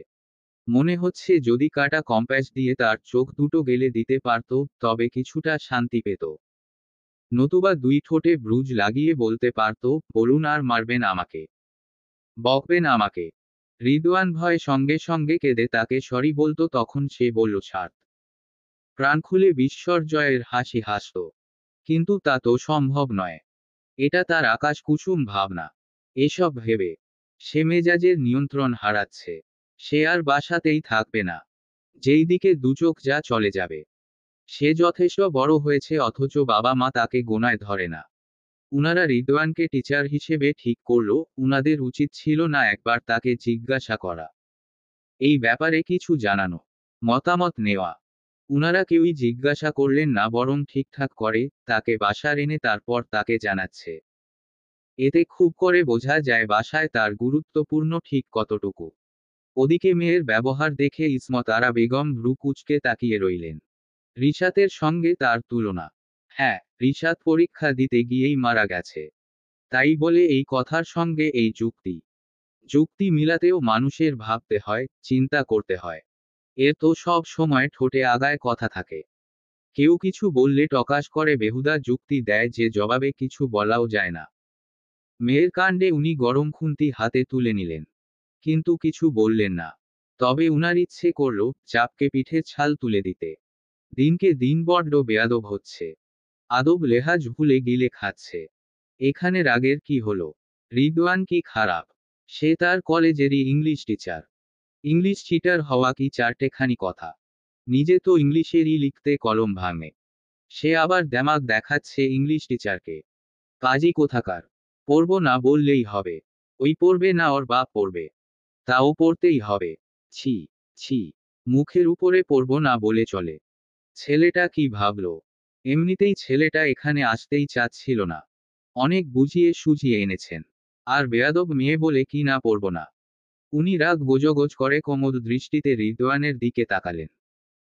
মনে হচ্ছে যদি কাটা কম্প্যাস দিয়ে তার চোখ দুটো গেলে দিতে পারত, তবে কিছুটা শান্তি পেত। নতুবা 2 ঠোঁটে ব্রুজ লাগিয়ে বলতে পারত, বলুন আর মারবেন আমাকে? বকবেন আমাকে? রিদওয়ান ভয়ে সঙ্গে সঙ্গে কেঁদে তাকে সরি বলতো, তখন সে বলল ছাড়। প্রাণ খুলে বিস্মর্জয়ের হাসি হাসত। কিন্তু তা তো সম্ভব নয়। এটা তার আকাশ কুসুম ভাবনা। এসব ভেবে সে মেজাজের নিয়ন্ত্রণ হারাচ্ছে। সে আর বাসাতেই থাকবে না। যেই দিকে দুচোখ যা চলে যাবে। সে যথেষ্ট বড় হয়েছে অথচ বাবা মা তাকে গোনায় ধরে না। উনারা রিদওয়ানকে টিচার হিসেবে ঠিক করলো, উনাদের উচিত ছিল না একবার তাকে জিজ্ঞাসা করা? এই ব্যাপারে কিছু জানানো, মতামত নেওয়া। উনারা কেউই জিজ্ঞাসা করলেন না, বরং ঠিকঠাক করে তাকে বাসায় এনে তারপর তাকে জানাচ্ছে। এতে খুব করে বোঝা যায় বাসায় তার গুরুত্বপূর্ণ ঠিক কতটুকু। ওদিকে মেয়ের ব্যবহার দেখে ইসমত আরা বেগম ভ্রু কুঁচকে তাকিয়ে রইলেন। রিশাতের সঙ্গে তার তুলনা? হ্যাঁ, রিশাত পরীক্ষা দিতে গিয়েই মারা গেছে। তাই বলে এই কথার সঙ্গে এই যুক্তি মিলাতেও মানুষের ভাবতে হয়, চিন্তা করতে হয়। এর তো সব সময় ঠোঁটে আগায় কথা থাকে। কেউ কিছু বললে টকাস করে বেহুদা যুক্তি দেয় যে জবাবে কিছু বলাও যায় না। মেয়ের কাণ্ডে উনি গরম খুন্তি হাতে তুলে নিলেন, কিন্তু কিছু বললেন না। তবে উনার ইচ্ছে করল চাপকে পিঠের ছাল তুলে দিতে। দিনকে দিন বড্ড বেয়াদব হচ্ছে। আদব লেহাজ ভুলে গিলে খাচ্ছে। এখানে রাগের কি হলো? রিদওয়ান কি খারাপ? সে তার কলেজেরই ইংলিশ টিচার। ইংলিশ চিটার হওয়া কি চারটেখানি কথা? নিজে তো ইংলিশেরই লিখতে কলম ভাঙে। সে আবার দেমাক দেখাচ্ছে ইংলিশ টিচারকে। পাজি কোথাকার! পড়ব না বললেই হবে। ওই পড়বে না ওর বাপ পড়বে। তাও পড়তেই হবে। ছি, ছি! মুখের উপরে পড়ব না বলে চলে। ছেলেটা কি ভাবল? এমনিতেই ছেলেটা এখানে আসতেই চাচ্ছিল না। অনেক বুঝিয়ে সুঝিয়ে এনেছেন। আর বেয়াদব মেয়ে বলে কি না পড়ব না। উনি রাগ গোজগোজ করে কোমল দৃষ্টিতে রিদওয়ানের দিকে তাকালেন।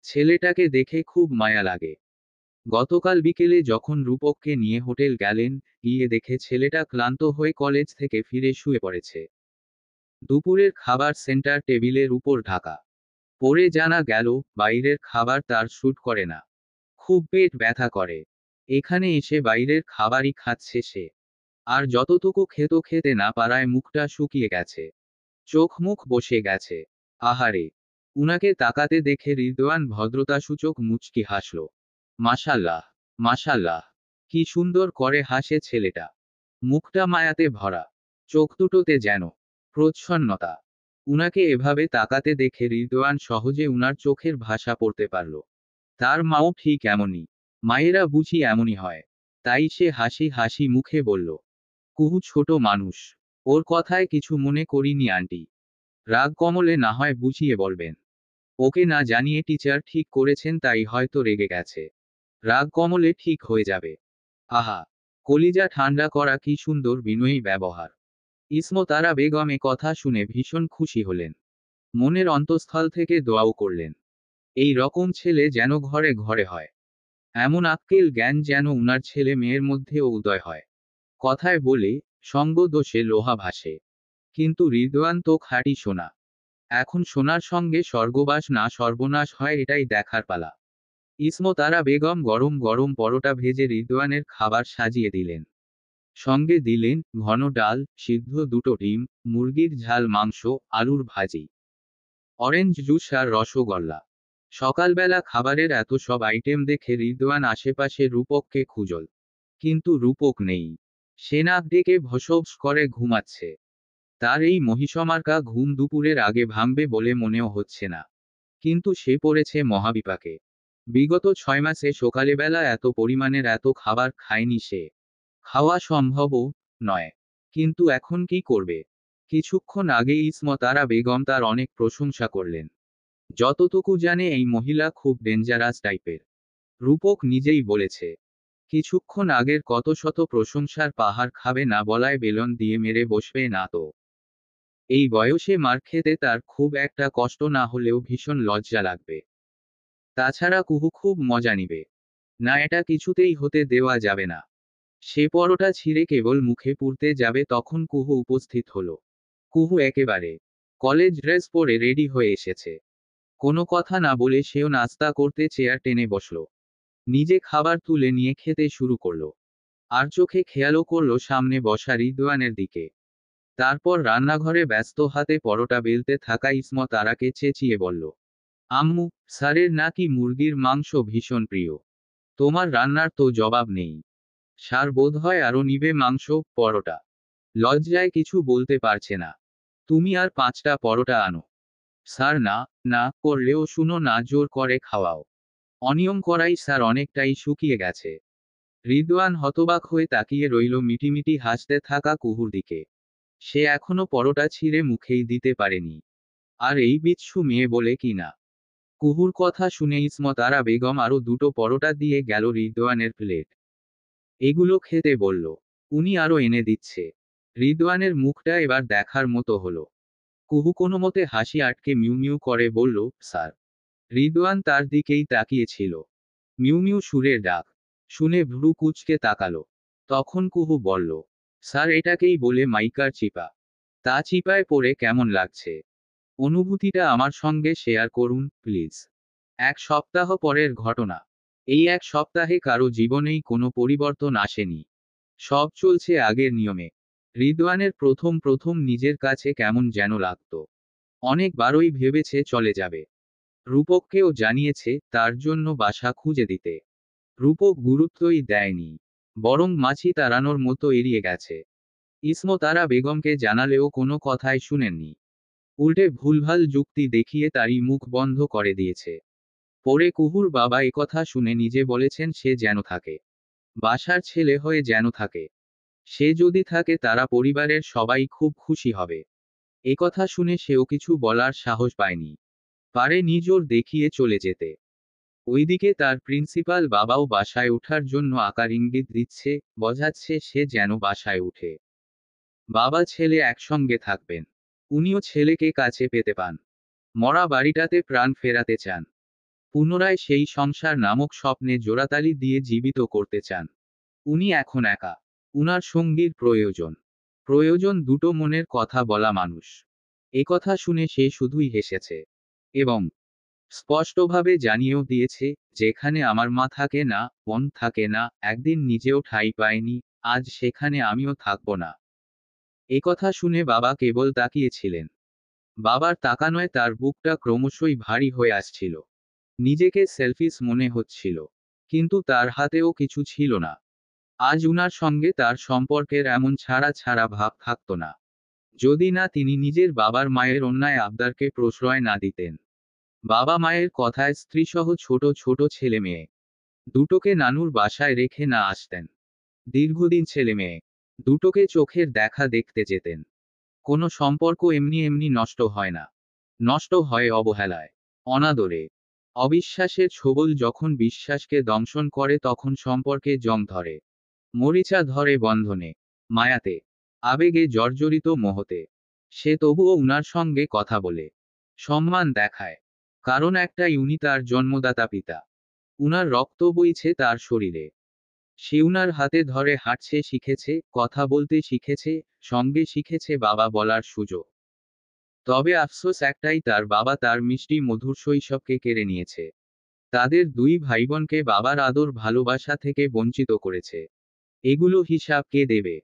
ছেলেটাকে দেখে খুব মায়া লাগে। গতকাল বিকেলে যখন রূপককে নিয়ে হোটেল গেলেন, গিয়ে দেখে ছেলেটা ক্লান্ত হয়ে কলেজ থেকে ফিরে শুয়ে পড়েছে। দুপুরের খাবার সেন্টার টেবিলের উপর ঢাকা। পরে জানা গেল বাইরের খাবার তার স্যুট করে না। খুব পেট ব্যথা করে। এখানে এসে বাইরের খাবারই খাচ্ছে সে। আর যতটুকু খেতে না পারায় মুখটা শুকিয়ে গেছে। চোখ মুখ বসে গেছে। আহারে! উনাকে তাকাতে দেখে রিদওয়ান ভদ্রতাসূচক মুচকি হাসল। মাশাল্লাহ, মাশাল্লাহ! কি সুন্দর করে হাসে ছেলেটা। মুখটা মায়াতে ভরা। চোখ দুটোতে যেন প্রচ্ছন্নতা। উনাকে এভাবে তাকাতে দেখে রিদওয়ান সহজে উনার চোখের ভাষা পড়তে পারল। তার মাও ঠিক এমনই। মায়েরা বুঝি এমনই হয়। তাই সে হাসি হাসি মুখে বলল, কুহু ছোট মানুষ। ওর কথায় কিছু মনে করিনি আন্টি। রাগ কমলে না হয় বুঝিয়ে বলবেন। ওকে না জানিয়ে টিচার ঠিক করেছেন তাই হয়তো রেগে গেছে। রাগ কমলে ঠিক হয়ে যাবে। আহা! কলিজা ঠান্ডা করা কি সুন্দর বিনয়ী ব্যবহার। ইসমতারা বেগম এ কথা শুনে ভীষণ খুশি হলেন। মনের অন্তঃস্থল থেকে দোয়াও করলেন। এই রকম ছেলে যেন ঘরে ঘরে হয়। এমন আক্কেল জ্ঞান যেন উনার ছেলে মেয়ের মধ্যেও উদয় হয়। কথায় বলে, সঙ্গ দোষে লোহা ভাসে। কিন্তু রিদওয়ান তো খাঁটি সোনা। এখন সোনার সঙ্গে স্বর্গবাস না সর্বনাশ হয় এটাই দেখার পালা। ইসমতারা বেগম গরম গরম পরোটা ভেজে রিদওয়ানের খাবার সাজিয়ে দিলেন। সঙ্গে দিলেন ঘন ডাল, সিদ্ধ দুটো ডিম, মুরগির ঝাল মাংস, আলুর ভাজি, অরেঞ্জ জুস আর রসগোল্লা। সকালবেলা খাবারের এত সব আইটেম দেখে রিদওয়ান আশেপাশে রূপককে খুঁজল। কিন্তু রূপক নেই। সে নাক ডেকে ভসভস করে ঘুমাচ্ছে। তার এই মহিষমার্কা ঘুম দুপুরের আগে ভাঙবে বলে মনেও হচ্ছে না। কিন্তু সে পড়েছে মহাবিপাকে। বিগত 6 মাসে সকালবেলা এত পরিমাণের এত খাবার খায়নি সে। খাওয়া সম্ভবও নয়। কিন্তু এখন কি করবে? কিছুক্ষণ আগে ইসমতারা বেগম তার অনেক প্রশংসা করলেন। যতটুকু জানে এই মহিলা খুব ডেঞ্জারাস টাইপের। রূপক নিজেই বলেছে। কিছুক্ষণ আগের কত শত প্রশংসার পাহাড় খাবে না বলায় বেলন দিয়ে মেরে বসবে না তো। এই বয়সে মার খেতে তার খুব একটা কষ্ট না হলেও ভীষণ লজ্জা লাগবে। তাছাড়া কুহু খুব মজা নিবে। না, এটা কিছুতেই হতে দেওয়া যাবে না। সে পরোটা ছিঁড়ে কেবল মুখে পুরতে যাবে তখন কুহু উপস্থিত হলো। কুহু একেবারে কলেজ ড্রেস পরে রেডি হয়ে এসেছে। কোনো কথা না বলে সেও নাস্তা করতে চেয়ার টেনে বসল। নিজে খাবার তুলে নিয়ে খেতে শুরু করল। আর চোখে খেয়ালও করল সামনে বসা রিদওয়ানের দিকে। তারপর রান্নাঘরে ব্যস্ত হাতে পরোটা বেলতে থাকা ইসমত আরাকে চেঁচিয়ে বলল, আম্মু, স্যারের নাকি মুরগির মাংস ভীষণ প্রিয়। তোমার রান্নার তো জবাব নেই। স্যার বোধহয় আরও নিবে মাংস, পরোটা। লজ্জায় কিছু বলতে পারছে না। তুমি আর 5টা পরোটা আনো। স্যার না না করলেও শুনো না, জোর করে খাওয়াও। অনিয়ম করাই স্যার অনেকটাই শুকিয়ে গেছে। রিদওয়ান হতবাক হয়ে তাকিয়ে রইল মিটিমিটি হাসতে থাকা কুহুর দিকে। সে এখনো পরোটা ছিঁড়ে মুখেই দিতে পারেনি। আর এই বিচ্ছু মেয়ে বলে কি না। কুহুর কথা শুনে ইসমতারা বেগম আরও দুটো পরোটা দিয়ে গেল রিদওয়ানের প্লেট। এগুলো খেতে বলল। উনি আরও এনে দিচ্ছে। রিদওয়ানের মুখটা এবার দেখার মতো হলো। কুহু কোনোমতে হাসি আটকে মিউ মিউ করে বলল, স্যার। রিদওয়ান তার দিকেই তাকিয়েছিল। মিউ মিউ সুরের ডাক শুনে ভ্রু কুঁচকে তাকালো। তখন কুহু বলল, স্যার, এটাকেই বলে মাইকার চিপা। তা চিপায় পড়ে কেমন লাগছে? অনুভূতিটা আমার সঙ্গে শেয়ার করুন, প্লিজ। 1 সপ্তাহ পরের ঘটনা। এই 1 সপ্তাহে কারো জীবনেই কোনো পরিবর্তন আসেনি। সব চলছে আগের নিয়মে। রিদওয়ানের প্রথম প্রথম নিজের কাছে কেমন যেন লাগত। অনেকবারই ভেবেছে চলে যাবে। রূপককেও জানিয়েছে তার জন্য বাসা খুঁজে দিতে। রূপক গুরুত্বই দেয়নি, বরং মাছি তাড়ানোর মতো এড়িয়ে গেছে। ইসমতারা বেগমকে জানালেও কোনো কথাই শুনেননি। উল্টে ভুলভাল যুক্তি দেখিয়ে তারই মুখ বন্ধ করে দিয়েছে। পরে কুহুর বাবা একথা শুনে নিজে বলেছেন সে যেন থাকে। বাসার ছেলে হয়ে যেন থাকে। সে যদি থাকে তারা পরিবারের সবাই খুব খুশি হবে। একথা শুনে সেও কিছু বলার সাহস পায়নি। পারে নিজোর দেখিয়ে চলে যেতে। ওইদিকে তার প্রিন্সিপাল বাবাও বাসায় ওঠার জন্য আকার ইঙ্গিত দিচ্ছে, বোঝাচ্ছে সে যেন বাসায় উঠে। বাবা ছেলে একসঙ্গে থাকবেন। উনিও ছেলেকে কাছে পেতে পান। মরা বাড়িটাতে প্রাণ ফেরাতে চান। পুনরায় সেই সংসার নামক স্বপ্নে জোড়াতালি দিয়ে জীবিত করতে চান। উনি এখন একা। উনার সঙ্গীর প্রয়োজন। প্রয়োজন দুটো মনের কথা বলা মানুষ। একথা শুনে সে শুধুই হেসেছে। এবং স্পষ্টভাবে জানিয়েও দিয়েছে, যেখানে আমার মা থাকে না, বোন থাকে না, একদিন নিজেও ঠাঁই পায়নি, আজ সেখানে আমিও থাকব না। একথা শুনে বাবা কেবল তাকিয়েছিলেন। বাবার তাকানোয় তার বুকটা ক্রমশই ভারী হয়ে আসছিল। নিজেকে সেলফিশ মনে হচ্ছিল। কিন্তু তার হাতেও কিছু ছিল না। আজ উনার সঙ্গে তার সম্পর্কের এমন ছাড়া ছাড়া ভাব থাকত না। যদি না তিনি নিজের বাবার মায়ের অন্যায় আবদারকে প্রশ্রয় না দিতেন। বাবা মায়ের কথায় স্ত্রীসহ ছোট ছোট ছেলে মেয়ে দুটোকে নানুর বাসায় রেখে না আসতেন। দীর্ঘদিন ছেলে মেয়ে দুটোকে চোখের দেখা দেখতে যেতেন। কোনো সম্পর্ক এমনি এমনি নষ্ট হয় না। নষ্ট হয় অবহেলায়, অনাদরে, অবিশ্বাসের ছোবল যখন বিশ্বাসকে দংশন করে তখন সম্পর্কে জং ধরে। মরিচা ধরে বন্ধনে, মায়াতে, আবেগে জর্জরিত মোহতে। সে তবুও উনার সঙ্গে কথা বলে, সম্মান দেখায়। কারণ একটাই, উনি তার জন্মদাতা পিতা। উনার রক্ত বইছে তার শরীরে। সে উনার হাতে ধরে হাঁটছে শিখেছে, কথা বলতে শিখেছে, সঙ্গে শিখেছে বাবা বলার সুযোগ। তবে আফসোস একটাই, তার বাবা তার মিষ্টি মধুর শৈশবকে কেড়ে নিয়েছে। তাদের দুই ভাইবোনকে বাবার আদর ভালোবাসা থেকে বঞ্চিত করেছে। এগুলো হিসাব কে দেবে?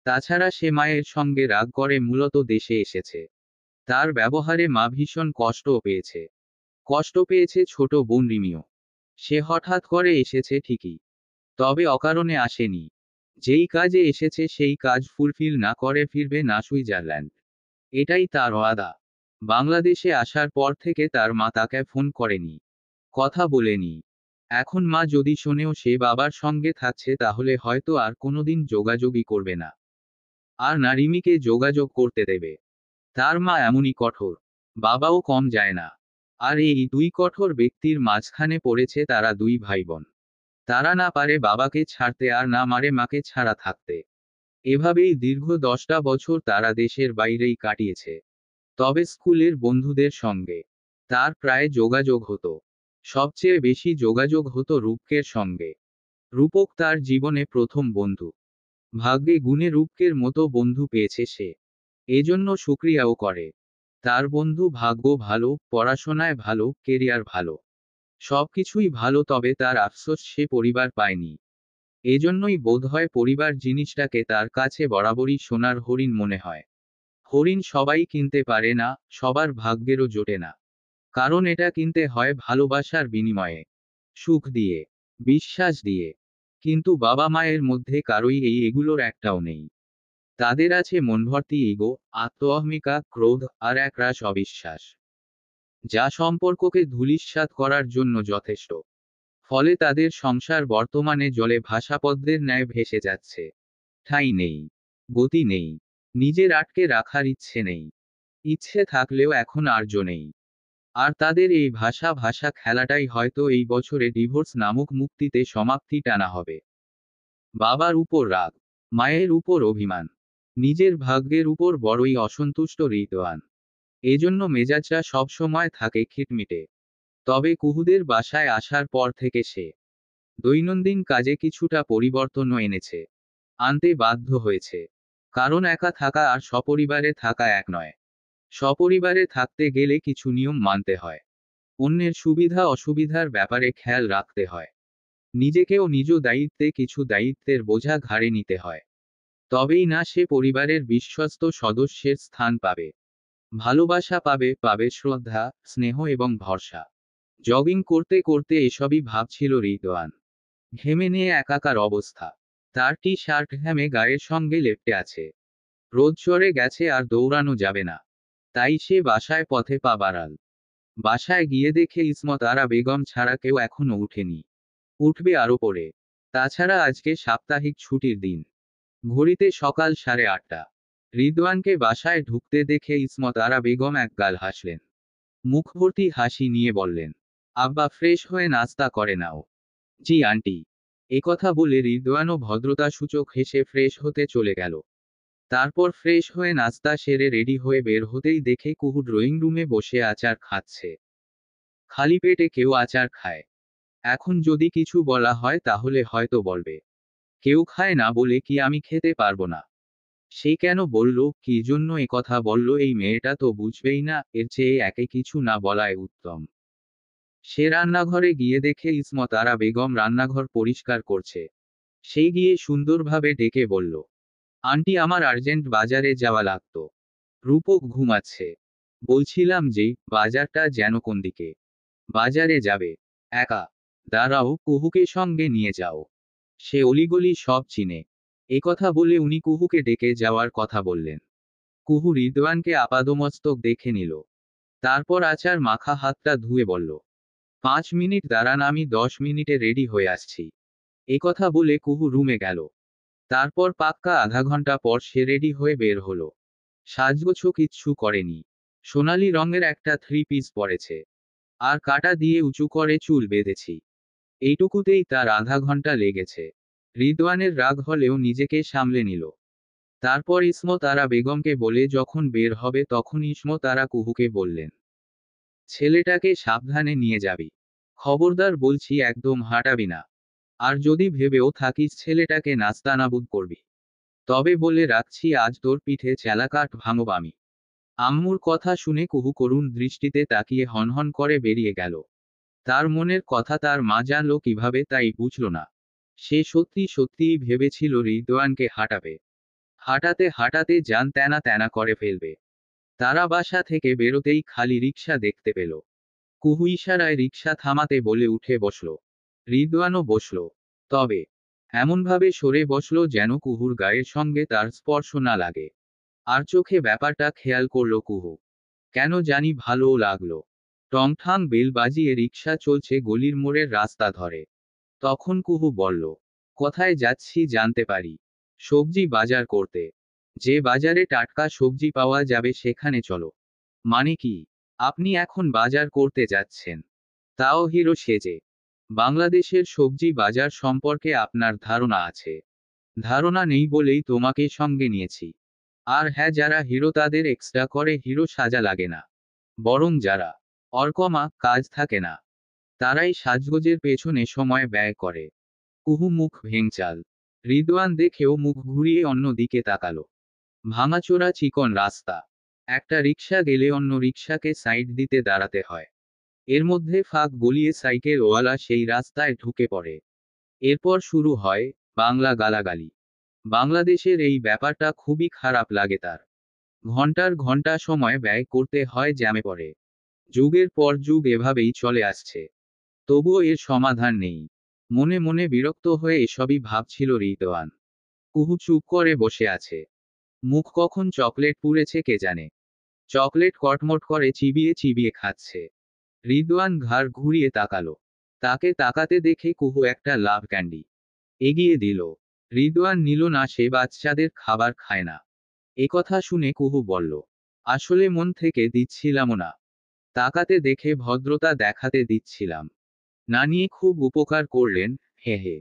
তাছাড়া সে মায়ের সঙ্গে রাগ করে মূলত দেশে এসেছে। তার ব্যবহারে মা ভীষণ কষ্টও পেয়েছে। কষ্ট পেয়েছে ছোট বোন রিমিও। সে হঠাৎ করে এসেছে ঠিকই, তবে অকারণে আসেনি। যেই কাজে এসেছে সেই কাজ ফুলফিল না করে ফিরবে না সুইজারল্যান্ড। এটাই তার ওয়াদা। বাংলাদেশে আসার পর থেকে তার মা তাকে ফোন করেনি, কথা বলেনি। এখন মা যদি শোনেও সে বাবার সঙ্গে থাকছে তাহলে হয়তো আর কোনোদিন যোগাযোগই করবে না। আর না রিমিকে যোগাযোগ করতে দেবে। তার মা এমনই কঠোর। বাবাও কম যায় না। আর এই দুই কঠোর ব্যক্তির মাঝখানে পড়েছে তারা দুই ভাইবোন। তারা না পারে বাবাকে ছাড়তে আর না মারে মাকে ছাড়া থাকতে। এভাবেই দীর্ঘ 10টা বছর তারা দেশের বাইরেই কাটিয়েছে। তবে স্কুলের বন্ধুদের সঙ্গে তার প্রায় যোগাযোগ হতো। সবচেয়ে বেশি যোগাযোগ হতো রূপকের সঙ্গে। রূপক তার জীবনে প্রথম বন্ধু। ভাগ্যে গুণে রূপকের মতো বন্ধু পেয়েছে সে। এজন্য শুক্রিয়াও করে। তার বন্ধু ভাগ্য ভালো, পড়াশোনায় ভালো, কেরিয়ার ভালো। সবকিছুই ভালো, তবে তার আফসোস সে পরিবার পায়নি। এজন্যই বোধহয় পরিবার জিনিসটাকে তার কাছে বরাবরই সোনার হরিণ মনে হয়। হরিণ সবাই কিনতে পারে না, সবার ভাগ্যেরও জোটে না। কারণ এটা কিনতে হয় ভালোবাসার বিনিময়ে, সুখ দিয়ে, বিশ্বাস দিয়ে। কিন্তু বাবা মায়ের মধ্যে কারোই এগুলোর একটাও নেই। তাদের আছে মনভর্তি ইগো, আত্মঅহমিকা, ক্রোধ, আর একরাশ অবিশ্বাস, যা সম্পর্ককে ধূলিসাৎ করার জন্য যথেষ্ট। ফলে তাদের সংসার বর্তমানে জলে ভাসা পদ্মের ন্যায় ভেসে যাচ্ছে। ঠাঁই নেই, গতি নেই, নিজের আটকে রাখার ইচ্ছে নেই। ইচ্ছে থাকলেও এখন আর্য নেই। আর তাদের এই ভাষা ভাষা খেলাটাই হয়তো এই বছরে ডিভোর্স নামক মুক্তিতে সমাপ্তি টানা হবে। বাবার উপর রাগ, মায়ের উপর অভিমান, নিজের ভাগ্যের উপর বড়ই অসন্তুষ্ট রিদওয়ান। এজন্য মেজাজটা সবসময় থাকে খিটমিটে। তবে কুহুদের বাসায় আসার পর থেকে সে দৈনন্দিন কাজে কিছুটা পরিবর্তনও এনেছে, আনতে বাধ্য হয়েছে। কারণ একা থাকা আর সপরিবারে থাকা এক নয়। সপরিবারে থাকতে গেলে কিছু নিয়ম মানতে হয়। অন্যের সুবিধা অসুবিধার ব্যাপারে খেয়াল রাখতে হয়। নিজেকেও নিজ দায়িত্বে কিছু দায়িত্বের বোঝা ঘাড়ে নিতে হয়। তবেই না সে পরিবারের বিশ্বস্ত সদস্যের স্থান পাবে। ভালোবাসা পাবে, পাবে শ্রদ্ধা, স্নেহ এবং ভরসা। জগিং করতে করতে এসবই ভাবছিল রিদওয়ান। ঘেমে নিয়ে একাকার অবস্থা। তার টি শার্ট ঘেমে গায়ের সঙ্গে লেপ্টে আছে। রোদ চড়ে গেছে আর দৌড়ানো যাবে না। তাই সে বাসায় পথে পা বাড়াল। বাসায় গিয়ে দেখে ইসমত আরা বেগম ছাড়া কেউ এখনো উঠেনি। উঠবে আরো পরে। তাছাড়া আজকে সাপ্তাহিক ছুটির দিন। ঘড়িতে সকাল 8:30। রিদওয়ানকে বাসায় ঢুকতে দেখে ইসমত আরা বেগম একগাল হাসলেন। মুখ ভর্তি হাসি নিয়ে বললেন, আব্বা ফ্রেশ হয়ে নাস্তা করে নাও। জি আন্টি। একথা বলে রিদওয়ানও ভদ্রতাসূচক হেসে ফ্রেশ হতে চলে গেল। তারপর ফ্রেশ হয়ে নাস্তা সেরে রেডি হয়ে বের হতেই দেখে কুহু ড্রয়িং রুমে বসে আচার খাচ্ছে। খালি পেটে কেউ আচার খায়? এখন যদি কিছু বলা হয় তাহলে হয়তো বলবে, কেউ খায় না বলে কি আমি খেতে পারবো না? সে কেন বলল, কি জন্য একথা বলল? এই মেয়েটা তো বুঝবেই না, এর চেয়ে একে কিছু না বলাই উত্তম। সে রান্নাঘরে গিয়ে দেখে ইসমত আরা বেগম রান্নাঘর পরিষ্কার করছে। সে গিয়ে সুন্দরভাবে ডেকে বলল, আন্টি আমার আর্জেন্ট বাজারে যাওয়া লাগতো। রূপক ঘুমাচ্ছে। বলছিলাম যে, বাজারটা যেন কোন দিকে? বাজারে যাবে? একা? দাঁড়াও, কুহুকে সঙ্গে নিয়ে যাও। সে অলিগলি সব চিনে। একথা বলে উনি কুহুকে ডেকে যাওয়ার কথা বললেন। কুহু রিদওয়ানকে আপাদমস্তক দেখে নিল। তারপর আচার মাখা হাতটা ধুয়ে বলল, 5 মিনিট দাঁড়ান, আমি 10 মিনিটে রেডি হয়ে আসছি। একথা বলে কুহু রুমে গেল। তারপর পাক্কা আধা ঘন্টা পর সে রেডি হয়ে বের হলো। সাজগোছও কিচ্ছু করেনি। সোনালি রঙের একটা 3 পিস পরেছে। আর কাটা দিয়ে উঁচু করে চুল বেঁধেছি। এইটুকুতেই তার আধা ঘন্টা লেগেছে। রিদওয়ানের রাগ হলেও নিজেকে সামলে নিল। তারপর ইসমত আরা বেগমকে বলে যখন বের হবে তখন ইসমত আরা কুহুকে বললেন, ছেলেটাকে সাবধানে নিয়ে যাবি। খবরদার বলছি, একদম হাঁটাবি না। আর যদি ভেবেও থাকিস ছেলেটাকে নাস্তানাবুদ করবি, তবে বলে রাখছি আজ তোর পিঠে চেলাকাঠ ভাঙব আমি। আম্মুর কথা শুনে কুহু করুণ দৃষ্টিতে তাকিয়ে হনহন করে বেরিয়ে গেল। তার মনের কথা তার মা জানল কিভাবে তাই বুঝল না। সে সত্যি সত্যিই ভেবেছিল রিদওয়ানকে হাঁটাবে। হাঁটাতে হাঁটাতে জান তেনা তেনা করে ফেলবে। তারা বাসা থেকে বেরোতেই খালি রিকশা দেখতে পেল। কুহু ইশারায় রিকশা থামাতে বলে উঠে বসল। রিদওয়ানও বসল। তবে এমনভাবে সরে বসল যেন কুহুর গায়ের সঙ্গে তার স্পর্শ না লাগে। আর চোখে ব্যাপারটা খেয়াল করল কুহু। কেন জানি ভালোও লাগলো। টংঠাং বেল বাজিয়ে রিকশা চলছে গলির মোড়ের রাস্তা ধরে। তখন কুহু বলল, কোথায় যাচ্ছি জানতে পারি? সবজি বাজার করতে। যে বাজারে টাটকা সবজি পাওয়া যাবে সেখানে চলো। মানে কি? আপনি এখন বাজার করতে যাচ্ছেন? তাও হিরো সেজে? বাংলাদেশের সবজি বাজার সম্পর্কে আপনার ধারণা আছে? ধারণা নেই বলেই তোমাকে সঙ্গে নিয়েছি। আর হ্যাঁ, যারা হিরো তাদের এক্সট্রা করে হিরো সাজা লাগে না। বরং যারা অরকমা কাজ থাকে না, তারাই সাজগোজের পেছনে সময় ব্যয় করে। কুহু মুখ ভেঙচাল। রিদওয়ান দেখেও মুখ ঘুরিয়ে অন্য দিকে তাকালো। ভাঙাচোরা চিকন রাস্তা। একটা রিকশা গেলে অন্য রিকশাকে সাইড দিতে দাঁড়াতে হয়। এর মধ্যে ফাঁক গলিয়ে সাইকেল ওয়ালা সেই রাস্তায় ঢুকে পড়ে। এরপর শুরু হয় বাংলা গালাগালি। বাংলাদেশের এই ব্যাপারটা খুবই খারাপ লাগে তার। ঘন্টার ঘন্টা সময় ব্যয় করতে হয় জ্যামে পড়ে। যুগের পর যুগ এভাবেই চলে আসছে। তবুও এর সমাধান নেই। মনে মনে বিরক্ত হয়ে এসবই ভাবছিল রিদওয়ান। কুহু চুপ করে বসে আছে। মুখ কখন চকলেট পুড়েছে কে জানে। চকলেট কটমট করে চিবিয়ে চিবিয়ে খাচ্ছে। রিদওয়ান ঘাড় ঘুরিয়ে তাকালো। তাকে তাকাতে দেখে কুহু একটা লাভ ক্যান্ডি এগিয়ে দিল। রিদওয়ান নিল না, সে বাচ্চাদের খাবার খায় না। একথা শুনে কুহু বলল, আসলে মন থেকে দিচ্ছিলামও না। তাকাতে দেখে ভদ্রতা দেখাতে দিচ্ছিলাম। না নিয়ে খুব উপকার করলেন, হে হে।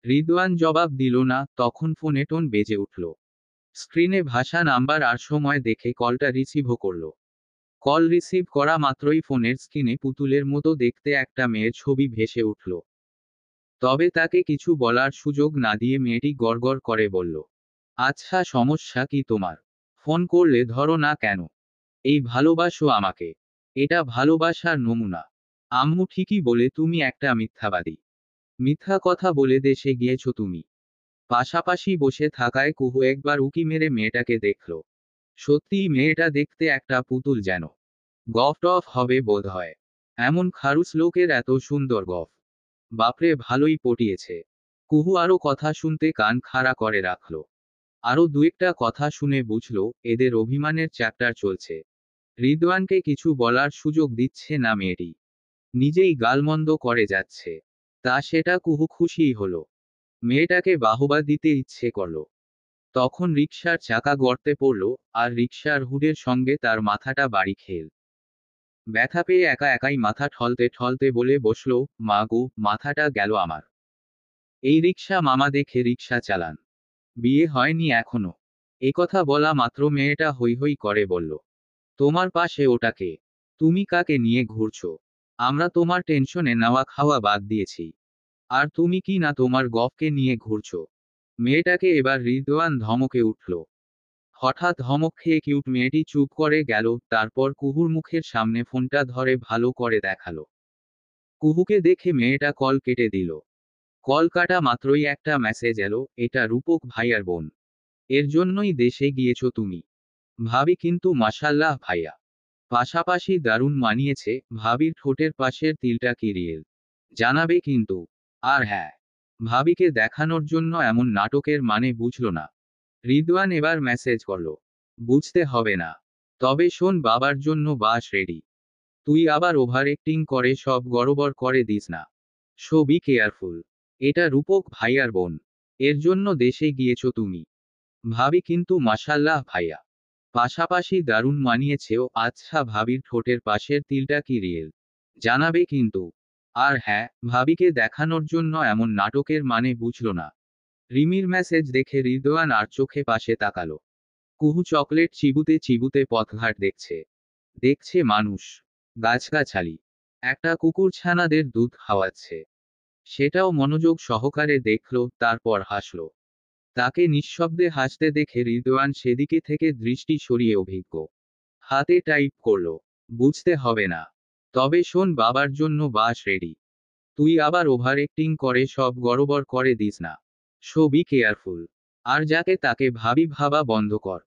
রিদওয়ান জবাব দিল না, তখন ফোনে টোন বেজে উঠল। স্ক্রিনে ভাষা নাম্বার আর সময় দেখে কলটা রিসিভও করল। কল রিসিভ করা মাত্রই ফোনের স্ক্রিনে পুতুলের মতো দেখতে একটা মেয়ের ছবি ভেসে উঠল। তবে তাকে কিছু বলার সুযোগ না দিয়ে মেয়েটি গড়গড় করে বলল, আচ্ছা, সমস্যা কি তোমার? ফোন করলে ধরো না কেন? এই ভালোবাসো আমাকে? এটা ভালোবাসার নমুনা? আম্মু ঠিকই বলে তুমি একটা মিথ্যাবাদী। মিথ্যা কথা বলে দেশে গিয়েছো তুমি। পাশাপাশি বসে থাকায় কুহু একবার উকি মেরে মেয়েটাকে দেখল। সত্যিই মেয়েটা দেখতে একটা পুতুল যেন। গফ টফ হবে বোধহয়। এমন খারুস লোকের এত সুন্দর গফ। বাপরে, ভালোই পটিয়েছে। কুহু আরো কথা শুনতে কান খাড়া করে রাখল। আরো দু একটা কথা শুনে বুঝল, এদের অভিমানের চ্যাপ্টার চলছে। রিদওয়ানকে কিছু বলার সুযোগ দিচ্ছে না মেয়েটি। নিজেই গালমন্দ করে যাচ্ছে। তা সেটা কুহু খুশিই হলো। মেয়েটাকে বাহবা দিতে ইচ্ছে করল। তখন রিকশার চাকা গর্তে পড়ল, আর রিকশার হুডের সঙ্গে তার মাথাটা বাড়ি খেল। ব্যথা পেয়ে একা একাই মাথা ঠলতে ঠলতে বলে বসল, মা গো, মাথাটা গেল আমার। এই রিকশা মামা দেখে রিকশা চালান। বিয়ে হয়নি এখনো। একথা বলা মাত্র মেয়েটা হৈ হৈ করে বলল, তোমার পাশে ওটাকে? তুমি কাকে নিয়ে ঘুরছো? আমরা তোমার টেনশনে নাওয়া খাওয়া বাদ দিয়েছি। আর তুমি কি না তোমার গফকে নিয়ে ঘুরছো? মেয়েটাকে এবার রিদওয়ান ধমকে উঠল। হঠাৎ ধমক খেয়ে কিউট মেয়েটি চুপ করে গেল, তারপর কুহুর মুখের সামনে ফোনটা ধরে ভালো করে দেখালো। কুহুকে দেখে মেয়েটা কল কেটে দিল। কল কাটা মাত্রই একটা মেসেজ এলো, এটা রূপক ভাইয়ার বোন। এর জন্যই দেশে গিয়েছো তুমি। ভাবি কিন্তু মাশাল্লাহ ভাইয়া। পাশাপাশি দারুণ মানিয়েছে। ভাবির ঠোঁটের পাশের তিলটা কি রিয়েল? জানাবে কিন্তু। আর হ্যাঁ, ভাবিকে দেখানোর জন্য এমন নাটকের মানে বুঝল না। রিদওয়ান এবার মেসেজ করলো, বুঝতে হবে না। তবে শোন, বাবার জন্য বাস রেডি। তুই আবার ওভার অ্যাক্টিং করে সব গড়বড় করে দিস না। So be careful. এটা রূপক ভাইয়ার বোন। এর জন্য দেশে গিয়েছো তুমি। ভাবি কিন্তু মাশাল্লাহ ভাইয়া। পাশাপাশি দারুণ মানিয়েছে। ও আচ্ছা, ভাবির ঠোঁটের পাশের তিলটা কি রিয়েল? জানাবে কিন্তু। আর হ্যাঁ, ভাবিকে দেখানোর জন্য এমন নাটকের মানে বুঝল না। রিমির মেসেজ দেখে রিদওয়ান আর চোখে পাশে তাকালো। কুহু চকলেট চিবুতে চিবুতে পথঘাট দেখছে। দেখছে মানুষ, গাছগাছালি, একটা কুকুর ছানাদের দুধ খাওয়াচ্ছে। সেটাও মনোযোগ সহকারে দেখল, তারপর হাসল। তাকে নিঃশব্দে হাসতে দেখে রিদওয়ান সেদিকে থেকে দৃষ্টি সরিয়ে অভিজ্ঞ হাতে টাইপ করল, বুঝতে হবে না। তবে শোন, বাবার জন্য বাস রেডি। তুই আবার ওভার অ্যাক্টিং করে সব গড়বড় করে দিস না। So be careful. আর যাকে তাকে ভাবি ভাবা বন্ধ কর।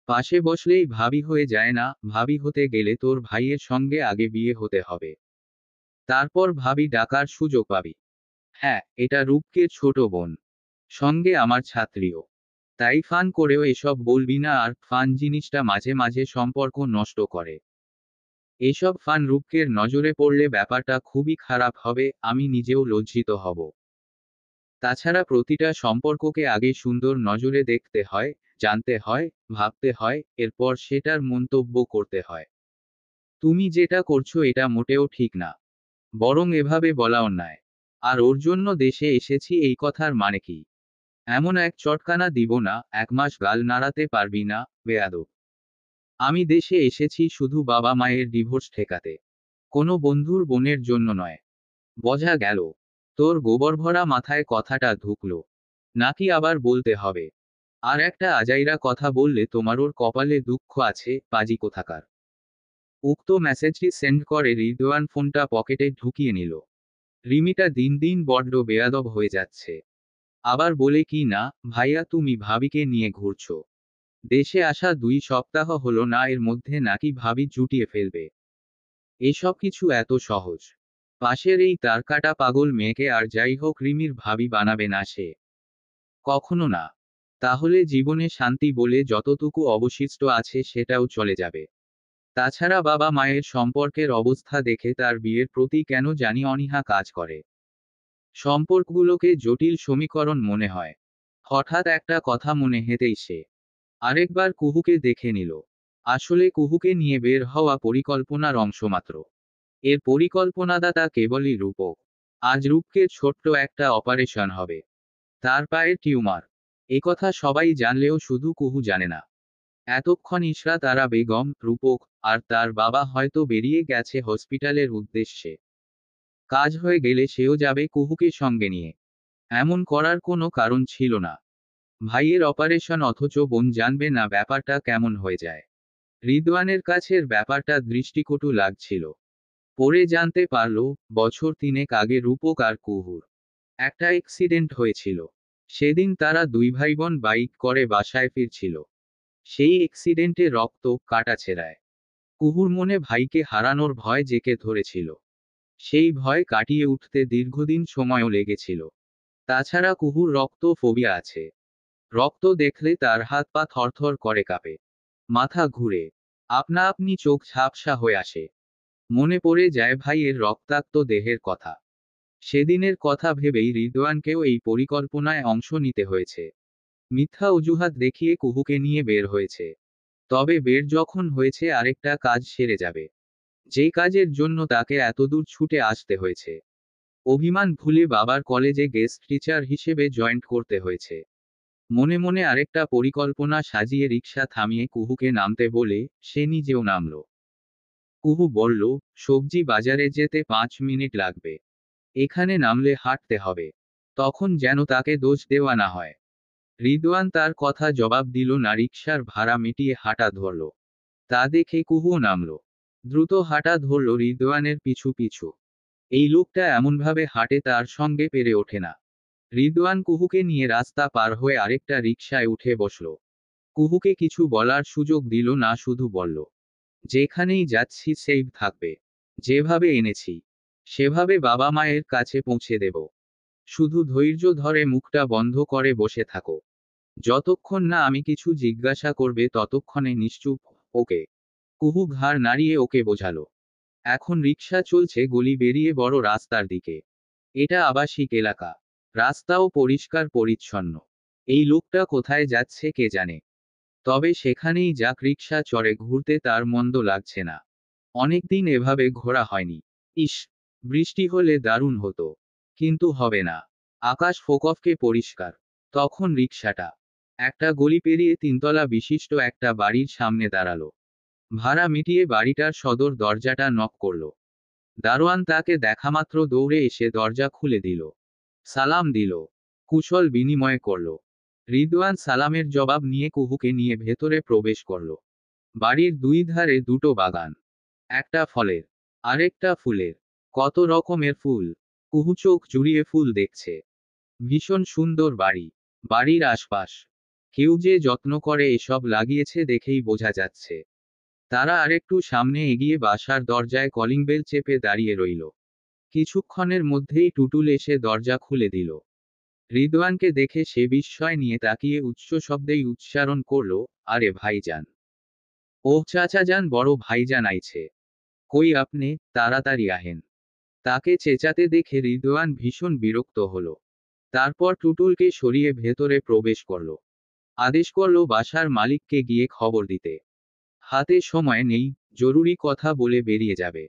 পাশে বসলেই ভাবি হয়ে যায় না। ভাবি হতে গেলে তোর ভাইয়ের সঙ্গে আগে বিয়ে হতে হবে। তারপর ভাবি ডাকার সুযোগ পাবি। হ্যাঁ, এটা রূপকের ছোট বোন। সঙ্গে আমার ছাত্রীও। তাই ফান করেও এসব বলবি না। আর ফান জিনিসটা মাঝে মাঝে সম্পর্ক নষ্ট করে। এসব ফান রূপকের নজরে পড়লে ব্যাপারটা খুবই খারাপ হবে। আমি নিজেও লজ্জিত হব। তাছাড়া প্রতিটা সম্পর্ককে আগে সুন্দর নজরে দেখতে হয়, জানতে হয়, ভাবতে হয়, এরপর সেটার মন্তব্য করতে হয়। তুমি যেটা করছো এটা মোটেও ঠিক না। বরং এভাবে বলা অন্যায়। আর ওর জন্য দেশে এসেছি এই কথার মানে কি? এমন এক চটকানা দিব না, 1 মাস গাল নাড়াতে পারবি না, বেয়াদব। আমি দেশে এসেছি শুধু বাবা মায়ের ডিভোর্স ঠেকাতে। কোনো বন্ধুর বোনের জন্য নয়। বোঝা গেল? তোর গোবরভরা মাথায় কথাটা ঢুকলো নাকি আবার বলতে হবে? আর একটা আজাইরা কথা বললে তোমার ওর কপালে দুঃখ আছে, পাজি কোথাকার। উক্ত মেসেজটি সেন্ড করে রিদওয়ান ফোনটা পকেটে ঢুকিয়ে নিল। রিমিটা দিন দিন বড্ড বেয়াদব হয়ে যাচ্ছে। আবার বলে কি না, ভাইয়া তুমি ভাবিকে নিয়ে ঘুরছো। দেশে আসা 2 সপ্তাহ হলো না, এর মধ্যে নাকি ভাবি জুটিয়ে ফেলবে। এসব কিছু এত সহজ? পাশের এই তারকাটা পাগল মেয়েকে আর যাই হোক রিমির ভাবি বানাবে না সে। কখনো না। তাহলে জীবনে শান্তি বলে যতটুকু অবশিষ্ট আছে সেটাও চলে যাবে। তাছাড়া বাবা মায়ের সম্পর্কের অবস্থা দেখে তার বিয়ের প্রতি কেন জানি অনীহা কাজ করে। সম্পর্কগুলোকে জটিল সমীকরণ মনে হয়। হঠাৎ একটা কথা মনে হেতেই সে আরেকবার কুহুকে দেখে নিল। আসলে কুহুকে নিয়ে বের হওয়া পরিকল্পনার অংশমাত্র। এর পরিকল্পনাদাতা কেবলই রূপক। আজ রূপকে ছোট্ট একটা অপারেশন হবে। তার পায়ের টিউমার। একথা সবাই জানলেও শুধু কুহু জানে না। এতক্ষণ ইশরাত আরা বেগম, রূপক, আর তার বাবা হয়তো বেরিয়ে গেছে হসপিটালের উদ্দেশ্যে। কাজ হয়ে গেলে সেও যাবে কুহুকে সঙ্গে নিয়ে। এমন করার কোনো কারণ ছিল না। ভাইয়ের অপারেশন অথচ বোন জানবে না, ব্যাপারটা কেমন হয়ে যায়। রিদওয়ানের কাছের ব্যাপারটা দৃষ্টিকটু লাগছিল। পরে জানতে পারল, বছর 3 আগে রূপক আর কুহুর একটা অ্যাক্সিডেন্ট হয়েছিল। সেদিন তারা দুই ভাইবোন বাইক করে বাসায় ফিরছিল। সেই অ্যাক্সিডেন্টে রক্ত কাটাছেঁড়ায়। কুহুর মনে ভাইকে হারানোর ভয় জেঁকে ধরেছিল। সেই ভয় কাটিয়ে উঠতে দীর্ঘদিন সময়ও লেগেছিল। তাছাড়া কুহুর রক্ত ফোবিয়া আছে। রক্ত দেখলে তার হাত পা থরথর করে কাঁপে। মাথা ঘুরে আপনা আপনি চোখ ঝাপসা হয়ে আসে। মনে পড়ে যায় ভাইয়ের রক্তাক্ত দেহের কথা। সেদিনের কথা ভেবেই রিদওয়ানকেও এই পরিকল্পনায় অংশ নিতে হয়েছে। মিথ্যা অজুহাত দেখিয়ে কুহুকে নিয়ে বের হয়েছে। তবে বের যখন হয়েছে, আরেকটা কাজ সেরে যাবে, যে কাজের জন্য তাকে এতদূর ছুটে আসতে হয়েছে। অভিমান ভুলে বাবার কলেজে গেস্ট টিচার হিসেবে জয়েন্ট করতে হয়েছে। মনে মনে আরেকটা পরিকল্পনা সাজিয়ে রিকশা থামিয়ে কুহুকে নামতে বলে সে নিজেও নামল। কুহু বলল, সবজি বাজারে যেতে 5 মিনিট লাগবে। এখানে নামলে হাঁটতে হবে। তখন যেন তাকে দোষ দেওয়া না হয়। রিদওয়ান তার কথা জবাব দিল না, রিকশার ভাড়া মিটিয়ে হাঁটা ধরল। তা দেখে কুহুও নামল। দ্রুত হাঁটা ধরল রিদওয়ানের পিছু পিছু। এই লোকটা এমনভাবে হাঁটে তার সঙ্গে পেরে ওঠে না। রিদওয়ান কুহুকে নিয়ে রাস্তা পার হয়ে আরেকটা রিকশায় উঠে বসল। কুহুকে কিছু বলার সুযোগ দিল না, শুধু বলল, যেখানেই যাচ্ছি সেফ থাকবে। যেভাবে এনেছি সেভাবে বাবা মায়ের কাছে পৌঁছে দেব। শুধু ধৈর্য ধরে মুখটা বন্ধ করে বসে থাকো। যতক্ষণ না আমি কিছু জিজ্ঞাসা করবে ততক্ষণে নিশ্চুপ। ওকে। কুহু ঘাড় নাড়িয়ে ওকে বোঝালো। এখন রিকশা চলছে গলি বেরিয়ে বড় রাস্তার দিকে। এটা আবাসিক এলাকা। রাস্তাও পরিষ্কার পরিচ্ছন্ন। এই লোকটা কোথায় যাচ্ছে কে জানে। তবে সেখানেই যাক, রিকশা চড়ে ঘুরতে তার মন্দ লাগছে না। অনেকদিন এভাবে ঘোরা হয়নি। ইস, বৃষ্টি হলে দারুণ হতো। কিন্তু হবে না। আকাশ ফোকফকে পরিষ্কার। তখন রিকশাটা একটা গলি পেরিয়ে 3 তলা বিশিষ্ট একটা বাড়ির সামনে দাঁড়ালো। ভাড়া মিটিয়ে বাড়িটার সদর দরজাটা নক করল। দারোয়ান তাকে দেখামাত্র দৌড়ে এসে দরজা খুলে দিল। সালাম দিল। কুশল বিনিময় করল। রিদওয়ান সালামের জবাব নিয়ে কুহুকে নিয়ে ভেতরে প্রবেশ করল। বাড়ির দুই ধারে দুটো বাগান। একটা ফলের, আরেকটা ফুলের। কত রকমের ফুল। কুহু চোখ জুড়িয়ে ফুল দেখছে। ভীষণ সুন্দর বাড়ি। বাড়ির আশপাশ কেউ যে যত্ন করে এসব লাগিয়েছে দেখেই বোঝা যাচ্ছে। তারা আরেকটু সামনে এগিয়ে বাসার দরজায় কলিং বেল চেপে দাঁড়িয়ে রইল। কিছুক্ষণের মধ্যেই টুটুল এসে দরজা খুলে দিল। রিদওয়ানকে দেখে সে বিস্ময় নিয়ে তাকিয়ে উচ্চ শব্দেই উচ্চারণ করল, আরে ভাইজান। ওহ চাচা যান, বড় ভাইজান আইছে। কই আপনি, তাড়াতাড়ি আহেন। তাকে চেঁচাতে দেখে রিদওয়ান ভীষণ বিরক্ত হল। তারপর টুটুলকে সরিয়ে ভেতরে প্রবেশ করল। আদেশ করল বাসার মালিককে গিয়ে খবর দিতে। হাতে সময় নেই, জরুরি কথা বলে বেরিয়ে যাবে।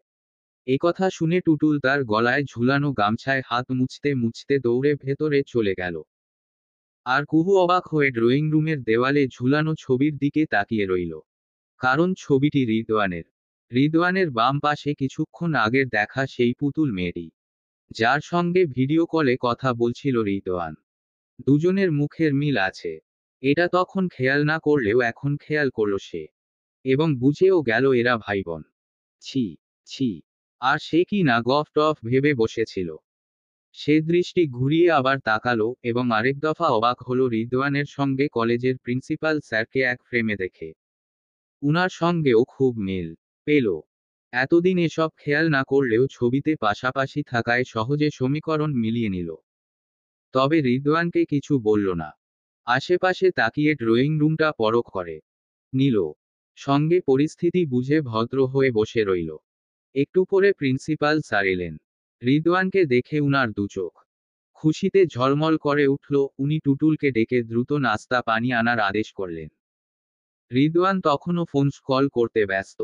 একথা শুনে টুটুল তার গলায় ঝুলানো গামছায় হাত মুছতে মুছতে দৌড়ে ভেতরে চলে গেল। আর কুহু অবাক হয়ে ড্রয়িং রুমের দেওয়ালে ঝুলানো ছবির দিকে তাকিয়ে রইল। কারণ ছবিটি রিদওয়ানের। রিদওয়ানের বাম পাশে কিছুক্ষণ আগের দেখা সেই পুতুল মেয়েটি, যার সঙ্গে ভিডিও কলে কথা বলছিল রিদওয়ান। দুজনের মুখের মিল আছে। এটা তখন খেয়াল না করলেও এখন খেয়াল করল সে। এবং বুঝেও গেল এরা ভাইবোন। ছি, ছি। আর সে কি না গফ টফ ভেবে বসেছিল। সে দৃষ্টি ঘুরিয়ে আবার তাকালো এবং আরেক দফা অবাক হলো রিদওয়ানের সঙ্গে কলেজের প্রিন্সিপাল স্যারকে এক ফ্রেমে দেখে। উনার সঙ্গেও খুব মিল পেল। এতদিন এসব খেয়াল না করলেও ছবিতে পাশাপাশি থাকায় সহজে সমীকরণ মিলিয়ে নিল। তবে রিদওয়ানকে কিছু বলল না। আশেপাশে তাকিয়ে ড্রয়িং রুমটা পরখ করে নিল। সঙ্গে পরিস্থিতি বুঝে ভদ্র হয়ে বসে রইল। একটু পরে প্রিন্সিপাল স্যার এলেন। রিদওয়ানকে দেখে উনার দুচোখ খুশিতে ঝলমল করে উঠল। উনি টুটুলকে ডেকে দ্রুত নাস্তা পানি আনার আদেশ করলেন। রিদওয়ান তখনও ফোন কল করতে ব্যস্ত।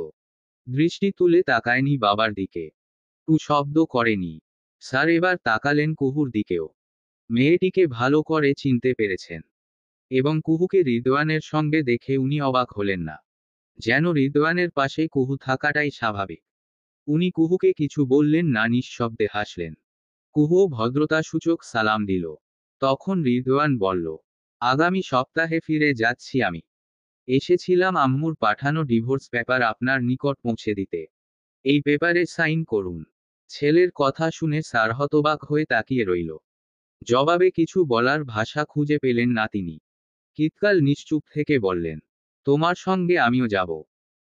দৃষ্টি তুলে তাকায়নি বাবার দিকে। টু শব্দ করেনি। স্যার এবার তাকালেন কুহুর দিকেও। মেয়েটিকে ভালো করে চিনতে পেরেছেন। এবং কুহুকে রিদওয়ানের সঙ্গে দেখে উনি অবাক হলেন না। যেন রিদওয়ানের পাশে কুহু থাকাটাই স্বাভাবিক। উনি কুহুকে কিছু বললেন না, নিঃশব্দে হাসলেন। কুহুও ভদ্রতাসূচক সালাম দিল। তখন রিদওয়ান বলল, আগামী সপ্তাহে ফিরে যাচ্ছি আমি। এসেছিলাম আম্মুর পাঠানো ডিভোর্স পেপার আপনার নিকট পৌঁছে দিতে। এই পেপারে সাইন করুন। ছেলের কথা শুনে স্যার হতবাক হয়ে তাকিয়ে রইল। জবাবে কিছু বলার ভাষা খুঁজে পেলেন না তিনি। কিতকাল নিশ্চুপ থেকে বললেন, তোমার সঙ্গে আমিও যাব।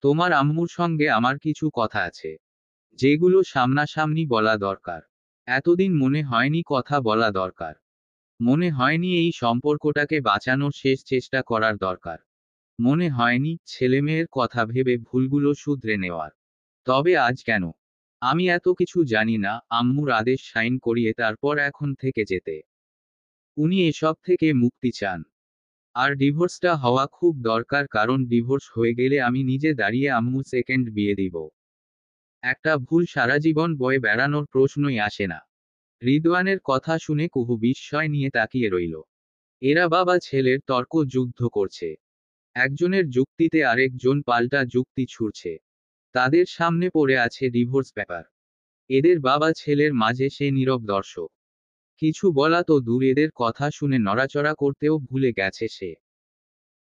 তোমার আম্মুর সঙ্গে আমার কিছু কথা আছে, যেগুলো সামনাসামনি বলা দরকার। এতদিন মনে হয়নি কথা বলা দরকার। মনে হয়নি এই সম্পর্কটাকে বাঁচানোর শেষ চেষ্টা করার দরকার। মনে হয়নি ছেলেমেয়ের কথা ভেবে ভুলগুলো শুধরে নেওয়ার। তবে আজ কেন? আমি এত কিছু জানি না। আম্মুর আদেশ সাইন করিয়ে তারপর এখন থেকে যেতে। উনি এসব থেকে মুক্তি চান। আর ডিভোর্সটা হওয়া খুব দরকার, কারণ ডিভোর্স হয়ে গেলে আমি নিজে দাঁড়িয়ে আম্মু সেকেন্ড বিয়ে দিব। একটা ভুল সারা জীবন বয়ে বেড়ানোর প্রশ্নই আসে না। রিদওয়ানের কথা শুনে কুহু বিস্ময় নিয়ে তাকিয়ে রইল। এরা বাবা ছেলের তর্ক যুদ্ধ করছে। একজনের যুক্তিতে আরেকজন পাল্টা যুক্তি ছুড়ছে। তাদের সামনে পড়ে আছে ডিভোর্স পেপার। এদের বাবা ছেলের মাঝে সে নীরব দর্শক। কিছু বলা তো দূর, এদের কথা শুনে নড়াচড়া করতেও ভুলে গেছে সে।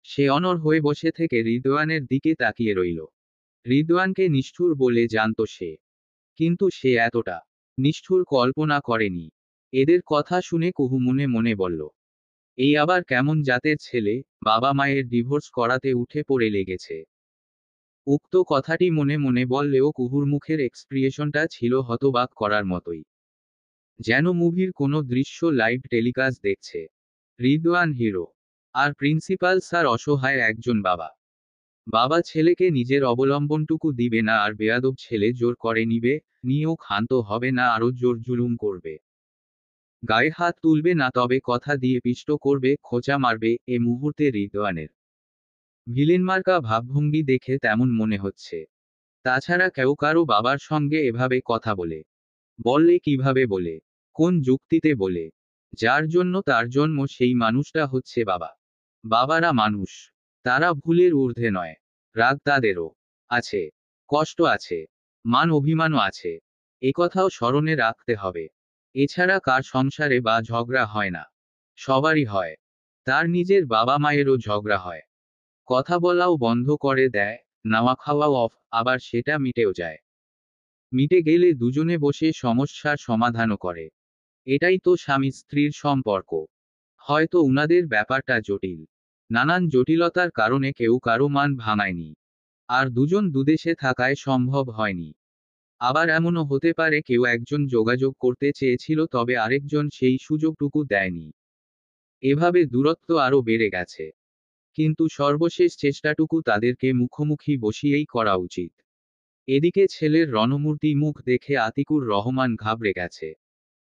সে অনড় হয়ে বসে থেকে রিদওয়ানের দিকে তাকিয়ে রইল। রিদওয়ানকে নিষ্ঠুর বলে জানত সে, কিন্তু সে এতটা নিষ্ঠুর কল্পনা করেনি। এদের কথা শুনে কুহু মনে মনে বলল, এই আবার কেমন জাতের ছেলে, বাবা মায়ের ডিভোর্স করাতে উঠে পড়ে লেগেছে। উক্ত কথাটি মনে মনে বললেও কুহুর মুখের এক্সপ্রিয়েশনটা ছিল হতবাক করার মতোই, যেন মুভির কোনো দৃশ্য লাইভ টেলিকাস্ট দেখছে। রিদওয়ান হিরো, আর প্রিন্সিপাল স্যার অসহায় একজন বাবা। বাবা ছেলেকে নিজের অবলম্বনটুকু দিবে না, আর বেয়াদব ছেলে জোর করে নিবে, নিয়েও ক্ষান্ত হবে না, আরও জোর জুলুম করবে। গায়ে হাত তুলবে না, তবে কথা দিয়ে পিষ্ট করবে, খোঁচা মারবে। এ মুহূর্তে রিদওয়ানের ভিলেনমার্কা ভাবভঙ্গি দেখে তেমন মনে হচ্ছে। তাছাড়া কেউ কারো বাবার সঙ্গে এভাবে কথা বললে কিভাবে বলে? কোন যুক্তিতে বলে? যার জন্য তার জন্ম সেই মানুষটা হচ্ছে বাবা। বাবারা মানুষ। তারা ভুলের ঊর্ধ্বে নয়। রাগ তাদেরও আছে, কষ্ট আছে, মান অভিমানও আছে। একথাও স্মরণে রাখতে হবে। এছাড়া কার সংসারে বা ঝগড়া হয় না? সবারই হয়। তার নিজের বাবা মায়েরও ঝগড়া হয়। কথা বলাও বন্ধ করে দেয়, নাওয়া খাওয়াও অফ, আবার সেটা মিটেও যায়। মিটে গেলে দুজনে বসে সমস্যার সমাধানও করে। এটাই তো স্বামী স্ত্রীর সম্পর্ক। হয়তো উনাদের ব্যাপারটা জটিল। নানান জটিলতার কারণে কেউ কারো মান ভাঙায়নি। আর দুজন দুদেশে থাকায় সম্ভব হয়নি। আবার এমনও হতে পারে কেউ একজন যোগাযোগ করতে চেয়েছিল, তবে আরেকজন সেই সুযোগটুকু দেয়নি। এভাবে দূরত্ব আরও বেড়ে গেছে। কিন্তু সর্বশেষ চেষ্টাটুকু তাদেরকে মুখোমুখি বসিয়েই করা উচিত। এদিকে ছেলের রণমূর্তি মুখ দেখে আতিকুর রহমান ঘাবড়ে গেছে।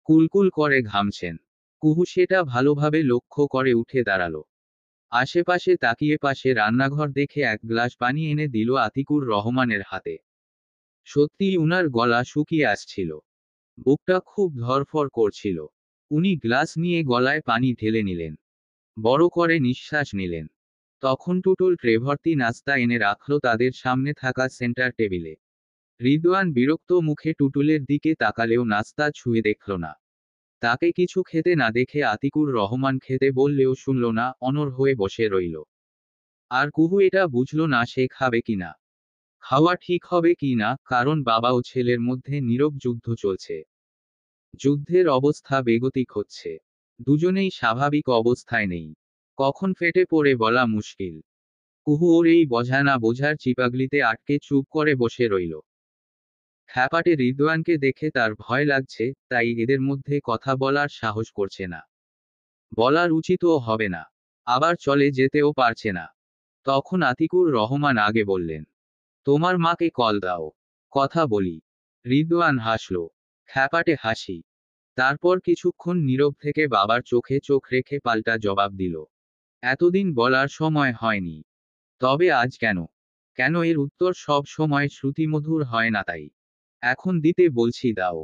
কুলকুল করে ঘামছেন। কুহু সেটা ভালোভাবে লক্ষ্য করে উঠে দাঁড়ালো। আশেপাশে তাকিয়ে পাশে রান্নাঘর দেখে এক গ্লাস পানি এনে দিল আতিকুর রহমানের হাতে। সত্যিই উনার গলা শুকিয়ে আসছিল। বুকটা খুব ধড়ফড় করছিল। উনি গ্লাস নিয়ে গলায় পানি ঢেলে নিলেন। বড় করে নিঃশ্বাস নিলেন। তখন টুটুল ট্রে ভর্তি নাস্তা এনে রাখল তাদের সামনে থাকা সেন্টার টেবিলে। রিদওয়ান বিরক্ত মুখে টুটুলের দিকে তাকালেও নাস্তা ছুঁয়ে দেখল না। তাকে কিছু খেতে না দেখে আতিকুর রহমান খেতে বললেও শুনল না, অনড় হয়ে বসে রইল। আর কুহু এটা বুঝল না সে খাবে কিনা, খাওয়া ঠিক হবে কি না, কারণ বাবা ও ছেলের মধ্যে নীরব যুদ্ধ চলছে। যুদ্ধের অবস্থা বেগতিক হচ্ছে। দুজনেই স্বাভাবিক অবস্থায় নেই। কখন ফেটে পড়ে বলা মুশকিল। কুহু ওর এই বোঝা না বোঝার চিপাগলিতে আটকে চুপ করে বসে রইল। খ্যাপাটে রিদওয়ানকে দেখে তার ভয় লাগছে, তাই এদের মধ্যে কথা বলার সাহস করছে না। বলার উচিতও হবে না। আবার চলে যেতেও পারছে না। তখন আতিকুর রহমান আগে বললেন, তোমার মাকে কল দাও, কথা বলি। রিদওয়ান হাসল, খ্যাপাটে হাসি। তারপর কিছুক্ষণ নীরব থেকে বাবার চোখে চোখ রেখে পাল্টা জবাব দিল, এতদিন বলার সময় হয়নি। তবে আজ কেন? কেন এর উত্তর সব সময় শ্রুতিমধুর হয় না, তাই এখন দিতে বলছি, দাও।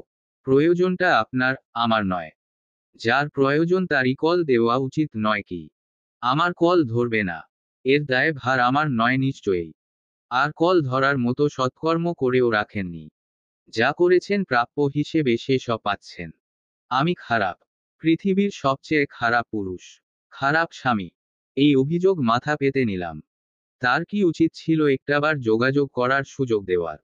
প্রয়োজনটা আপনার, আমার নয়। যার প্রয়োজন তারই কল দেওয়া উচিত নয় কি? আমার কল ধরবে না, এর দায় ভার আমার নয় নিশ্চয়ই। আর কল ধরার মতো সৎকর্ম করেও রাখেননি। যা করেছেন প্রাপ্য হিসেবে সেসব পাচ্ছেন। আমি খারাপ, পৃথিবীর সবচেয়ে খারাপ পুরুষ, খারাপ স্বামী। এই অভিযোগ মাথা পেতে নিলাম। তার কি উচিত ছিল একটাবার যোগাযোগ করার সুযোগ দেওয়ার?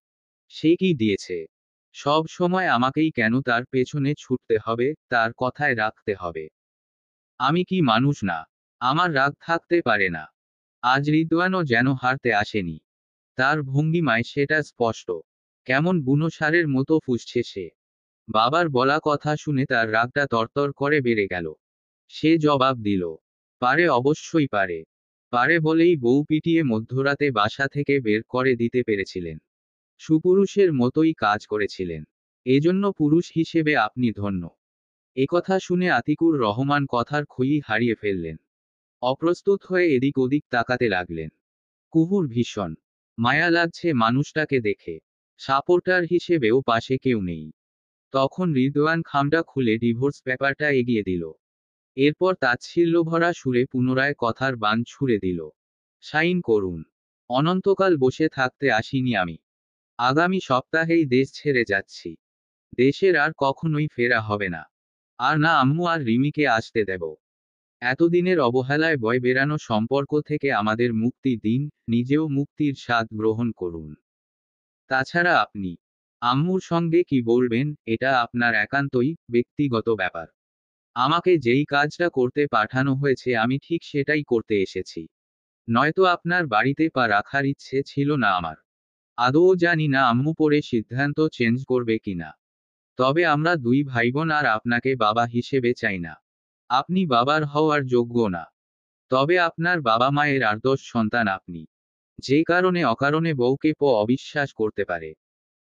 সে কি দিয়েছে? সব সময় আমাকেই কেন তার পেছনে ছুটতে হবে, তার কথায় রাখতে হবে? আমি কি মানুষ না? আমার রাগ থাকতে পারে না? আজ রিদওয়ানও যেন হারতে আসেনি। তার ভঙ্গিমায় সেটা স্পষ্ট। কেমন বুনো ষাঁড়ের মতো ফুঁসছে সে। বাবার বলা কথা শুনে তার রাগটা তরতর করে বেড়ে গেল। সে জবাব দিল, পারে, অবশ্যই পারে। পারে বলেই বউ পিটিয়ে মধ্যরাতে বাসা থেকে বের করে দিতে পেরেছিলেন। সুপুরুষের মতোই কাজ করেছিলেন। এজন্য পুরুষ হিসেবে আপনি ধন্য। একথা শুনে আতিকুর রহমান কথার খই হারিয়ে ফেললেন। অপ্রস্তুত হয়ে এদিক ওদিক তাকাতে লাগলেন। কুহুর ভীষণ মায়া লাগছে মানুষটাকে দেখে। সাপোর্টার হিসেবেও পাশে কেউ নেই। তখন রিদওয়ান খামটা খুলে ডিভোর্স পেপারটা এগিয়ে দিল। এরপর তাচ্ছিল্যভরা সুরে পুনরায় কথার বান ছুড়ে দিল। সাইন করুন। অনন্তকাল বসে থাকতে আসিনি আমি। আগামী সপ্তাহেই দেশ ছেড়ে যাচ্ছি। দেশের আর কখনোই ফেরা হবে না। আর না আম্মু আর রিমিকে আসতে দেব। এতদিনের অবহেলায় বয় বেরানো সম্পর্ক থেকে আমাদের মুক্তি দিন, নিজেও মুক্তির স্বাদ গ্রহণ করুন। তাছাড়া আপনি আম্মুর সঙ্গে কি বলবেন, এটা আপনার একান্তই ব্যক্তিগত ব্যাপার। আমাকে যেই কাজটা করতে পাঠানো হয়েছে আমি ঠিক সেটাই করতে এসেছি। নয়তো আপনার বাড়িতে পা রাখার ইচ্ছে ছিল না আমার। আদৌ জানি না আম্মু পরে সিদ্ধান্ত চেঞ্জ করবে কিনা। তবে আমরা দুই ভাইবোন আর আপনাকে বাবা হিসেবে চাই না। আপনি বাবার হওয়ার যোগ্য না। তবে আপনার বাবা মায়ের আদর্শ সন্তান আপনি। যে কারণে অকারণে বউকে অবিশ্বাস করতে পারে।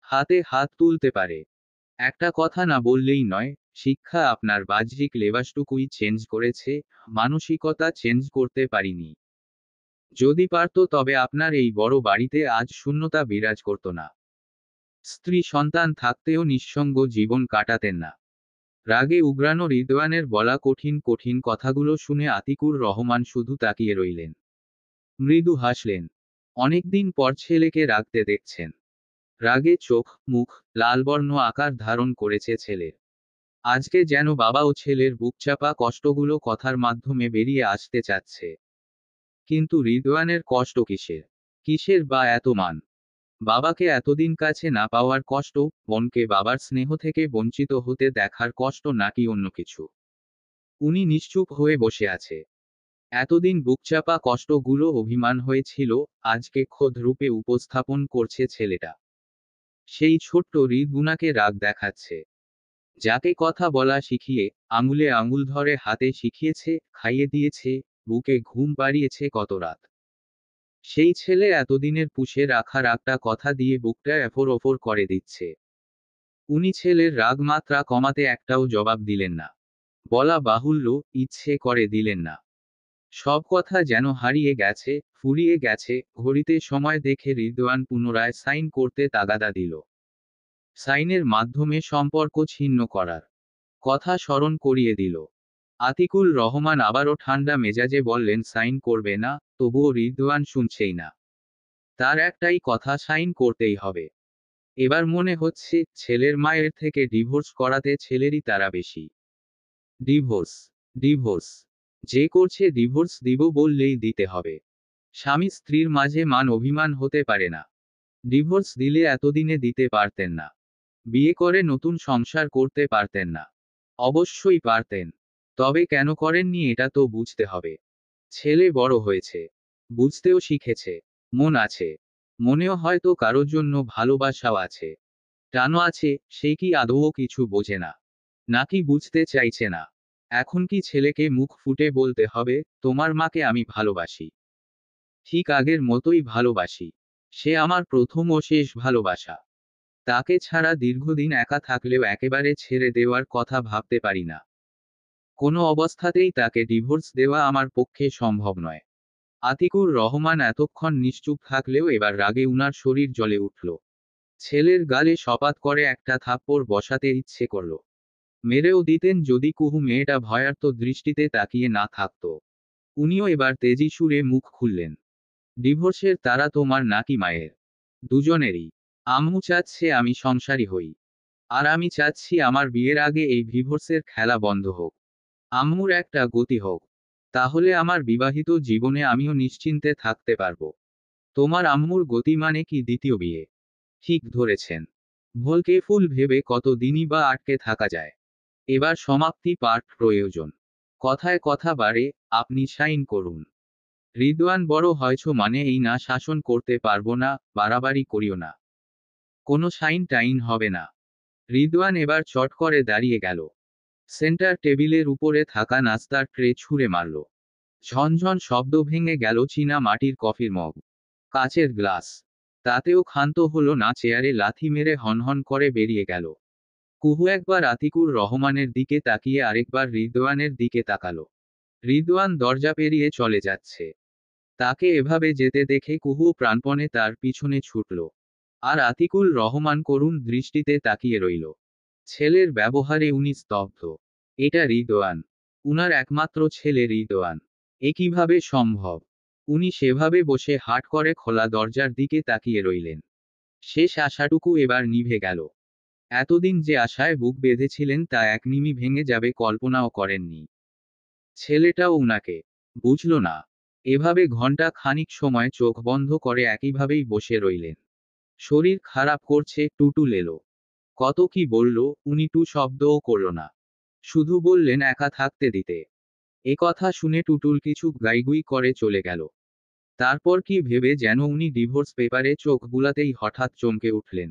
হাতে হাত তুলতে পারে। একটা কথা না বললেই নয়, শিক্ষা আপনার বাহ্যিক লেবাসটুকুই চেঞ্জ করেছে, মানসিকতা চেঞ্জ করতে পারিনি। যদি পারত তবে আপনার এই বড় বাড়িতে আজ শূন্যতা বিরাজ করত না। স্ত্রী সন্তান থাকতেও নিঃসঙ্গ জীবন কাটাতেন না। রাগে উগরানো রিদওয়ানের বলা কঠিন কঠিন কথাগুলো শুনে আতিকুর রহমান শুধু তাকিয়ে রইলেন। মৃদু হাসলেন। অনেকদিন পর ছেলেকে রাগতে দেখছেন। রাগে চোখ মুখ লালবর্ণ আকার ধারণ করেছে ছেলের। আজকে যেন বাবা ও ছেলের বুকচাপা কষ্টগুলো কথার মাধ্যমে বেরিয়ে আসতে চাচ্ছে। কিন্তু রিদওয়ানের কষ্ট কিসের? কিসের বা এত মান? বাবাকে এতদিন কাছে না পাওয়ার কষ্ট, বোনকে বাবার স্নেহ থেকে বঞ্চিত হতে দেখার কষ্ট, নাকি অন্য কিছু? উনি নিশ্চুপ হয়ে বসে আছে। এতদিন বুকচাপা কষ্টগুলো অভিমান হয়েছিল, আজকে খোদ রূপে উপস্থাপন করছে ছেলেটা। সেই ছোট্ট রিদগুনাকে রাগ দেখাচ্ছে। যাকে কথা বলা শিখিয়ে, আঙুলে আঙুল ধরে হাতে শিখিয়েছে, খাইয়ে দিয়েছে, বুকে ঘুম পাড়িয়েছে কত রাত। সেই ছেলে এতদিনের পুষে রাখা রাগটা কথা দিয়ে বুকটা এফোর ওফোর করে দিচ্ছে। উনি ছেলের রাগ মাত্রা কমাতে একটাও জবাব দিলেন না। বলা বাহুল্য, ইচ্ছে করে দিলেন না। সব কথা যেন হারিয়ে গেছে, ফুরিয়ে গেছে। ঘড়িতে সময় দেখে রিদওয়ান পুনরায় সাইন করতে তাগাদা দিল। সাইনের মাধ্যমে সম্পর্ক ছিন্ন করার কথা স্মরণ করিয়ে দিল। আতিকুল রহমান আবারও ঠান্ডা মেজাজে বললেন, সাইন করবে না? তবুও রিদওয়ান শুনছেই না। তার একটাই কথা, সাইন করতেই হবে। এবার মনে হচ্ছে ছেলের মায়ের থেকে ডিভোর্স করাতে ছেলেরই তারা বেশি। ডিভোর্স, ডিভোর্স, যে করছে ডিভোর্স দিব বললেই দিতে হবে। স্বামী স্ত্রীর মাঝে মান অভিমান হতে পারে না। ডিভোর্স দিলে এতদিনে দিতে পারতেন না। বিয়ে করে নতুন সংসার করতে পারতেন না। অবশ্যই পারতেন। তবে কেন করেননি এটা তো বুঝতে হবে। ছেলে বড় হয়েছে। বুঝতেও শিখেছে। মন আছে। মনেও হয়তো কারোর জন্য ভালোবাসাও আছে। টানও আছে, সে কি আদৌ কিছু বোঝে না? নাকি বুঝতে চাইছে না? এখন কি ছেলেকে মুখ ফুটে বলতে হবে, তোমার মাকে আমি ভালোবাসি? ঠিক আগের মতোই ভালোবাসি। সে আমার প্রথম ও শেষ ভালোবাসা। তাকে ছাড়া দীর্ঘদিন একা থাকলেও একেবারে ছেড়ে দেওয়ার কথা ভাবতে পারি না। কোনো অবস্থাতেই তাকে ডিভোর্স দেওয়া আমার পক্ষে সম্ভব নয়। আতিকুর রহমান এতক্ষণ নিশ্চুপ থাকলেও এবার রাগে উনার শরীর জ্বলে উঠল। ছেলের গালে শপাত করে একটা থাপ্পড় বসাতে ইচ্ছে করল। মেরেও দিতেন যদি কুহু মেয়েটা ভয়ার্ত দৃষ্টিতে তাকিয়ে না থাকত। উনিও এবার তেজি সুরে মুখ খুললেন। ডিভোর্সের তারা তোমার নাকি মায়ের? দুজনেরই। আম্মু চাচ্ছে আমি সংসারী হই। আর আমি চাচ্ছি আমার বিয়ের আগে এই ডিভোর্সের খেলা বন্ধ হোক। আম্মুর একটা গতি হোক। তাহলে আমার বিবাহিত জীবনে আমিও নিশ্চিন্তে থাকতে পারবো। তোমার আম্মুর গতিমানে কি দ্বিতীয় বিয়ে? ঠিক ধরেছেন। ভোলকে ফুল ভেবে কত দিনই বা আটকে থাকা যায়। এবার সমাপ্তি পাঠ প্রয়োজন। কথায় কথা বাড়ে, আপনি সাইন করুন। রিদওয়ান বড় হয়েছ মানে এই না শাসন করতে পারবো না, বাড়াবাড়ি করিও না। কোনো সাইন টাইন হবে না। রিদওয়ান এবার চট করে দাঁড়িয়ে গেল। সেন্টার টেবিলের উপরে থাকা নাস্তার ট্রে ছুঁড়ে মারল। ঝনঝন শব্দ ভেঙে গেল চীনা মাটির কফির মগ, কাচের গ্লাস। তাতেও ক্ষান্ত হলো না, চেয়ারে লাথি মেরে হনহন করে বেরিয়ে গেল। কুহু একবার আতিকুর রহমানের দিকে তাকিয়ে আরেকবার রিদওয়ানের দিকে তাকালো। রিদওয়ান দরজা পেরিয়ে চলে যাচ্ছে। তাকে এভাবে যেতে দেখে কুহু প্রাণপণে তার পিছনে ছুটল। আর আতিকুর রহমান করুণ দৃষ্টিতে তাকিয়ে রইল। ছেলের ব্যবহারে উনি স্তব্ধ। এটা রিদওয়ান, উনার একমাত্র ছেলে রিদওয়ান। এ কিভাবে সম্ভব? উনি সেভাবে বসে হাট করে খোলা দরজার দিকে তাকিয়ে রইলেন। শেষ আশাটুকু এবার নিভে গেল। এতদিন যে আশায় বুক বেঁধেছিলেন তা এক নিমি ভেঙে যাবে কল্পনাও করেননি। ছেলেটাও উনাকে বুঝল না। এভাবে ঘন্টা খানিক সময় চোখ বন্ধ করে একইভাবেই বসে রইলেন। শরীর খারাপ করছে, টুটুল এলো। কত কি বলল, উনি টু শব্দও করল না। শুধু বললেন একা থাকতে দিতে। এ কথা শুনে টুটুল কিছু গাইগুই করে চলে গেল। তারপর কি ভেবে যেন উনি ডিভোর্স পেপারে চোখ বুলাতেই হঠাৎ চমকে উঠলেন।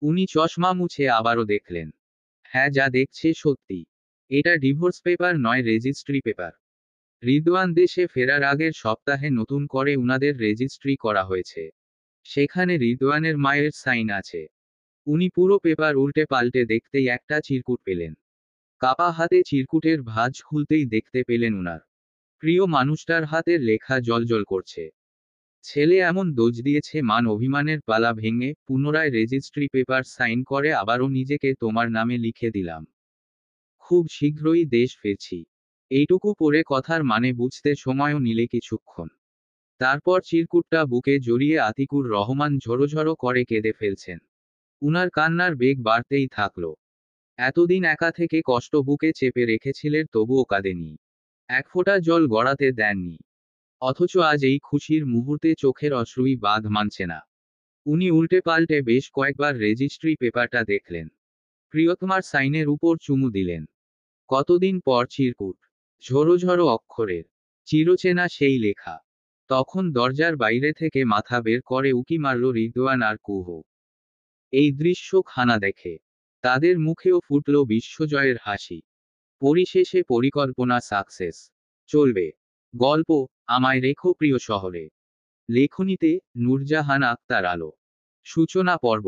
উনি চশমা মুছে আবারও দেখলেন। হ্যাঁ, যা দেখছে সত্যি। এটা ডিভোর্স পেপার নয়, রেজিস্ট্রি পেপার। রিদওয়ান দেশে ফেরার আগের সপ্তাহে নতুন করে উনাদের রেজিস্ট্রি করা হয়েছে। সেখানে রিদওয়ানের মায়ের সাইন আছে। উনি পুরো পেপার উল্টে পাল্টে দেখতেই একটা চিরকুট পেলেন। কাপা হাতে চিরকুটের ভাঁজ খুলতেই দেখতে পেলেন উনার প্রিয় মানুষটার হাতের লেখা জ্বলজ্বল করছে। ছেলে এমন দোজ দিয়েছে, মান অভিমানের পালা ভেঙে পুনরায় রেজিস্ট্রি পেপার সাইন করে আবারও নিজেকে তোমার নামে লিখে দিলাম। খুব শীঘ্রই দেশ ফিরছি। এইটুকু পড়ে কথার মানে বুঝতে সময়ও নিলে কিছুক্ষণ। তারপর চিরকুটটা বুকে জড়িয়ে আতিকুর রহমান ঝরোঝরো করে কেঁদে ফেলছেন। উনার কান্নার বেগ বাড়তেই থাকলো। এতদিন একা থেকে কষ্ট বুকে চেপে রেখেছিলেন, তবুও কাঁদেনি। এক ফোঁটা জল গড়াতে দেননি। অথচ আজ এই খুশির মুহূর্তে চোখের অশ্রুই বাঁধ মানছে না। উনি উল্টে পাল্টে বেশ কয়েকবার রেজিস্ট্রি পেপারটা দেখলেন। প্রিয়তমার সাইনের উপর চুমু দিলেন। কতদিন পর চিরকুট, ঝরোঝরো অক্ষরের, চিরচেনা সেই লেখা। তখন দরজার বাইরে থেকে মাথা বের করে উকি মারল রিদওয়ান আর কুহু। এই দৃশ্য খানা দেখে তাদের মুখেও ফুটল বিশ্বজয়ের হাসি। পরিশেষে পরিকল্পনা সাকসেস। চলবে। গল্প আমায় রেখো প্রিয় শহরে। লেখনীতে নূরজাহান আক্তার আলো। সূচনা পর্ব।